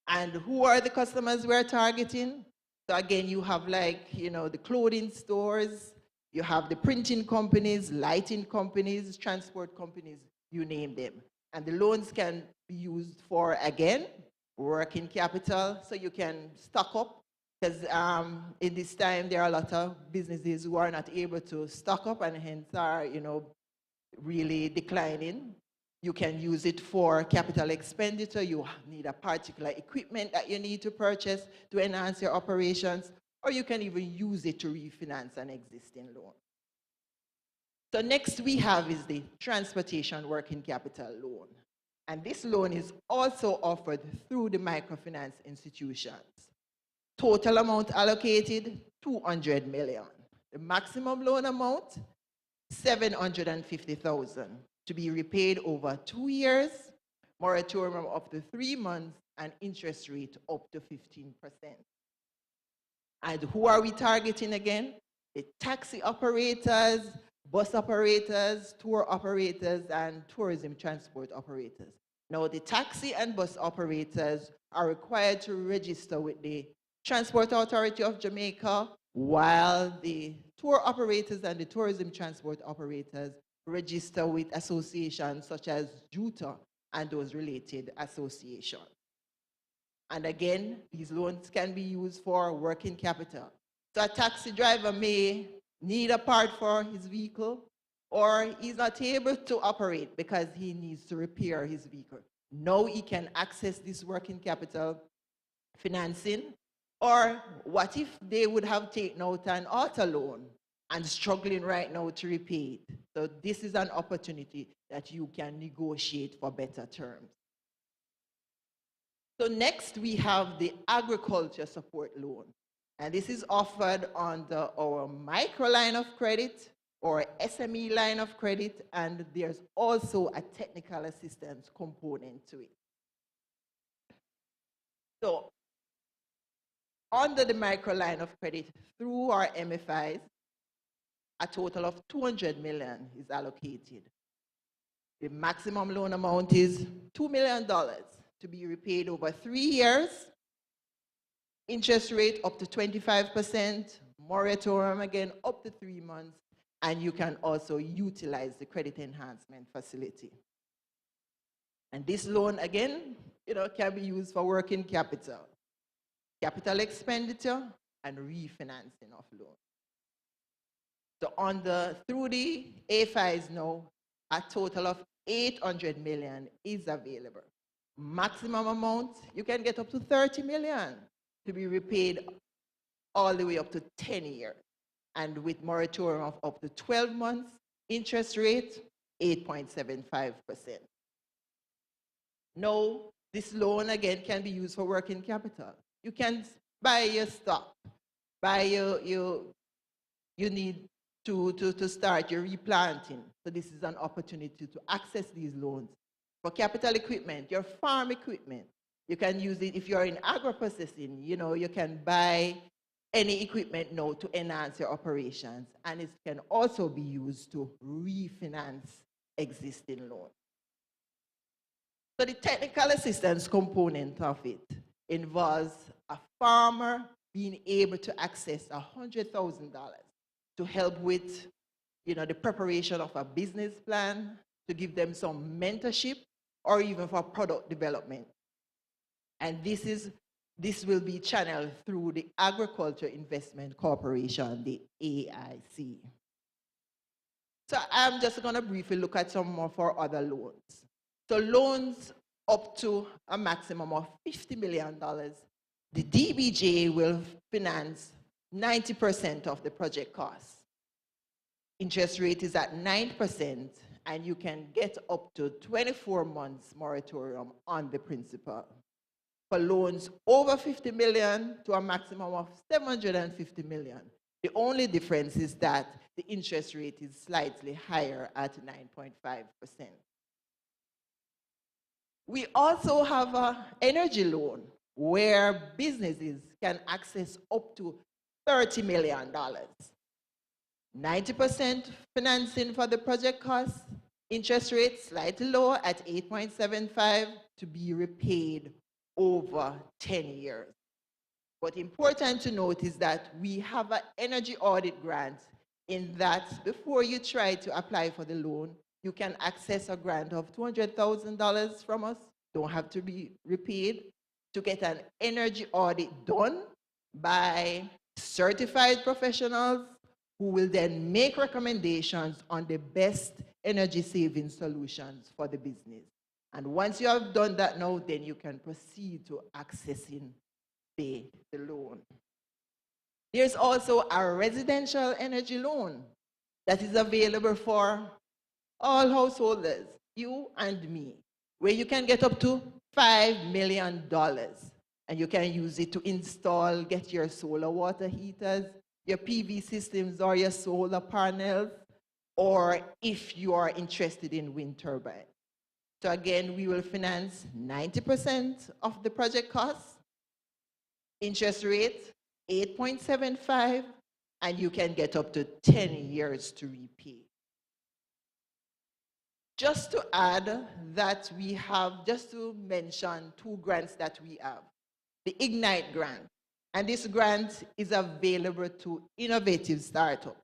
And who are the customers we're targeting? So again, you have the clothing stores, you have the printing companies, lighting companies, transport companies, you name them. And the loans can be used for, again, working capital, so you can stock up, because in this time there are a lot of businesses who are not able to stock up and hence are, really declining. You can use it for capital expenditure. You need a particular equipment that you need to purchase to enhance your operations, or you can even use it to refinance an existing loan. So next we have is the transportation working capital loan. And this loan is also offered through the microfinance institutions. Total amount allocated, $200 million. The maximum loan amount, $750,000 to be repaid over 2 years, moratorium up to 3 months, and interest rate up to 15%. And who are we targeting again? The taxi operators, bus operators, tour operators, and tourism transport operators. Now, the taxi and bus operators are required to register with the Transport Authority of Jamaica, while the tour operators and the tourism transport operators register with associations such as JUTA and those related associations. And again, these loans can be used for working capital. So a taxi driver may need a part for his vehicle, or he's not able to operate because he needs to repair his vehicle. Now he can access this working capital financing. Or what if they would have taken out an auto loan and struggling right now to repay it? So this is an opportunity that you can negotiate for better terms. So next we have the agriculture support loan. And this is offered under our micro line of credit or SME line of credit, and there's also a technical assistance component to it. So under the micro line of credit through our MFIs, a total of $200 million is allocated. The maximum loan amount is $2 million to be repaid over 3 years, interest rate up to 25%, moratorium again up to 3 months, and you can also utilize the credit enhancement facility. And this loan again, can be used for working capital, capital expenditure, and refinancing of loans. So through the AFIs now, a total of $800 million is available. Maximum amount, you can get up to $30 million to be repaid all the way up to 10 years. And with moratorium of up to 12 months, interest rate 8.75%. Now, this loan again can be used for working capital. You can buy your stock, buy you need to start your replanting. So this is an opportunity to access these loans. For capital equipment, your farm equipment, you can use it. If you're in agro-processing, you can buy any equipment now to enhance your operations. And it can also be used to refinance existing loans. So the technical assistance component of it involves a farmer being able to access $100,000 to help with the preparation of a business plan, to give them some mentorship, or even for product development. And this will be channeled through the Agriculture Investment Corporation, the AIC. So I'm just going to briefly look at some of our other loans. So loans up to a maximum of $50 million, the DBJ will finance 90% of the project costs. interest rate is at 9%, and you can get up to 24 months moratorium on the principal. For loans over 50 million to a maximum of 750 million. The only difference is that the interest rate is slightly higher at 9.5%. We also have an energy loan where businesses can access up to $30 million. 90% financing for the project costs, interest rate slightly lower at 8.75 to be repaid over 10 years. But important to note is that we have an energy audit grant in that before you try to apply for the loan, you can access a grant of $200,000 from us, don't have to be repaid, to get an energy audit done by certified professionals who will then make recommendations on the best energy saving solutions for the business. And once you have done that now, then you can proceed to accessing the loan. There's also a residential energy loan that is available for all householders, you and me, where you can get up to $5 million. And you can use it to install, get your solar water heaters, your PV systems or your solar panels, or if you are interested in wind turbines. So again, we will finance 90% of the project costs, interest rate 8.75, and you can get up to 10 years to repay. Just to add that we have, just to mention two grants that we have. The Ignite grant, and this grant is available to innovative startups,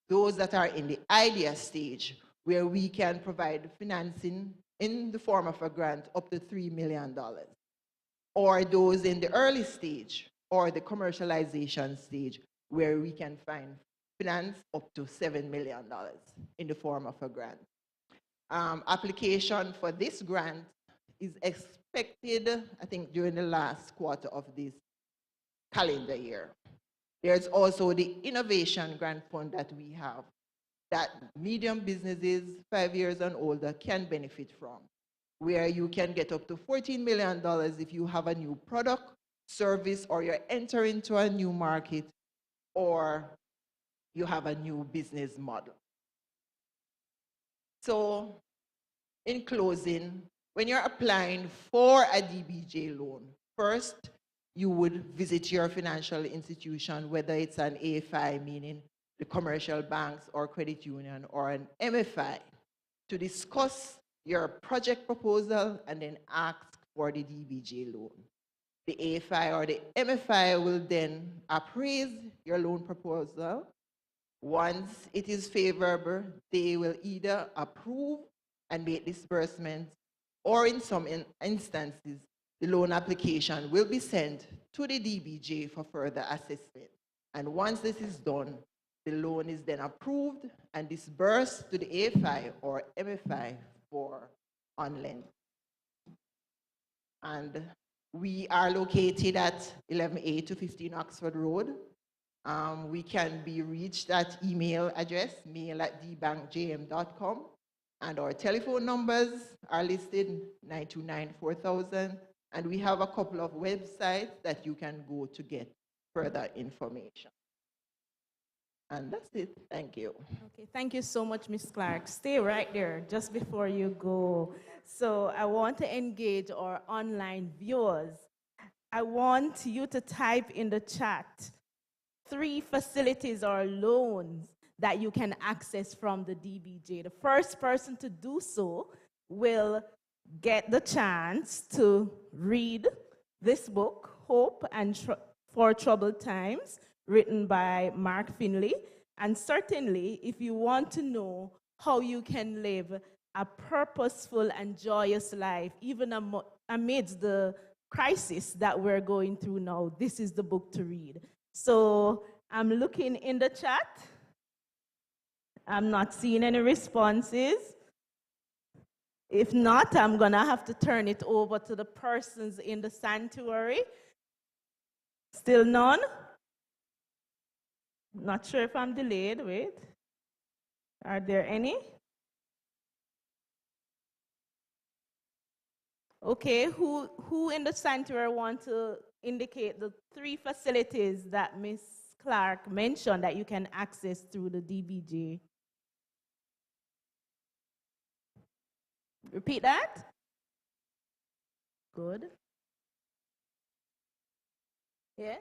those that are in the idea stage, where we can provide financing in the form of a grant up to $3 million, or those in the early stage or the commercialization stage, where we can find finance up to $7 million in the form of a grant. Application for this grant is expected, I think, during the last quarter of this calendar year. There's also the Innovation Grant Fund that we have that medium businesses 5 years and older can benefit from, where you can get up to $14 million if you have a new product, service, or you're entering into a new market, or you have a new business model. So, in closing, when you're applying for a DBJ loan, first, you would visit your financial institution, whether it's an AFI, meaning the commercial banks or credit union, or an MFI, to discuss your project proposal and then ask for the DBJ loan. The AFI or the MFI will then appraise your loan proposal. Once it is favorable, they will either approve and make disbursements, or in some instances, the loan application will be sent to the DBJ for further assessment. And once this is done, the loan is then approved and disbursed to the AFI or MFI for on-lend. And we are located at 11A to 15 Oxford Road. We can be reached at email address, mail@dbankjm.com. And our telephone numbers are listed, 929-4000. And we have a couple of websites that you can go to get further information. And that's it. Thank you. Okay, thank you so much, Ms. Clark. Stay right there just before you go. So I want to engage our online viewers. I want you to type in the chat 3 facilities or loans that you can access from the DBJ. The first person to do so will get the chance to read this book, Hope for Troubled Times, written by Mark Finley. And certainly, if you want to know how you can live a purposeful and joyous life, even amidst the crisis that we're going through now, this is the book to read. So I'm looking in the chat. I'm not seeing any responses. If not, I'm going to have to turn it over to the persons in the sanctuary. Still none? Not sure if I'm delayed. Wait. Are there any? Okay, who in the sanctuary want to indicate the 3 facilities that Ms. Clark mentioned that you can access through the DBJ? Repeat that. Good. Yeah.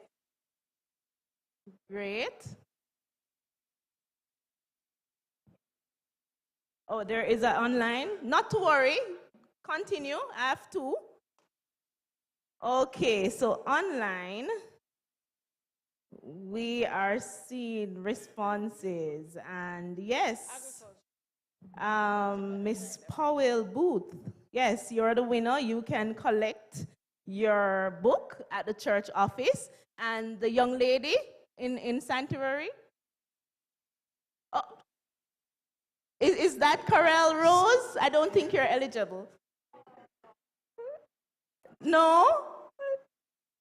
Great. Oh, there is an online. Not to worry. Continue. I have 2. Okay, so online, we are seeing responses. And yes, Miss Powell Booth, yes, you're the winner. You can collect your book at the church office. And the young lady in Sanctuary, oh, is that Corel Rose? I don't think you're eligible. No?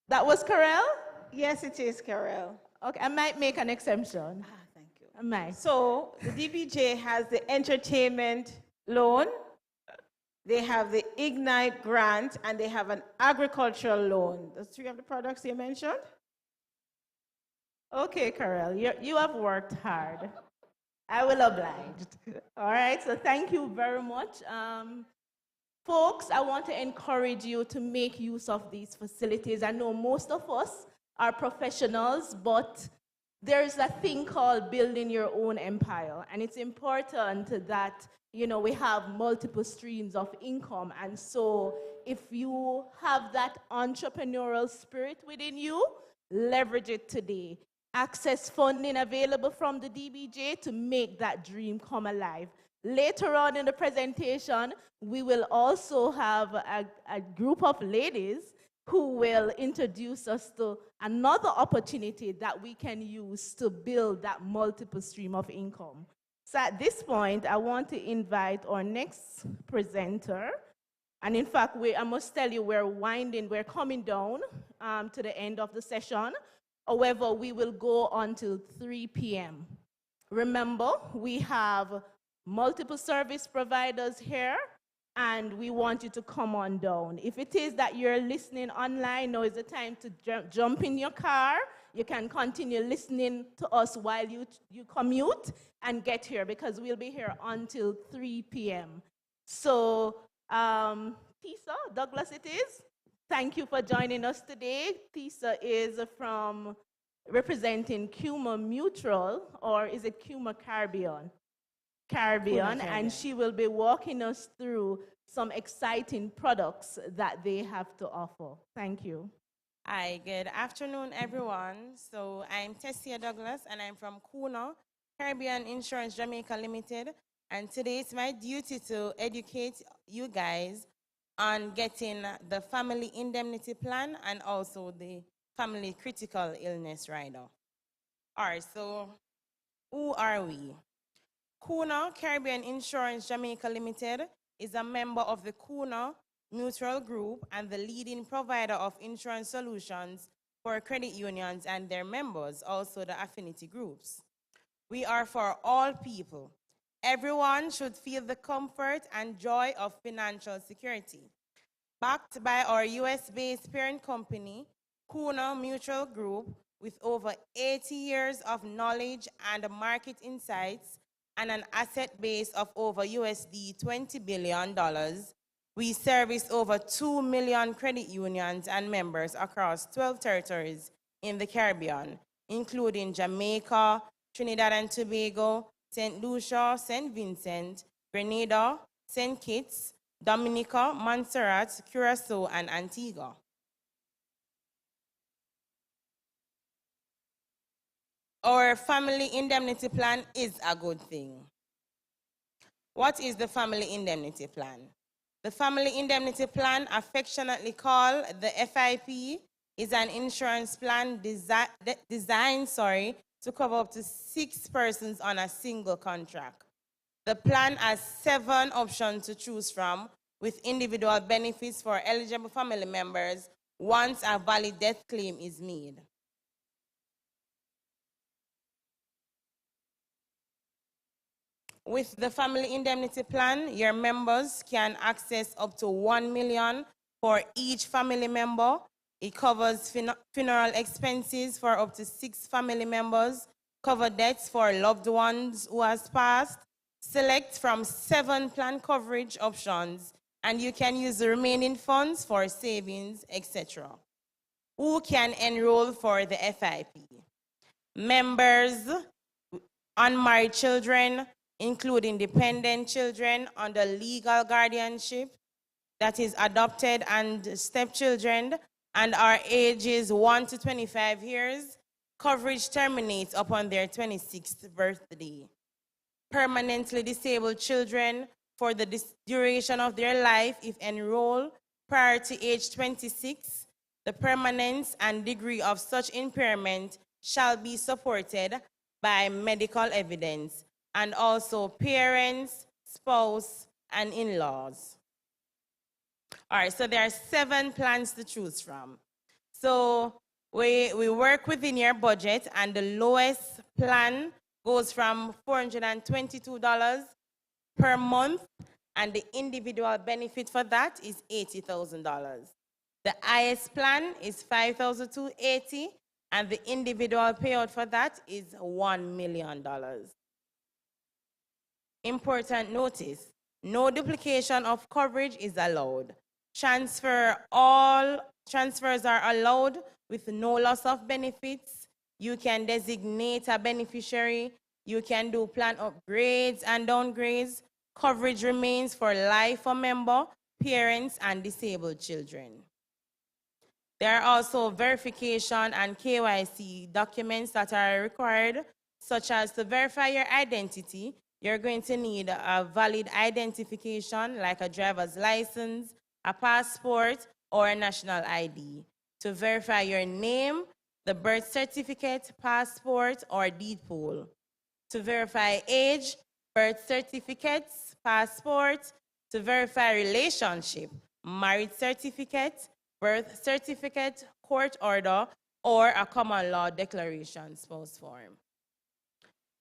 That was Corel? Yes, it is, Carol. Okay, I might make an exemption. Thank you. I might. So the DBJ has the entertainment loan, they have the Ignite grant, and they have an agricultural loan. Those 3 of the products you mentioned? Okay, Carol, you have worked hard. I will oblige. All right, so thank you very much. Folks, I want to encourage you to make use of these facilities. I know most of us are professionals, but there's a thing called building your own empire. And it's important that, we have multiple streams of income. And so if you have that entrepreneurial spirit within you, leverage it today. Access funding available from the DBJ to make that dream come alive. Later on in the presentation, we will also have a group of ladies who will introduce us to another opportunity that we can use to build that multiple stream of income. So at this point, I want to invite our next presenter. And in fact, I must tell you, we're coming down to the end of the session. However, we will go until 3 p.m. Remember, we have multiple service providers here, and we want you to come on down. If it is that you're listening online, now is the time to jump in your car. You can continue listening to us while you commute and get here, because we'll be here until 3 p.m. So, Tisa, Douglas it is. Thank you for joining us today. Tisa is representing Cuma Mutual, or is it Cuma Caribbean? Caribbean, and she will be walking us through some exciting products that they have to offer. Thank you. Hi, good afternoon, everyone. So I'm Tessia Douglas, and I'm from Cuna Caribbean Insurance Jamaica Limited. And today it's my duty to educate you guys on getting the family indemnity plan and also the family critical illness rider. All right, so who are we? Cuna Caribbean Insurance Jamaica Limited is a member of the Cuna Mutual Group and the leading provider of insurance solutions for credit unions and their members, also the affinity groups. We are for all people. Everyone should feel the comfort and joy of financial security. Backed by our US-based parent company, Cuna Mutual Group, with over 80 years of knowledge and market insights and an asset base of over USD $20 billion, we service over 2 million credit unions and members across 12 territories in the Caribbean, including Jamaica, Trinidad and Tobago, St. Lucia, St. Vincent, Grenada, St. Kitts, Dominica, Montserrat, Curacao, and Antigua. Our family indemnity plan is a good thing. What is the family indemnity plan? The family indemnity plan, affectionately called the FIP, is an insurance plan designed to cover up to 6 persons on a single contract. The plan has 7 options to choose from, with individual benefits for eligible family members once a valid death claim is made. With the family indemnity plan, your members can access up to 1 million for each family member. It covers funeral expenses for up to 6 family members, cover debts for loved ones who has passed. Select from 7 plan coverage options, and you can use the remaining funds for savings, etc. Who can enroll for the FIP? Members, unmarried children, including dependent children under legal guardianship, that is adopted and stepchildren, and are ages 1 to 25 years. Coverage terminates upon their 26th birthday. Permanently disabled children for the duration of their life, if enrolled prior to age 26, the permanence and degree of such impairment shall be supported by medical evidence, and also parents, spouse, and in-laws. All right, so there are 7 plans to choose from. So we work within your budget, and the lowest plan goes from $422 per month, and the individual benefit for that is $80,000. The highest plan is $5,280, and the individual payout for that is $1 million. Important notice, no duplication of coverage is allowed. Transfers are allowed with no loss of benefits. You can designate a beneficiary. You can do plan upgrades and downgrades. Coverage remains for life for member, parents, and disabled children. There are also verification and KYC documents that are required, such as to verify your identity. You're going to need a valid identification like a driver's license, a passport, or a national ID. To verify your name, the birth certificate, passport, or deed poll. To verify age, birth certificates, passport. To verify relationship, marriage certificate, birth certificate, court order, or a common law declaration, spouse form.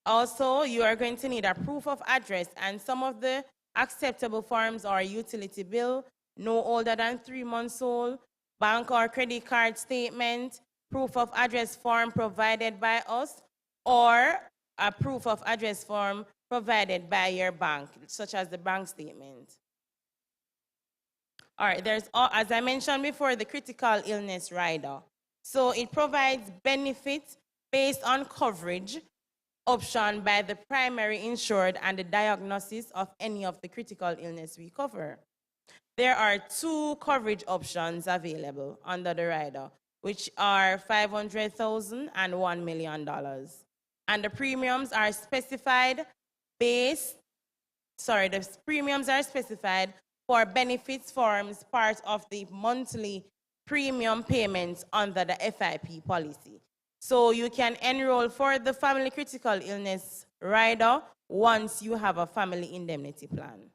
Also, you are going to need a proof of address, and some of the acceptable forms are utility bill, no older than 3 months old, bank or credit card statement, proof of address form provided by us, or a proof of address form provided by your bank, such as the bank statement. All right, there's, as I mentioned before, the critical illness rider. So it provides benefits based on coverage option by the primary insured and the diagnosis of any of the critical illness we cover. There are 2 coverage options available under the rider, which are $500,000 and $1 million. And the premiums are specified the premiums are specified for benefits forms part of the monthly premium payments under the FIP policy. So you can enroll for the family critical illness rider once you have a family indemnity plan.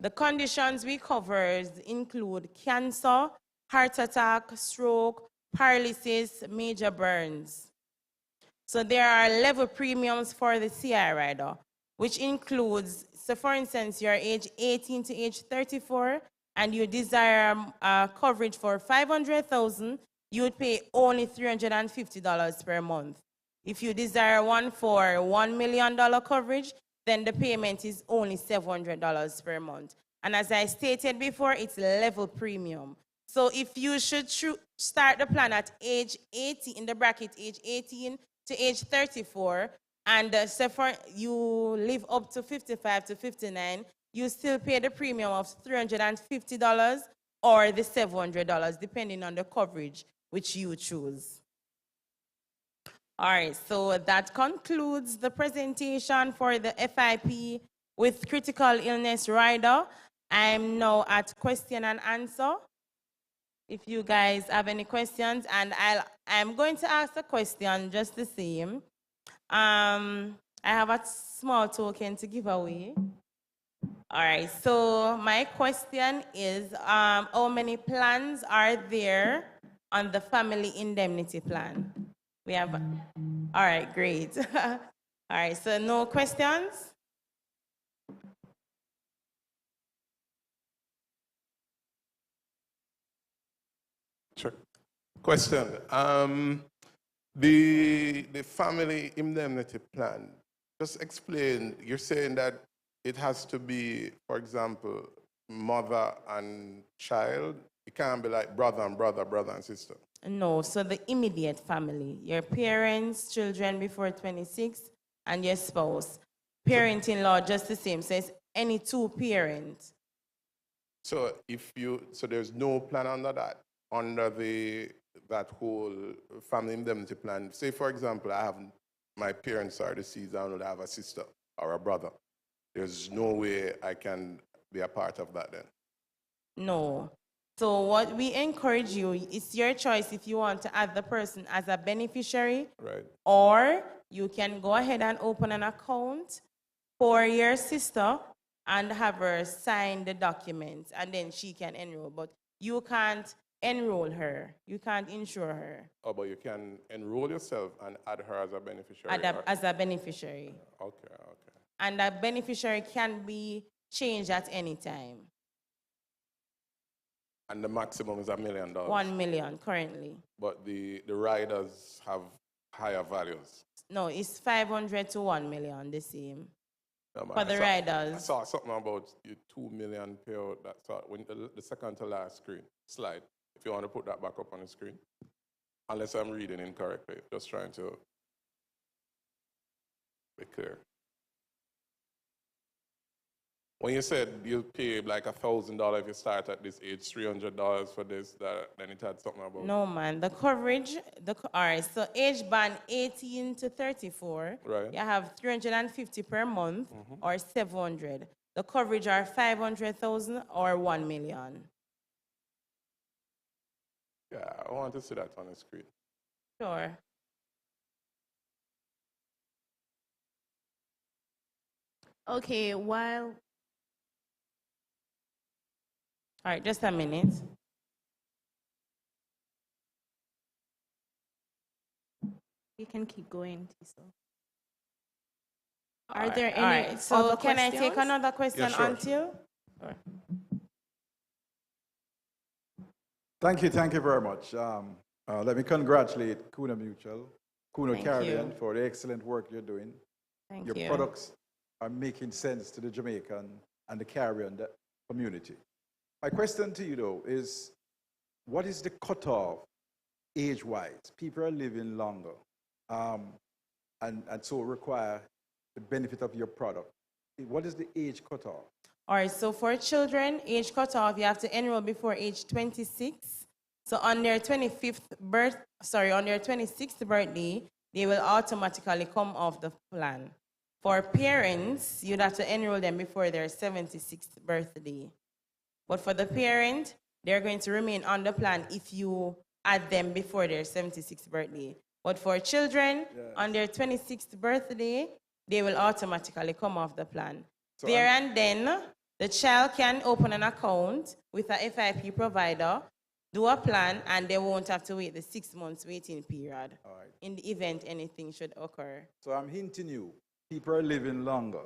The conditions we cover include cancer, heart attack, stroke, paralysis, major burns. So there are level premiums for the CI rider, which includes, so for instance, you're age 18 to age 34, and you desire coverage for $500,000, you would pay only $350 per month. If you desire one for $1 million coverage, then the payment is only $700 per month. And as I stated before, it's level premium. So if you should start the plan at age 18, in the bracket age 18 to age 34, and you live up to 55 to 59, you still pay the premium of $350 or the $700, depending on the coverage which you choose. All right, so that concludes the presentation for the FIP with critical illness rider. I'm now at question and answer. If you guys have any questions, and I'm going to ask a question just the same. I have a small token to give away. All right, so my question is, how many plans are there on the family indemnity plan? We have, all right, great. All right, so no questions? Sure. Question. The family indemnity plan, just explain, you're saying that it has to be, for example, mother and child. It can't be like brother and brother, brother and sister. No, so the immediate family, your parents, children before 26, and your spouse. Parent-in-law, just the same. So it's any two parents. So so there's no plan under that, under that whole family indemnity plan. Say, for example, my parents are deceased, I only have a sister or a brother. There's no way I can be a part of that then. No. So what we encourage you, it's your choice if you want to add the person as a beneficiary, right? Or you can go ahead and open an account for your sister and have her sign the documents, and then she can enroll. But you can't enroll her. You can't insure her. Oh, but you can enroll yourself and add her as a beneficiary. As a beneficiary. Okay, okay. And that beneficiary can be changed at any time. And the maximum is $1 million. 1 million currently. But the riders have higher values. No, it's 500 to 1 million, the same. No, man, for the riders. I saw something about you 2 million payout. That's when the second to last screen slide. If you want to put that back up on the screen, unless I'm reading incorrectly, just trying to be clear. When you said you pay like $1,000 if you start at this age, $300 for this, that, then it had something about. No, man. The coverage, all right, so age band 18 to 34, right. You have 350 per month or 700. The coverage are 500,000 or 1 million. Yeah, I want to see that on the screen. Sure. Okay, while... All right, just a minute. You can keep going, Tisa. Are Are there any all right, so other can questions? I take another question Yeah, sure. until? Sure. Thank you very much. Let me congratulate Kuna Mutual, Kuna Thank Caribbean you. for the excellent work you're doing. Thank Your you. products are making sense to the Jamaican and the Caribbean community. My question to you, though, is what is the cutoff age-wise? People are living longer and so require the benefit of your product. What is the age cutoff? All right, so for children, age cutoff, you have to enroll before age 26. So on their 26th birthday, they will automatically come off the plan. For parents, you'd have to enroll them before their 76th birthday. But for the parent, they're going to remain on the plan if you add them before their 76th birthday. But for children, on their 26th birthday, they will automatically come off the plan. So and then, the child can open an account with a FIP provider, do a plan, and they won't have to wait the 6 months waiting period in the event anything should occur. So I'm hinting you, people are living longer.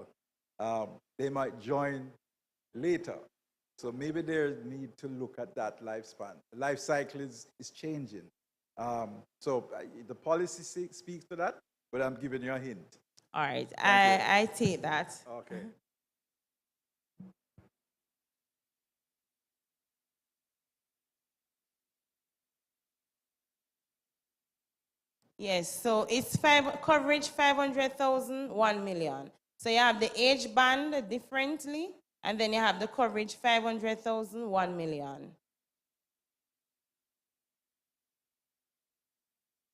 They might join later. So maybe there's need to look at that lifespan. The life cycle is changing. So the policy speaks to that, but I'm giving you a hint. All right, I take that. Okay. Yes, so it's coverage 500,000, 1 million. So you have the age band differently, and then you have the coverage 500,000, 1 million.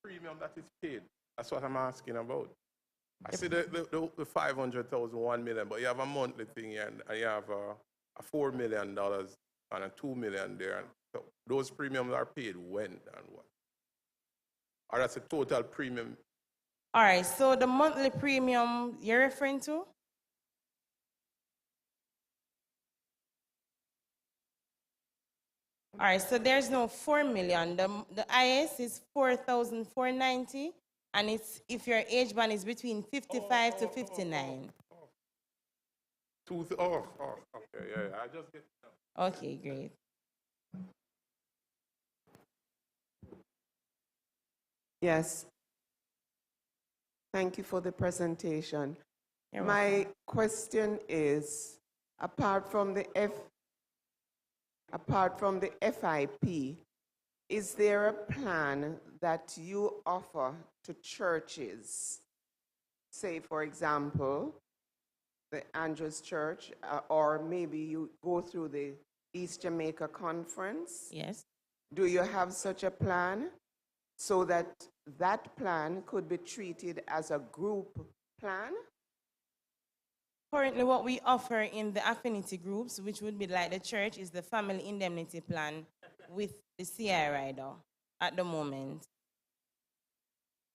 Premium that is paid. That's what I'm asking about. I see the 500,000, 1 million, but you have a monthly thing here, and you have a $4 million and a $2 million there. So those premiums are paid when and what? Or that's a total premium? All right, so the monthly premium you're referring to? All right, so there's no 4 million. The IS is 4,490, and it's if your age band is between 55 to 59. Okay, yeah, I just get. Okay, great. Yes. Thank you for the presentation. You're My question is, apart from the FIP, is there a plan that you offer to churches? Say, for example, the Andrews Church, or maybe you go through the East Jamaica Conference? Yes. Do you have such a plan so that that plan could be treated as a group plan? Currently, what we offer in the affinity groups, which would be like the church, is the family indemnity plan with the CI rider at the moment.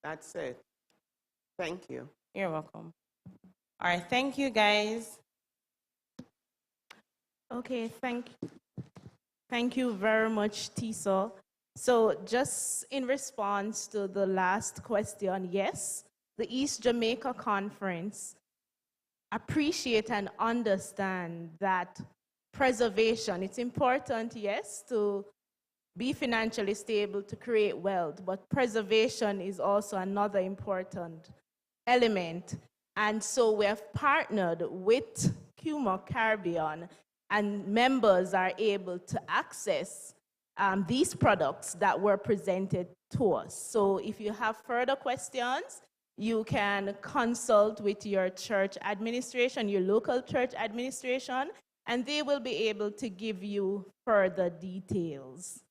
That's it. Thank you. You're welcome. All right, thank you, guys. Okay, thank you very much, Tisa. So just in response to the last question, yes, the East Jamaica Conference appreciate and understand that preservation, it's important, yes, to be financially stable, to create wealth, but preservation is also another important element. And so we have partnered with CUMA Caribbean, and members are able to access these products that were presented to us. So if you have further questions, you can consult with your church administration, your local church administration, and they will be able to give you further details.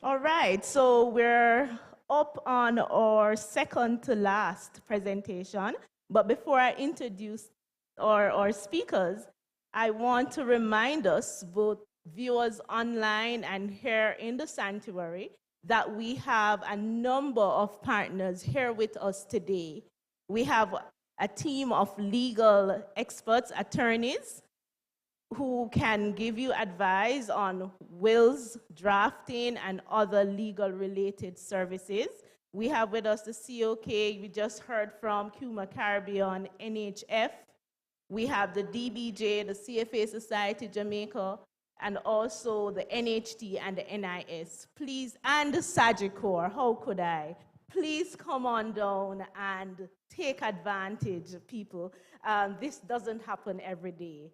All right, so we're up on our second to last presentation. But before I introduce our speakers, I want to remind us, both viewers online and here in the sanctuary, that we have a number of partners here with us today. We have a team of legal experts, attorneys, who can give you advice on wills, drafting, and other legal related services. We have with us the COK, we just heard from CUMA Caribbean, NHF. We have the DBJ, the CFA Society Jamaica, and also the NHT and the NIS. Please, and the SAGICOR, how could I? Please come on down and take advantage, people. This doesn't happen every day.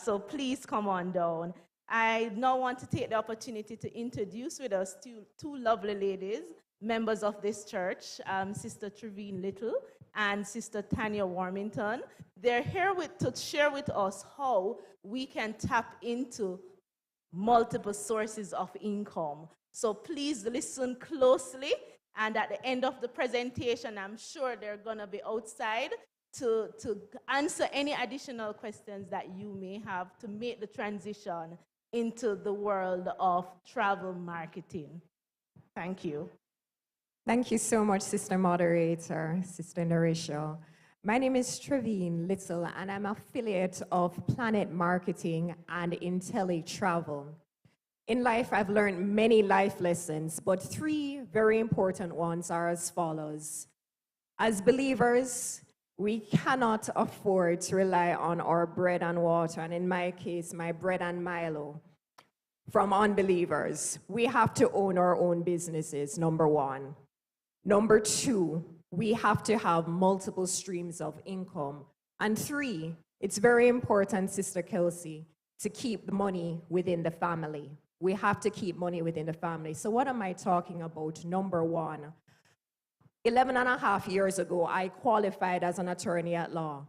So please come on down. I now want to take the opportunity to introduce with us two lovely ladies, members of this church, Sister Trevine Little and Sister Tanya Warmington. They're here to share with us how we can tap into multiple sources of income. So please listen closely, and at the end of the presentation, I'm sure they're gonna be outside to answer any additional questions that you may have to make the transition into the world of travel marketing. Thank you. Thank you so much, Sister Moderator, Sister Narisha. My name is Trevine Little, and I'm affiliate of Planet Marketing and IntelliTravel. In life, I've learned many life lessons, but three very important ones are as follows. As believers, we cannot afford to rely on our bread and water, and in my case, my bread and Milo, from unbelievers. We have to own our own businesses, number one. Number two, we have to have multiple streams of income. And three, it's very important, Sister Kelsey, to keep the money within the family. We have to keep money within the family. So what am I talking about? Number one, 11 and a half years ago, I qualified as an attorney at law.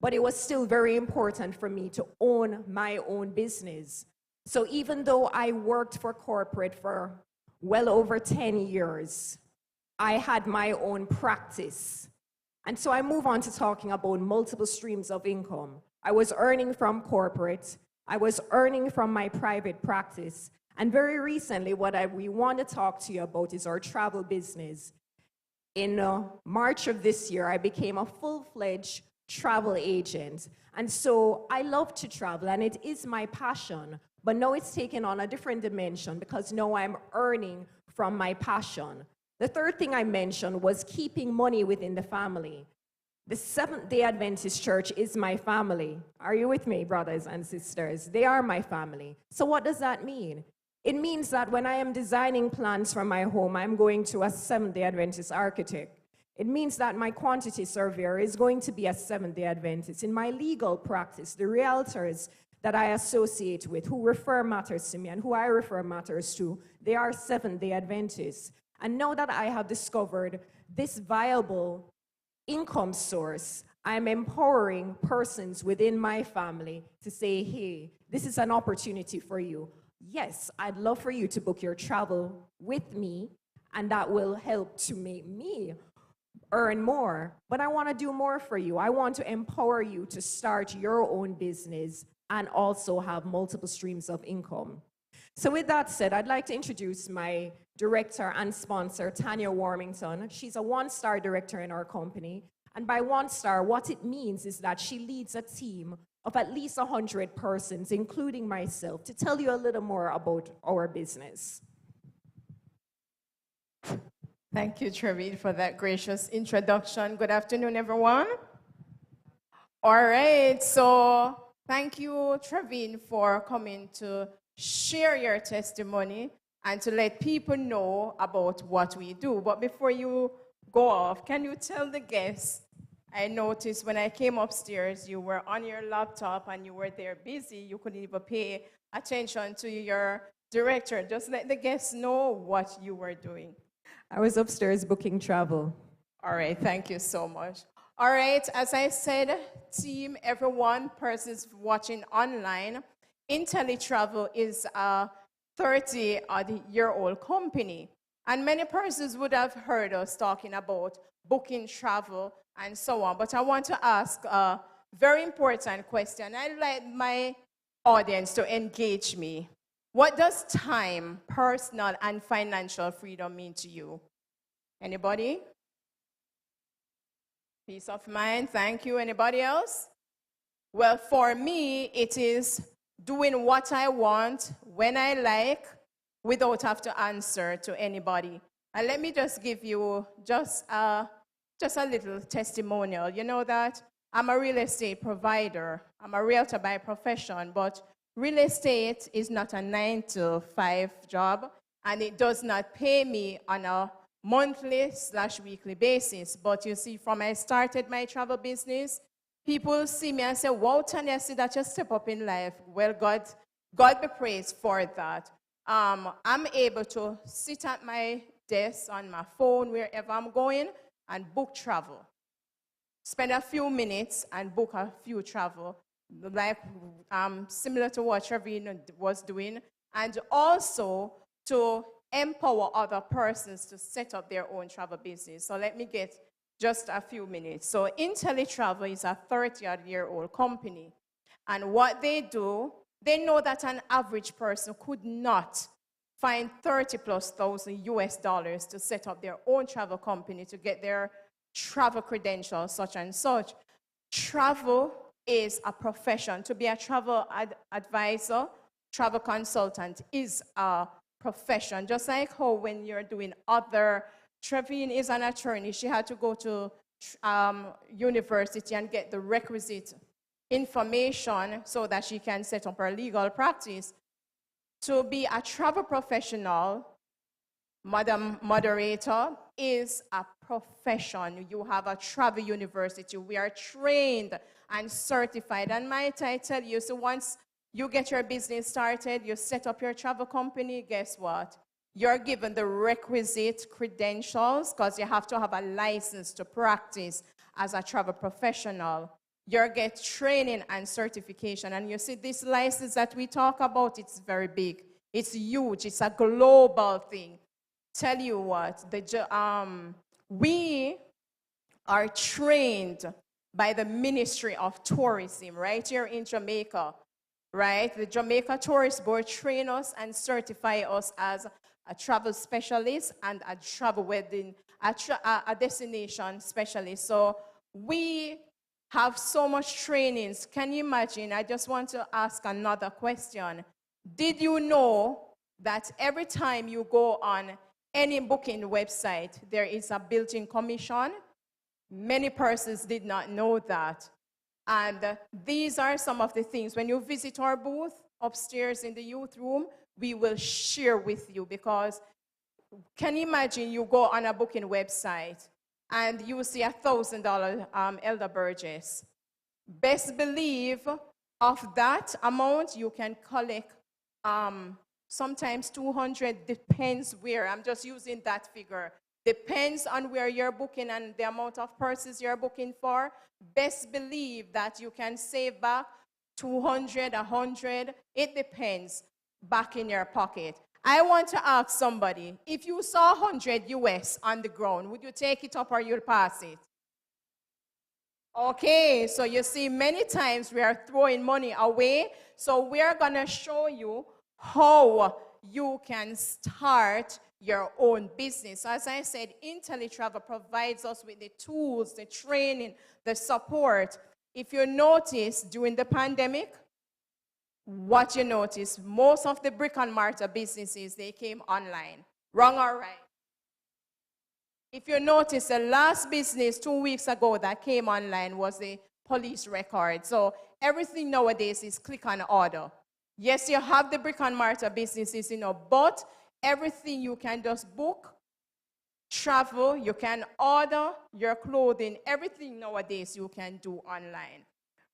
But it was still very important for me to own my own business. So even though I worked for corporate for well over 10 years, I had my own practice. And so I move on to talking about multiple streams of income. I was earning from corporate, I was earning from my private practice, and very recently what we want to talk to you about is our travel business. In March of this year, I became a full-fledged travel agent. And so I love to travel, and it is my passion, but now it's taken on a different dimension because now I'm earning from my passion. The third thing I mentioned was keeping money within the family. The Seventh-day Adventist Church is my family. Are you with me, brothers and sisters? They are my family. So what does that mean? It means that when I am designing plans for my home, I'm going to a Seventh-day Adventist architect. It means that my quantity surveyor is going to be a Seventh-day Adventist. In my legal practice, the realtors that I associate with, who refer matters to me and who I refer matters to, they are Seventh-day Adventists. And now that I have discovered this viable income source, I'm empowering persons within my family to say, hey, this is an opportunity for you. Yes, I'd love for you to book your travel with me, and that will help to make me earn more. But I want to do more for you. I want to empower you to start your own business and also have multiple streams of income. So with that said, I'd like to introduce my director and sponsor, Tanya Warmington. She's a one-star director in our company. And by one-star, what it means is that she leads a team of at least 100 persons, including myself, to tell you a little more about our business. Thank you, Trevin, for that gracious introduction. Good afternoon, everyone. All right, so thank you, Trevin, for coming to share your testimony and to let people know about what we do. But before you go off, can you tell the guests, I noticed when I came upstairs, you were on your laptop and you were there busy. You couldn't even pay attention to your director. Just let the guests know what you were doing. I was upstairs booking travel. All right, thank you so much. All right, as I said, team, everyone, persons watching online, IntelliTravel is a 30-year-old company. And many persons would have heard us talking about booking travel and so on. But I want to ask a very important question. I'd like my audience to engage me. What does time, personal, and financial freedom mean to you? Anybody? Peace of mind, thank you. Anybody else? Well, for me, it is doing what I want, when I like, without have to answer to anybody. And let me just give you just a little testimonial. You know that I'm a real estate provider. I'm a realtor by profession, but real estate is not a 9-to-5 job, and it does not pay me on a monthly/weekly basis. But you see, from I started my travel business, people see me and say, wow, Tanya, I see that you step up in life. Well, God be praised for that. I'm able to sit at my desk on my phone, wherever I'm going, and book travel. Spend a few minutes and book a few travel, like similar to what Trevin was doing, and also to empower other persons to set up their own travel business. So let me get just a few minutes. So IntelliTravel is a 30-year-old company. And what they do, they know that an average person could not find $30,000+ US to set up their own travel company to get their travel credentials, such and such. Travel is a profession. To be a travel advisor, travel consultant is a profession. Just like how when you're doing other, Trevin is an attorney. She had to go to university and get the requisite information so that she can set up her legal practice. To be a travel professional, Madam Moderator, is a profession. You have a travel university. We are trained and certified. And might I tell you, so once you get your business started, you set up your travel company, guess what? You're given the requisite credentials because you have to have a license to practice as a travel professional. You get training and certification. And you see, this license that we talk about, it's very big. It's huge. It's a global thing. Tell you what, we are trained by the Ministry of Tourism right here in Jamaica, right? The Jamaica Tourist Board train us and certify us as a travel specialist and a travel wedding, a destination specialist. So we have so much trainings. Can you imagine? I just want to ask another question. Did you know that every time you go on any booking website, there is a built-in commission. Many persons did not know that. And these are some of the things. When you visit our booth upstairs in the youth room, we will share with you, because can you imagine you go on a booking website and you see $1,000 Elder Burgess. Best believe of that amount you can collect sometimes 200, depends where. I'm just using that figure. Depends on where you're booking and the amount of purses you're booking for. Best believe that you can save back 200, 100. It depends back in your pocket. I want to ask somebody, if you saw 100 US on the ground, would you take it up or you'll pass it? Okay, so you see many times we are throwing money away. So we're going to show you how you can start your own business. As I said, IntelliTravel provides us with the tools, the training, the support. If you notice during the pandemic, what you notice, most of the brick and mortar businesses, they came online. Wrong or right? If you notice, the last business 2 weeks ago that came online was the police record. So everything nowadays is click and order. Yes, you have the brick and mortar businesses, but everything you can just book, travel, you can order your clothing, everything nowadays you can do online,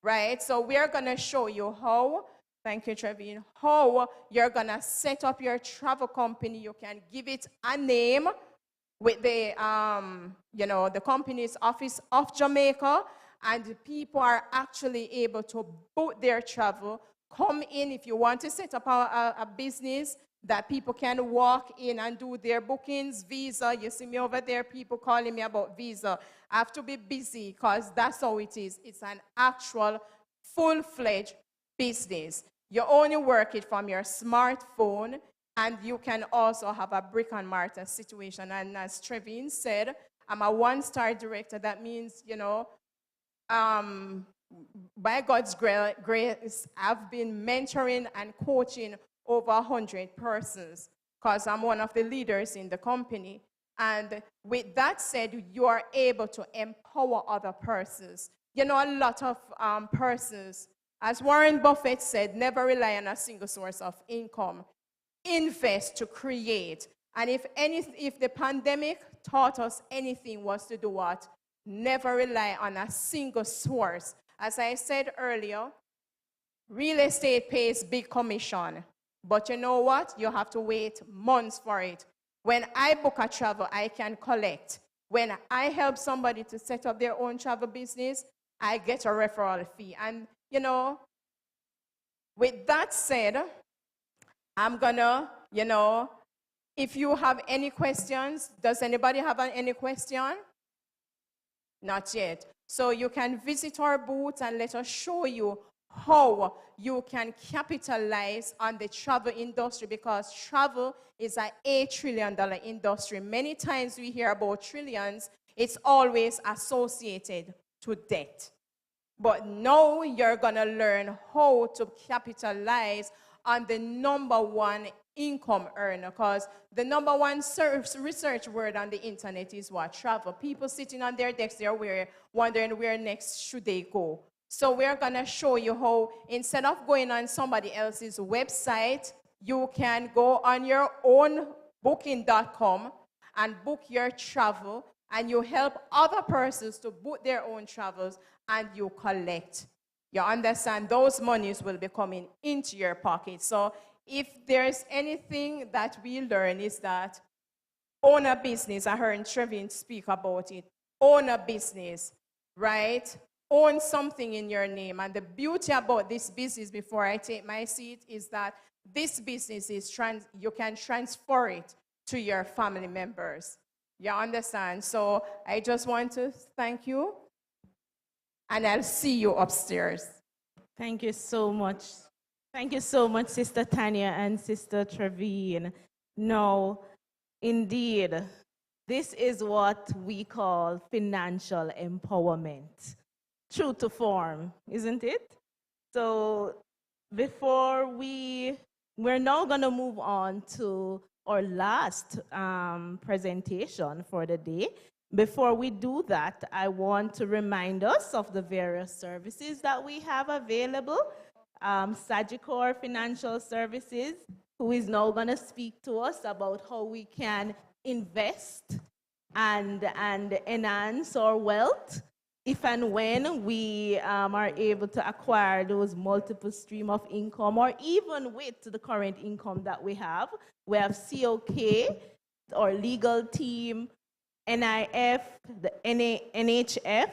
right? So we're going to show you how, thank you, Trevin, how you're going to set up your travel company. You can give it a name with the, the company's office of Jamaica, and people are actually able to book their travel. Come in if you want to set up a business that people can walk in and do their bookings. Visa, you see me over there, people calling me about visa. I have to be busy because that's how it is. It's an actual full-fledged business. You only work it from your smartphone, and you can also have a brick and mortar situation. And as Trevin said, I'm a one-star director. That means, by God's grace, I've been mentoring and coaching over 100 persons because I'm one of the leaders in the company. And with that said, you are able to empower other persons. A lot of persons, as Warren Buffett said, never rely on a single source of income. Invest to create. And if the pandemic taught us anything, was to do what? Never rely on a single source. As I said earlier, real estate pays big commission. But you know what? You have to wait months for it. When I book a travel, I can collect. When I help somebody to set up their own travel business, I get a referral fee. And, with that said, I'm gonna, if you have any questions, does anybody have any question? Not yet. So you can visit our booth and let us show you how you can capitalize on the travel industry, because travel is an $8 trillion industry. Many times we hear about trillions, it's always associated to debt. But now you're gonna learn how to capitalize on the #1 income earner, because the #1 research word on the internet is what? Travel. People sitting on their desks, they're wondering where next should they go. So we're going to show you how, instead of going on somebody else's website, you can go on your own booking.com and book your travel, and you help other persons to book their own travels, and you collect. You understand? Those monies will be coming into your pocket. So if there's anything that we learn is that own a business. I heard Trevin speak about it. Own a business, right? Own something in your name. And the beauty about this business, before I take my seat, is that this business is you can transfer it to your family members. You understand? So I just want to thank you, and I'll see you upstairs. Thank you so much. Thank you so much, Sister Tanya and Sister Trevin. No, indeed, this is what we call financial empowerment. True to form, isn't it? So before we We're now going to move on to our last presentation for the day. Before we do that, I want to remind us of the various services that we have available. Sagicor Financial Services, who is now going to speak to us about how we can invest and enhance our wealth if and when we are able to acquire those multiple stream of income, or even with the current income that we have. We have COK, our legal team, NIF, the NHF,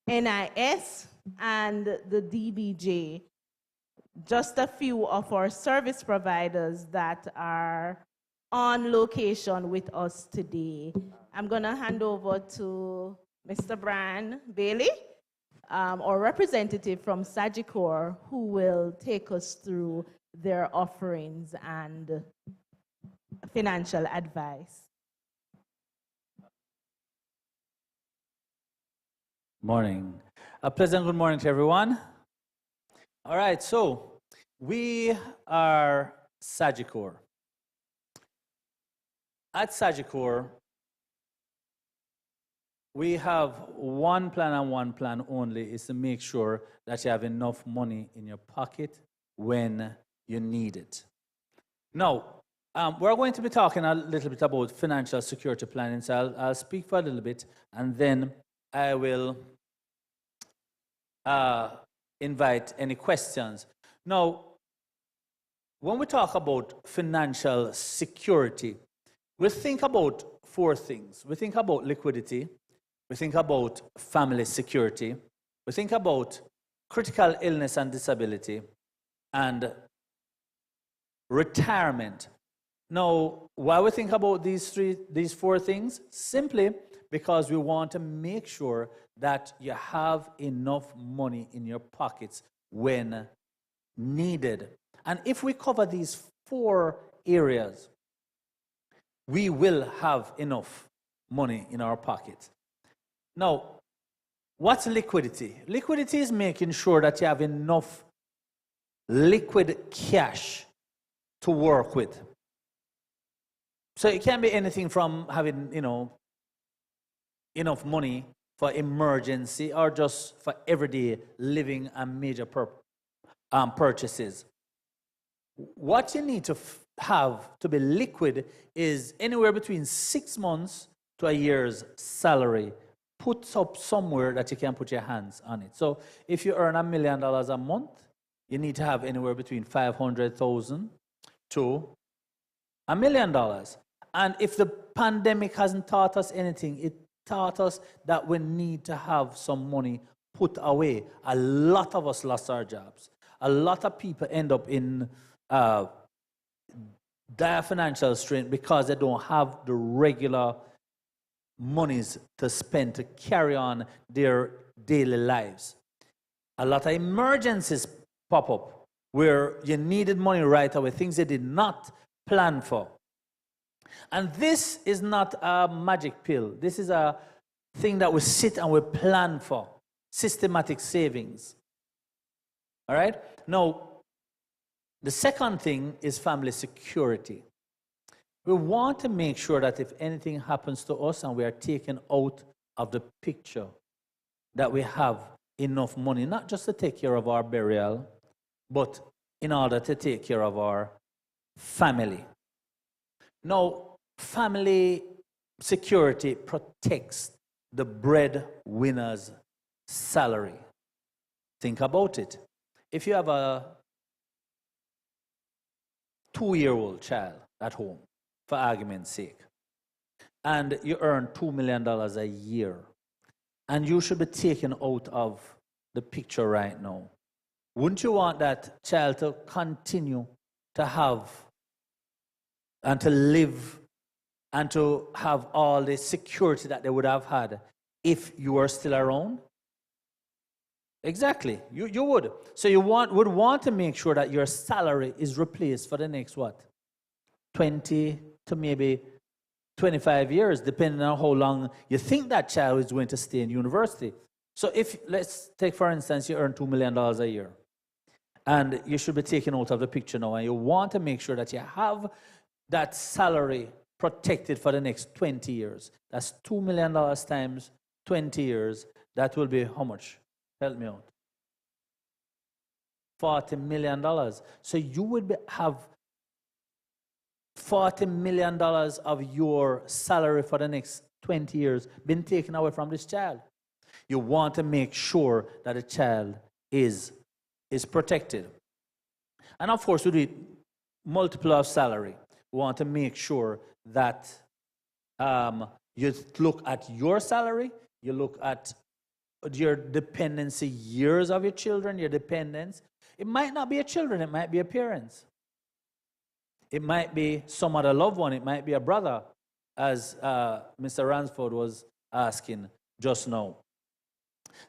NIS, and the DBJ. Just a few of our service providers that are on location with us today. I'm going to hand over to Mr. Brian Bailey, our representative from Sagicor, who will take us through their offerings and financial advice. Morning. A pleasant good morning to everyone. All right, so we are Sagicor. At Sagicor, we have one plan and one plan only, is to make sure that you have enough money in your pocket when you need it. Now, we're going to be talking a little bit about financial security planning, so I'll speak for a little bit, and then I will invite any questions. Now, when we talk about financial security, we think about four things. We think about liquidity, we think about family security, we think about critical illness and disability, and retirement. Now, why we think about these four things? Simply because we want to make sure that you have enough money in your pockets when needed. And if we cover these four areas, we will have enough money in our pockets. Now, what's liquidity? Liquidity is making sure that you have enough liquid cash to work with. So it can be anything from having, enough money for emergency or just for everyday living and major purchases. What you need to have to be liquid is anywhere between 6 months to a year's salary put up somewhere that you can put your hands on it. So if you earn $1 million a month, you need to have anywhere between $500,000 to $1 million. And if the pandemic hasn't taught us anything, it taught us that we need to have some money put away. A lot of us lost our jobs. A lot of people end up in dire financial strain because they don't have the regular monies to spend to carry on their daily lives. A lot of emergencies pop up where you needed money right away, things they did not plan for. And this is not a magic pill. This is a thing that we sit and we plan for. Systematic savings. All right? Now, the second thing is family security. We want to make sure that if anything happens to us and we are taken out of the picture, that we have enough money, not just to take care of our burial, but in order to take care of our family. Now, family security protects the breadwinner's salary. Think about it. If you have a 2-year-old child at home, for argument's sake, and you earn $2 million a year, and you should be taken out of the picture right now, wouldn't you want that child to continue to have and to live and to have all the security that they would have had if you were still around? Exactly, you would. So you would want to make sure that your salary is replaced for the next, 20 to maybe 25 years, depending on how long you think that child is going to stay in university. So if, let's take for instance, you earn $2 million a year, And you should be taken out of the picture now. And you want to make sure that you have that salary protected for the next 20 years. That's $2 million times 20 years. That will be how much? Help me out. $40 million. So you would have $40 million of your salary for the next 20 years been taken away from this child. You want to make sure that the child is protected. And of course, we do multiple of salary. We want to make sure that you look at your salary, you look at your dependency years of your children, your dependents. It might not be your children, it might be your parents. It might be some other loved one, it might be a brother, as Mr. Ransford was asking just now.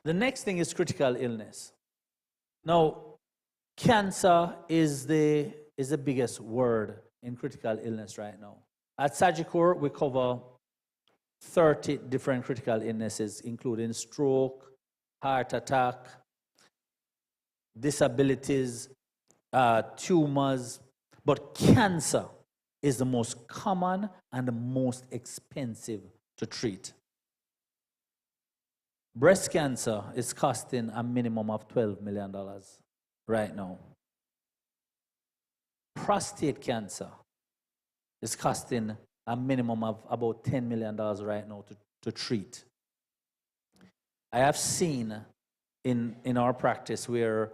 The next thing is critical illness. Now, cancer is the biggest word in critical illness right now. At Sagicor, we cover 30 different critical illnesses, including stroke, heart attack, disabilities, tumors, but cancer is the most common and the most expensive to treat. Breast cancer is costing a minimum of $12 million right now. Prostate cancer is costing a minimum of about $10 million right now to treat. I have seen in our practice where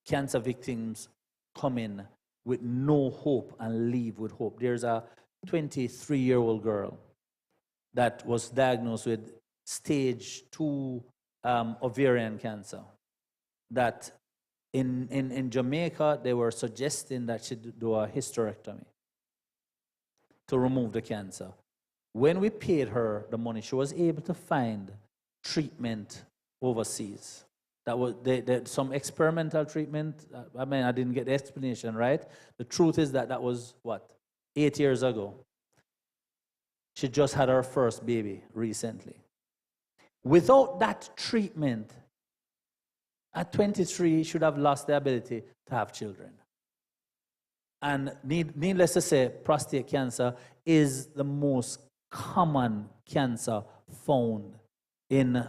cancer victims come in with no hope and leave with hope. There's a 23-year-old girl that was diagnosed with stage 2 ovarian cancer. That in Jamaica, they were suggesting that she do a hysterectomy to remove the cancer. When we paid her the money, she was able to find treatment overseas. That was some experimental treatment. I mean, I didn't get the explanation right. The truth is that was, what, 8 years ago. She just had her first baby recently. Without that treatment, at 23, she should have lost the ability to have children. And needless to say, prostate cancer is the most common cancer found in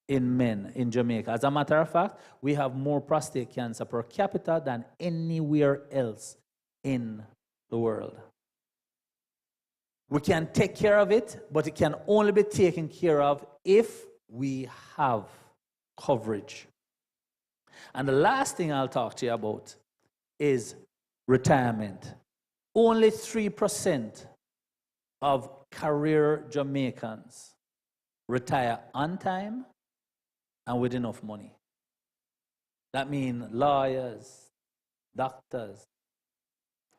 men in Jamaica. As a matter of fact, we have more prostate cancer per capita than anywhere else in the world. We can take care of it, but it can only be taken care of if we have coverage. And the last thing I'll talk to you about is retirement. Only 3% of career Jamaicans retire on time and with enough money. That means lawyers, doctors,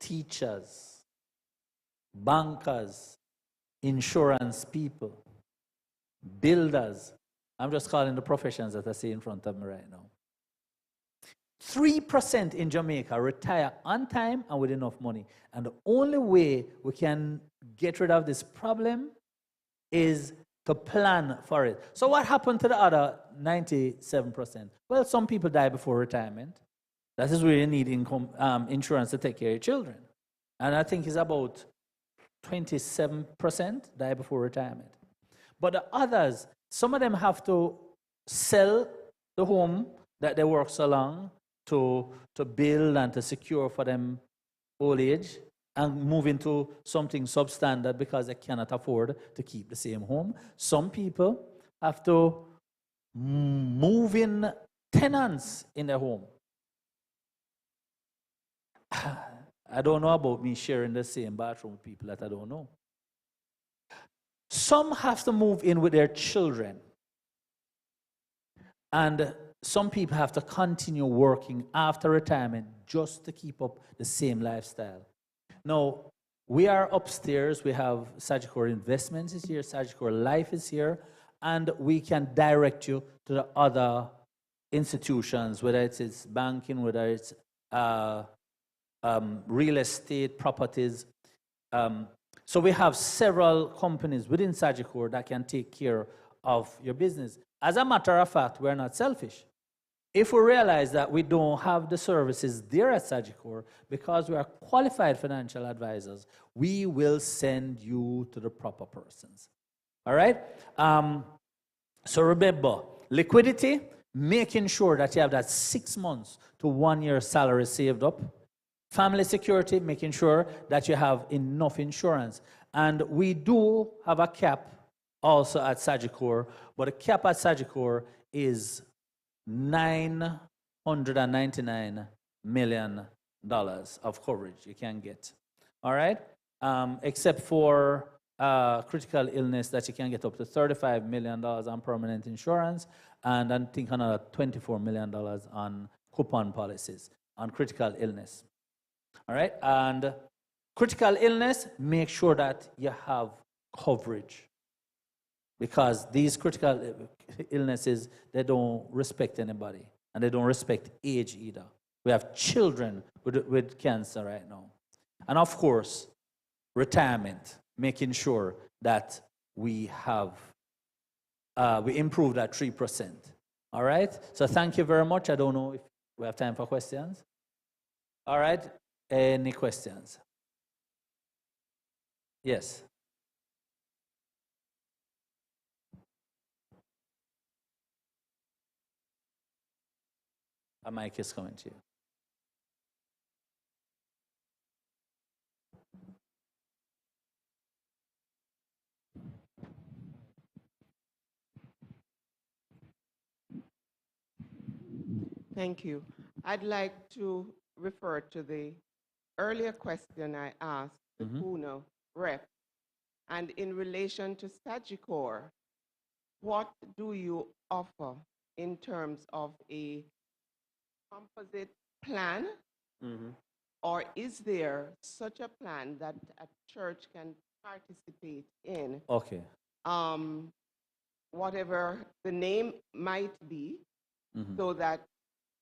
teachers, bankers, insurance people, builders. I'm just calling the professions that I see in front of me right now. 3% in Jamaica retire on time and with enough money. And the only way we can get rid of this problem is to plan for it. So what happened to the other 97%? Well, some people die before retirement. That is where you need insurance to take care of your children. And I think it's about 27% die before retirement. But the others, some of them have to sell the home that they work so long to build and to secure for them old age and move into something substandard because they cannot afford to keep the same home. Some people have to move in tenants in their home. I don't know about me sharing the same bathroom with people that I don't know. Some have to move in with their children. And some people have to continue working after retirement just to keep up the same lifestyle. Now, we are upstairs. We have Sagicor Investments is here, Sagicor Life is here, and we can direct you to the other institutions, whether it's banking, whether it's real estate, properties. So we have several companies within Sagicor that can take care of your business. As a matter of fact, we're not selfish. If we realize that we don't have the services there at Sagicor because we are qualified financial advisors, we will send you to the proper persons. All right? So remember, liquidity, making sure that you have that 6 months to 1 year salary saved up. Family security, making sure that you have enough insurance. And we do have a cap also at Sagicor, but the cap at Sagicor is $999 million of coverage you can get. All right? Except for critical illness that you can get up to $35 million on permanent insurance, and I think another $24 million on coupon policies on critical illness. All right? And critical illness, make sure that you have coverage, because these critical illnesses, they don't respect anybody, and they don't respect age either. We have children with cancer right now. And of course, retirement, making sure that we have, we improve that 3%. All right? So thank you very much. I don't know if we have time for questions. All right? Any questions? Yes. A mic is coming to you. Thank you. I'd like to refer to the earlier question I asked the Puna rep. And in relation to Sagicor, what do you offer in terms of a composite plan? Or is there such a plan that a church can participate in? Okay. Whatever the name might be, so that,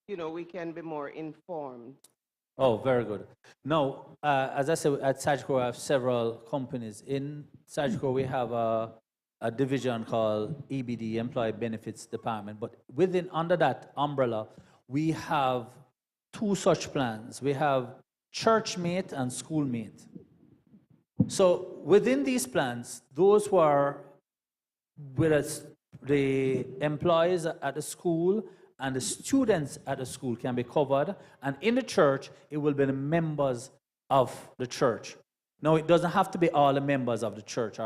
you know, we can be more informed. Oh, very good. No, as I said, at Sagicor, I have several companies. In Sagicor, we have a division called EBD, Employee Benefits Department. But within, under that umbrella, we have two such plans. We have churchmate and schoolmate. So within these plans, those who are with us, the employees at the school and the students at the school can be covered. And in the church, it will be the members of the church. Now, it doesn't have to be all the members of the church,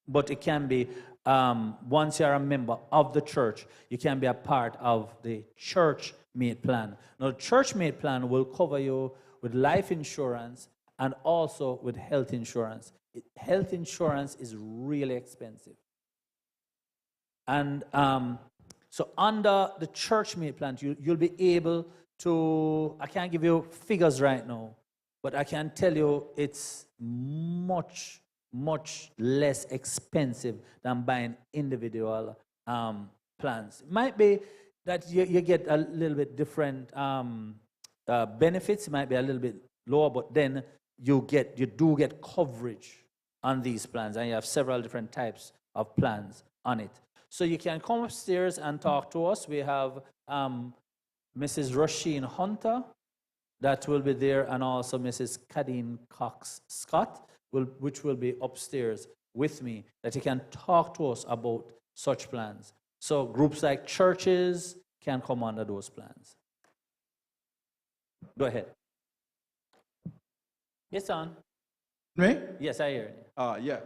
but it can be, once you're a member of the church, you can be a part of the churchmate plan. Now, the churchmate plan will cover you with life insurance and also with health insurance. Health insurance is really expensive. And so under the churchmate plan, you'll be able to, I can't give you figures right now, but I can tell you it's much, much less expensive than buying individual plans. It might be that you get a little bit different benefits. It might be a little bit lower, but then you do get coverage on these plans, and you have several different types of plans on it. So you can come upstairs and talk to us. We have Mrs. Rasheen Hunter that will be there, and also Mrs. Cadine Cox Scott, which will be upstairs with me, that you can talk to us about such plans. So groups like churches can come under those plans. Go ahead. Yes, son. Me? Yes, I hear you.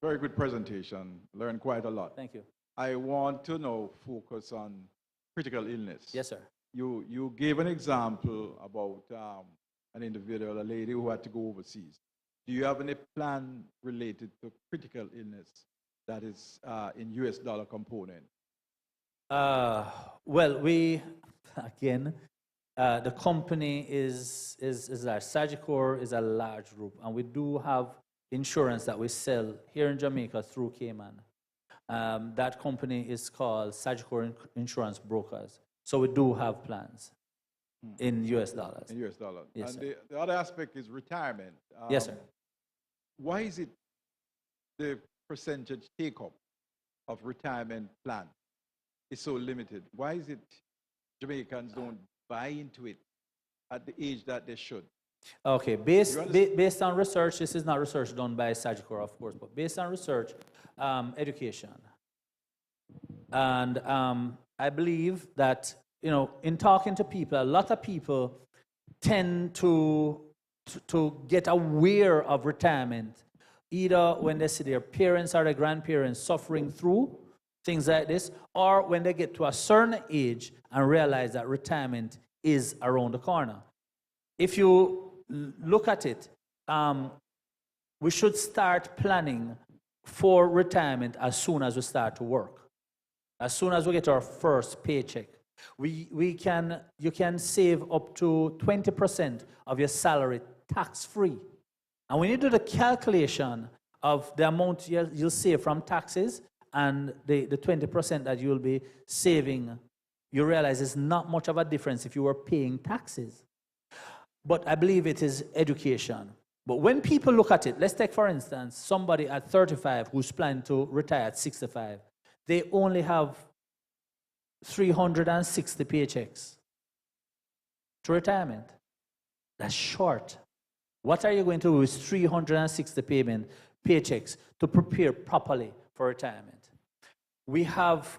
Very good presentation. Learned quite a lot. Thank you. I want to now focus on critical illness. Yes, sir. You gave an example about an individual, a lady who had to go overseas. Do you have any plan related to critical illness that is in US dollar component? Well, we, again, the company is large. Sagicor is a large group, and we do have insurance that we sell here in Jamaica through Cayman. That company is called Sagicor Insurance Brokers. So we do have plans in US dollars. In US dollars. Yes, and the other aspect is retirement. Yes, sir. Why is it the percentage take-up of retirement plan is so limited? Why is it Jamaicans don't buy into it at the age that they should? Okay, based on research, this is not research done by Sagicor, of course, but based on research, education. And I believe that, you know, in talking to people, a lot of people tend to get aware of retirement, either when they see their parents or their grandparents suffering through things like this, or when they get to a certain age and realize that retirement is around the corner. If you look at it, we should start planning for retirement as soon as we start to work. As soon as we get our first paycheck, you can save up to 20% of your salary tax-free. And when you do the calculation of the amount you'll save from taxes and the 20% that you'll be saving, you realize it's not much of a difference if you were paying taxes. But I believe it is education. But when people look at it, let's take, for instance, somebody at 35 who's planning to retire at 65. They only have 360 paychecks to retirement. That's short. What are you going to do with 360 paychecks to prepare properly for retirement? We have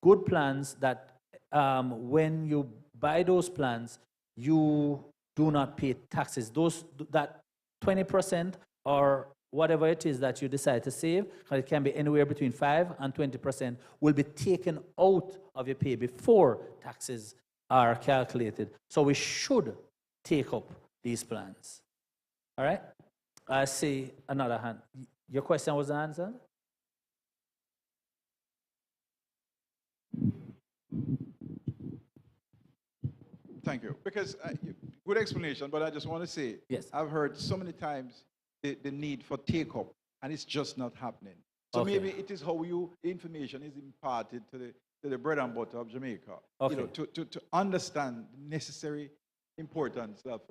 good plans that when you buy those plans, you do not pay taxes. That 20% or whatever it is that you decide to save, because it can be anywhere between 5 and 20%, will be taken out of your pay before taxes are calculated. So we should take up these plans. All right? I see another hand. Your question was answered? Thank you. Because good explanation, but I just want to say, yes, I've heard so many times the need for take-up, and it's just not happening. So Okay. maybe it is how the information is imparted to the bread and butter of Jamaica. Okay. You know, to understand the necessary importance of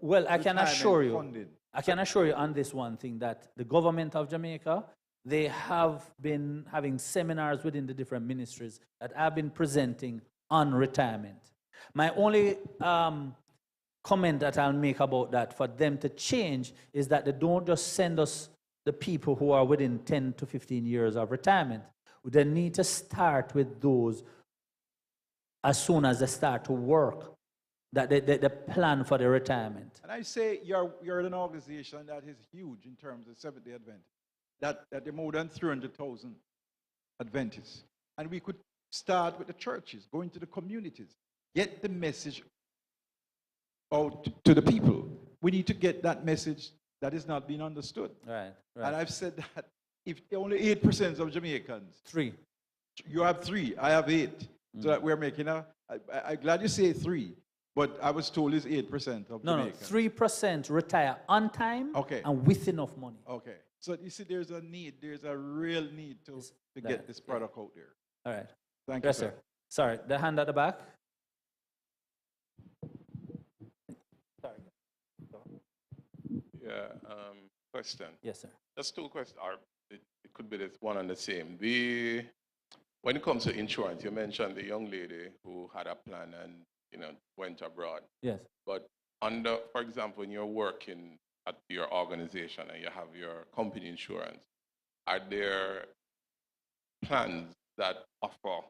well, I can retirement assure you, funding. I can assure you on this one thing that the government of Jamaica, they have been having seminars within the different ministries that have been presenting on retirement. My only comment that I'll make about that for them to change is that they don't just send us the people who are within 10 to 15 years of retirement. They need to start with those as soon as they start to work, that they plan for the retirement. And I say you're an organization that is huge in terms of Seventh-day Adventists, that there are more than 300,000 Adventists. And we could start with the churches, go into the communities, get the message out to the people. We need to get that message that is not being understood. Right. And I've said that if only 8% of Jamaicans. 3. You have 3, I have 8. So that we're making I'm glad you say 3, but I was told it's 8% of Jamaicans. 3% retire on time and with enough money. Okay. So you see, there's a need, there's a real need to get this product out there. All right. Thank you, yes, sir. Sorry, the hand at the back. Sorry. Yeah, question. Yes, sir. Just 2 questions, or it could be this one and the same. When it comes to insurance, you mentioned the young lady who had a plan and went abroad. Yes. But for example, when you're working at your organization and you have your company insurance, are there plans that offer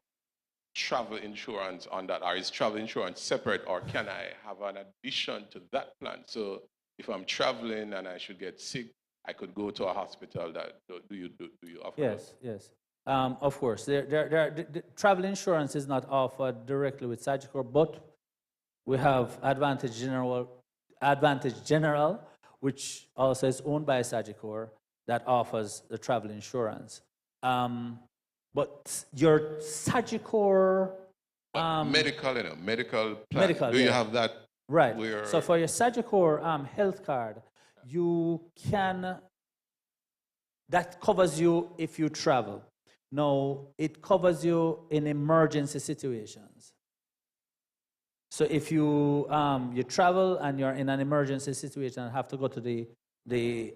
travel insurance on that? Or is travel insurance separate, or can I have an addition to that plan? So if I'm traveling and I should get sick, I could go to a hospital. Do you offer Yes, yes. Of course. The travel insurance is not offered directly with Sagicor, but we have Advantage General, which also is owned by Sagicor, that offers the travel insurance. But your Sagicor... medical plan. Medical, Do you have that? Right. So for your Sagicor health card, that covers you if you travel. Now, it covers you in emergency situations. So if you travel and you're in an emergency situation and have to go to the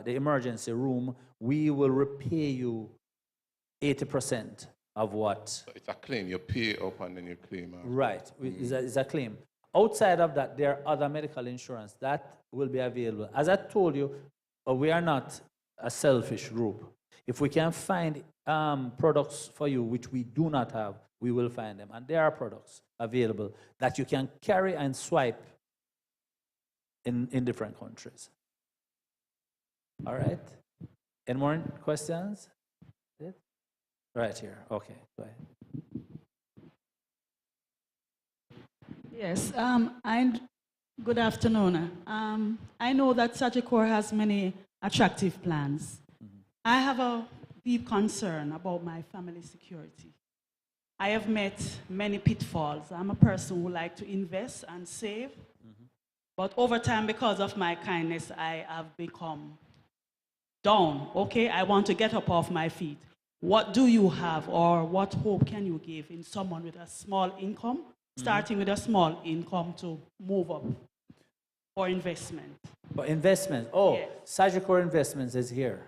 emergency room, we will repay you 80% of what? It's a claim. You pay up and then you claim out. Right, it's a claim. Outside of that, there are other medical insurance that will be available. As I told you, we are not a selfish group. If we can find products for you which we do not have, we will find them. And there are products available that you can carry and swipe in different countries. All right. Any more questions? Right here. Okay, go ahead. Yes, good afternoon. I know that Sagicor has many attractive plans. I have a deep concern about my family security. I have met many pitfalls. I'm a person who likes to invest and save, but over time, because of my kindness, I have become down. Okay, I want to get up off my feet. What do you have, or what hope can you give in someone with a small income, starting with a small income to move up for investment? For investment, yes. Sagicor Investments is here.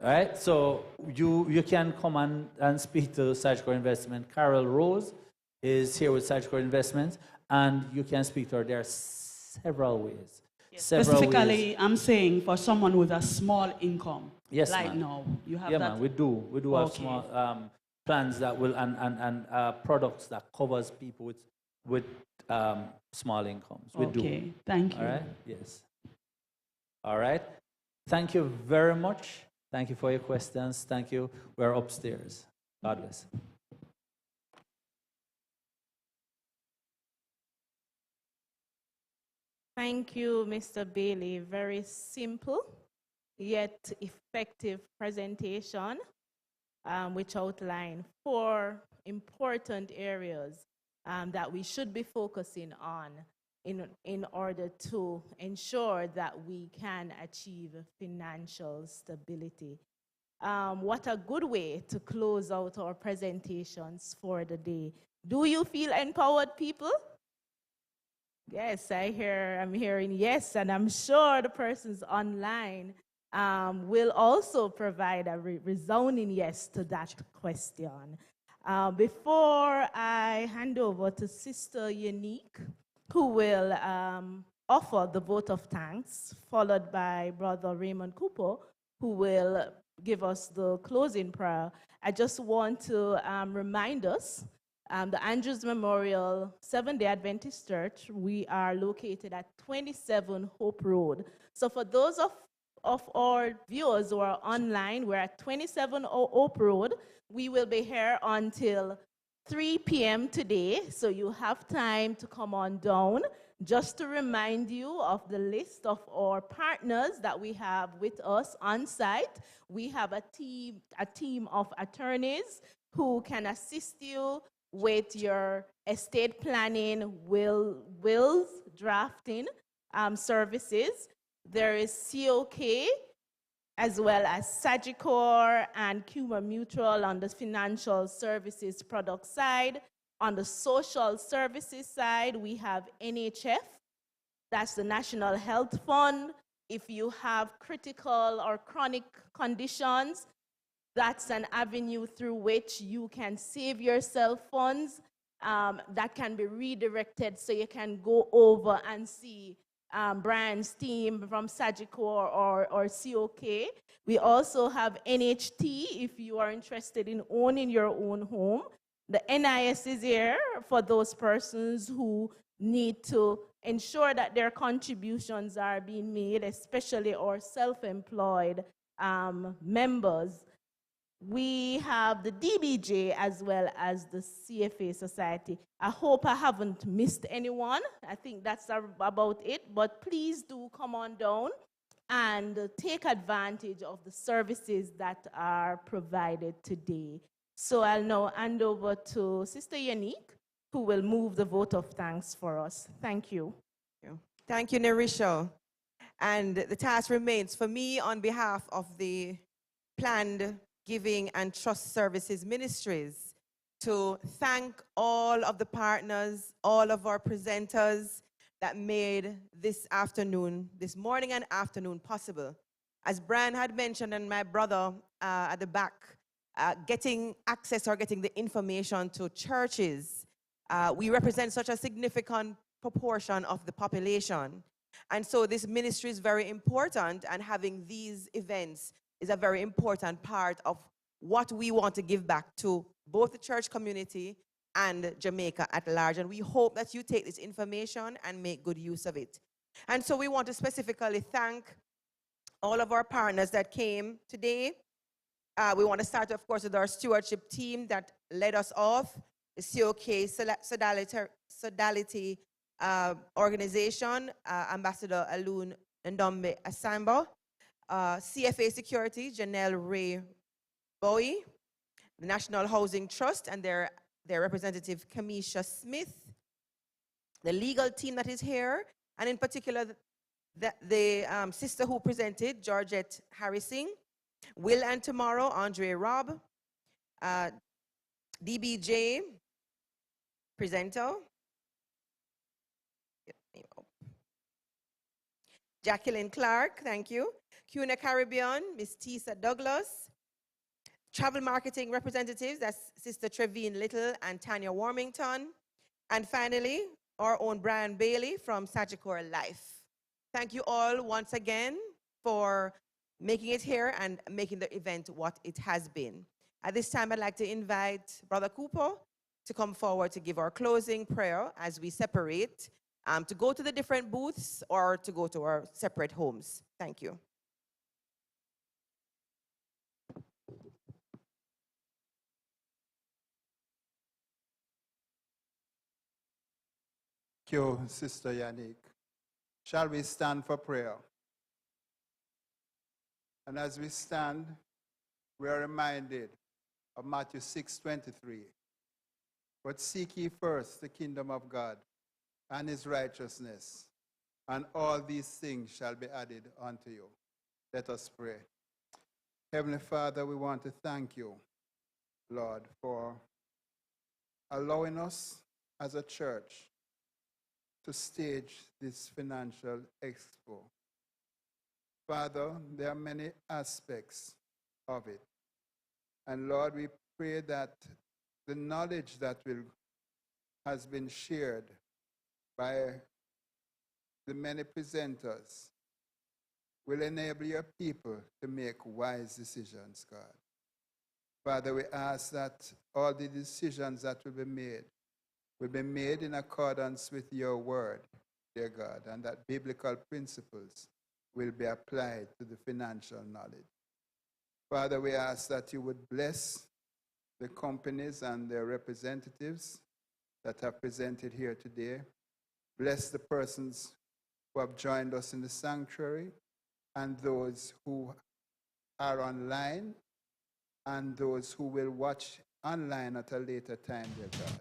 All right, so you can come and speak to Sagicor Investment. Carol Rose is here with Sagicor Investments, and you can speak to her. There are several ways. Yes. Specifically, I'm saying for someone with a small income. Yes, like ma'am. now, you have yeah, that. ma'am, we do have small plans that will and products that covers people with small incomes. We do. Okay, thank you. All right. Yes. All right. Thank you very much. Thank you for your questions. Thank you. We're upstairs. God bless. Thank you, Mr. Bailey. Very simple, yet effective presentation, which outlined 4 important areas that we should be focusing on in order to ensure that we can achieve financial stability. What a good way to close out our presentations for the day. Do you feel empowered, people? Yes, I'm hearing yes, and I'm sure the persons online will also provide a resounding yes to that question. Before I hand over to Sister Unique, who will offer the vote of thanks, followed by Brother Raymond Cooper, who will give us the closing prayer, I just want to remind us the Andrews Memorial Seventh-day Adventist Church, we are located at 27 Hope Road. So for those of our viewers who are online, we're at 27 Hope Road. We will be here until 3 p.m. today, so you have time to come on down. Just to remind you of the list of our partners that we have with us on site, we have a team of attorneys who can assist you with your estate planning, wills drafting services. There is COK, as well as Sagicor and Cuma Mutual on the financial services product side. On the social services side, we have NHF, that's the National Health Fund. If you have critical or chronic conditions, that's an avenue through which you can save yourself funds that can be redirected so you can go over and see Brian's team from Sagicor or COK. We also have NHT if you are interested in owning your own home. The NIS is here for those persons who need to ensure that their contributions are being made, especially our self-employed members. We have the DBJ as well as the CFA Society. I hope I haven't missed anyone. I think that's about it, but please do come on down and take advantage of the services that are provided today. So I'll now hand over to Sister Unique, who will move the vote of thanks for us. Thank you. Thank you, Nerisha. And the task remains for me on behalf of the planned Giving and Trust Services Ministries to thank all of the partners, all of our presenters that made this morning and afternoon possible. As Brian had mentioned and my brother at the back getting access or getting the information to churches. We represent such a significant proportion of the population. And so this ministry is very important, and having these events is a very important part of what we want to give back to both the church community and Jamaica at large. And we hope that you take this information and make good use of it. And so we want to specifically thank all of our partners that came today. We want to start, of course, with our stewardship team that led us off, the COK Sodality Organization, Ambassador Alun Ndombe Asambo, CFA Security, Janelle Ray Bowie, the National Housing Trust and their representative, Kamisha Smith, the legal team that is here, and in particular, the sister who presented, Georgette Harrison, Will and Tomorrow, Andre Robb, DBJ, presenter, Jacqueline Clark, thank you, CUNA Caribbean, Miss Tisa Douglas, travel marketing representatives, that's Sister Trevine Little and Tanya Warmington, and finally, our own Brian Bailey from Sagicor Life. Thank you all once again for making it here and making the event what it has been. At this time, I'd like to invite Brother Cooper to come forward to give our closing prayer as we separate, to go to the different booths or to go to our separate homes. Thank you. Thank you, Sister Yannick. Shall we stand for prayer? And as we stand, we are reminded of Matthew 6:23. But seek ye first the kingdom of God and his righteousness, and all these things shall be added unto you. Let us pray. Heavenly Father, we want to thank you, Lord, for allowing us as a church to stage this financial expo. Father, there are many aspects of it. And Lord, we pray that the knowledge that has been shared by the many presenters will enable your people to make wise decisions, God. Father, we ask that all the decisions that will be made in accordance with your word, dear God, and that biblical principles will be applied to the financial knowledge. Father, we ask that you would bless the companies and their representatives that have presented here today. Bless the persons who have joined us in the sanctuary and those who are online and those who will watch online at a later time, dear God.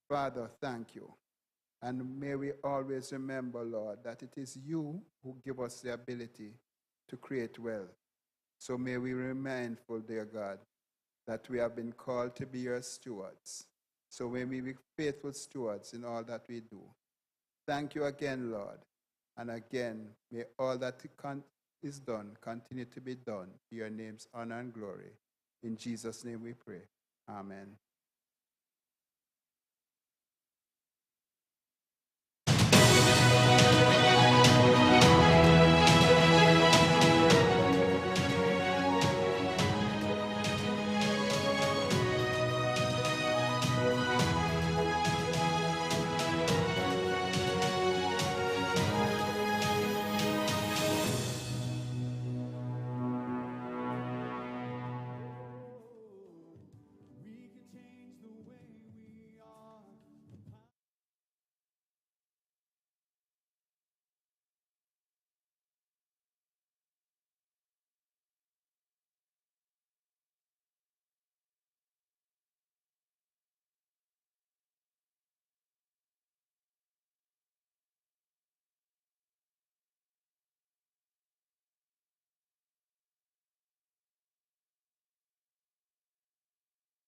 Father, thank you. And may we always remember, Lord, that it is you who give us the ability to create wealth. So may we remain mindful, dear God, that we have been called to be your stewards. So may we be faithful stewards in all that we do. Thank you again, Lord. And again, may all that is done continue to be done to your name's honor and glory. In Jesus' name we pray. Amen.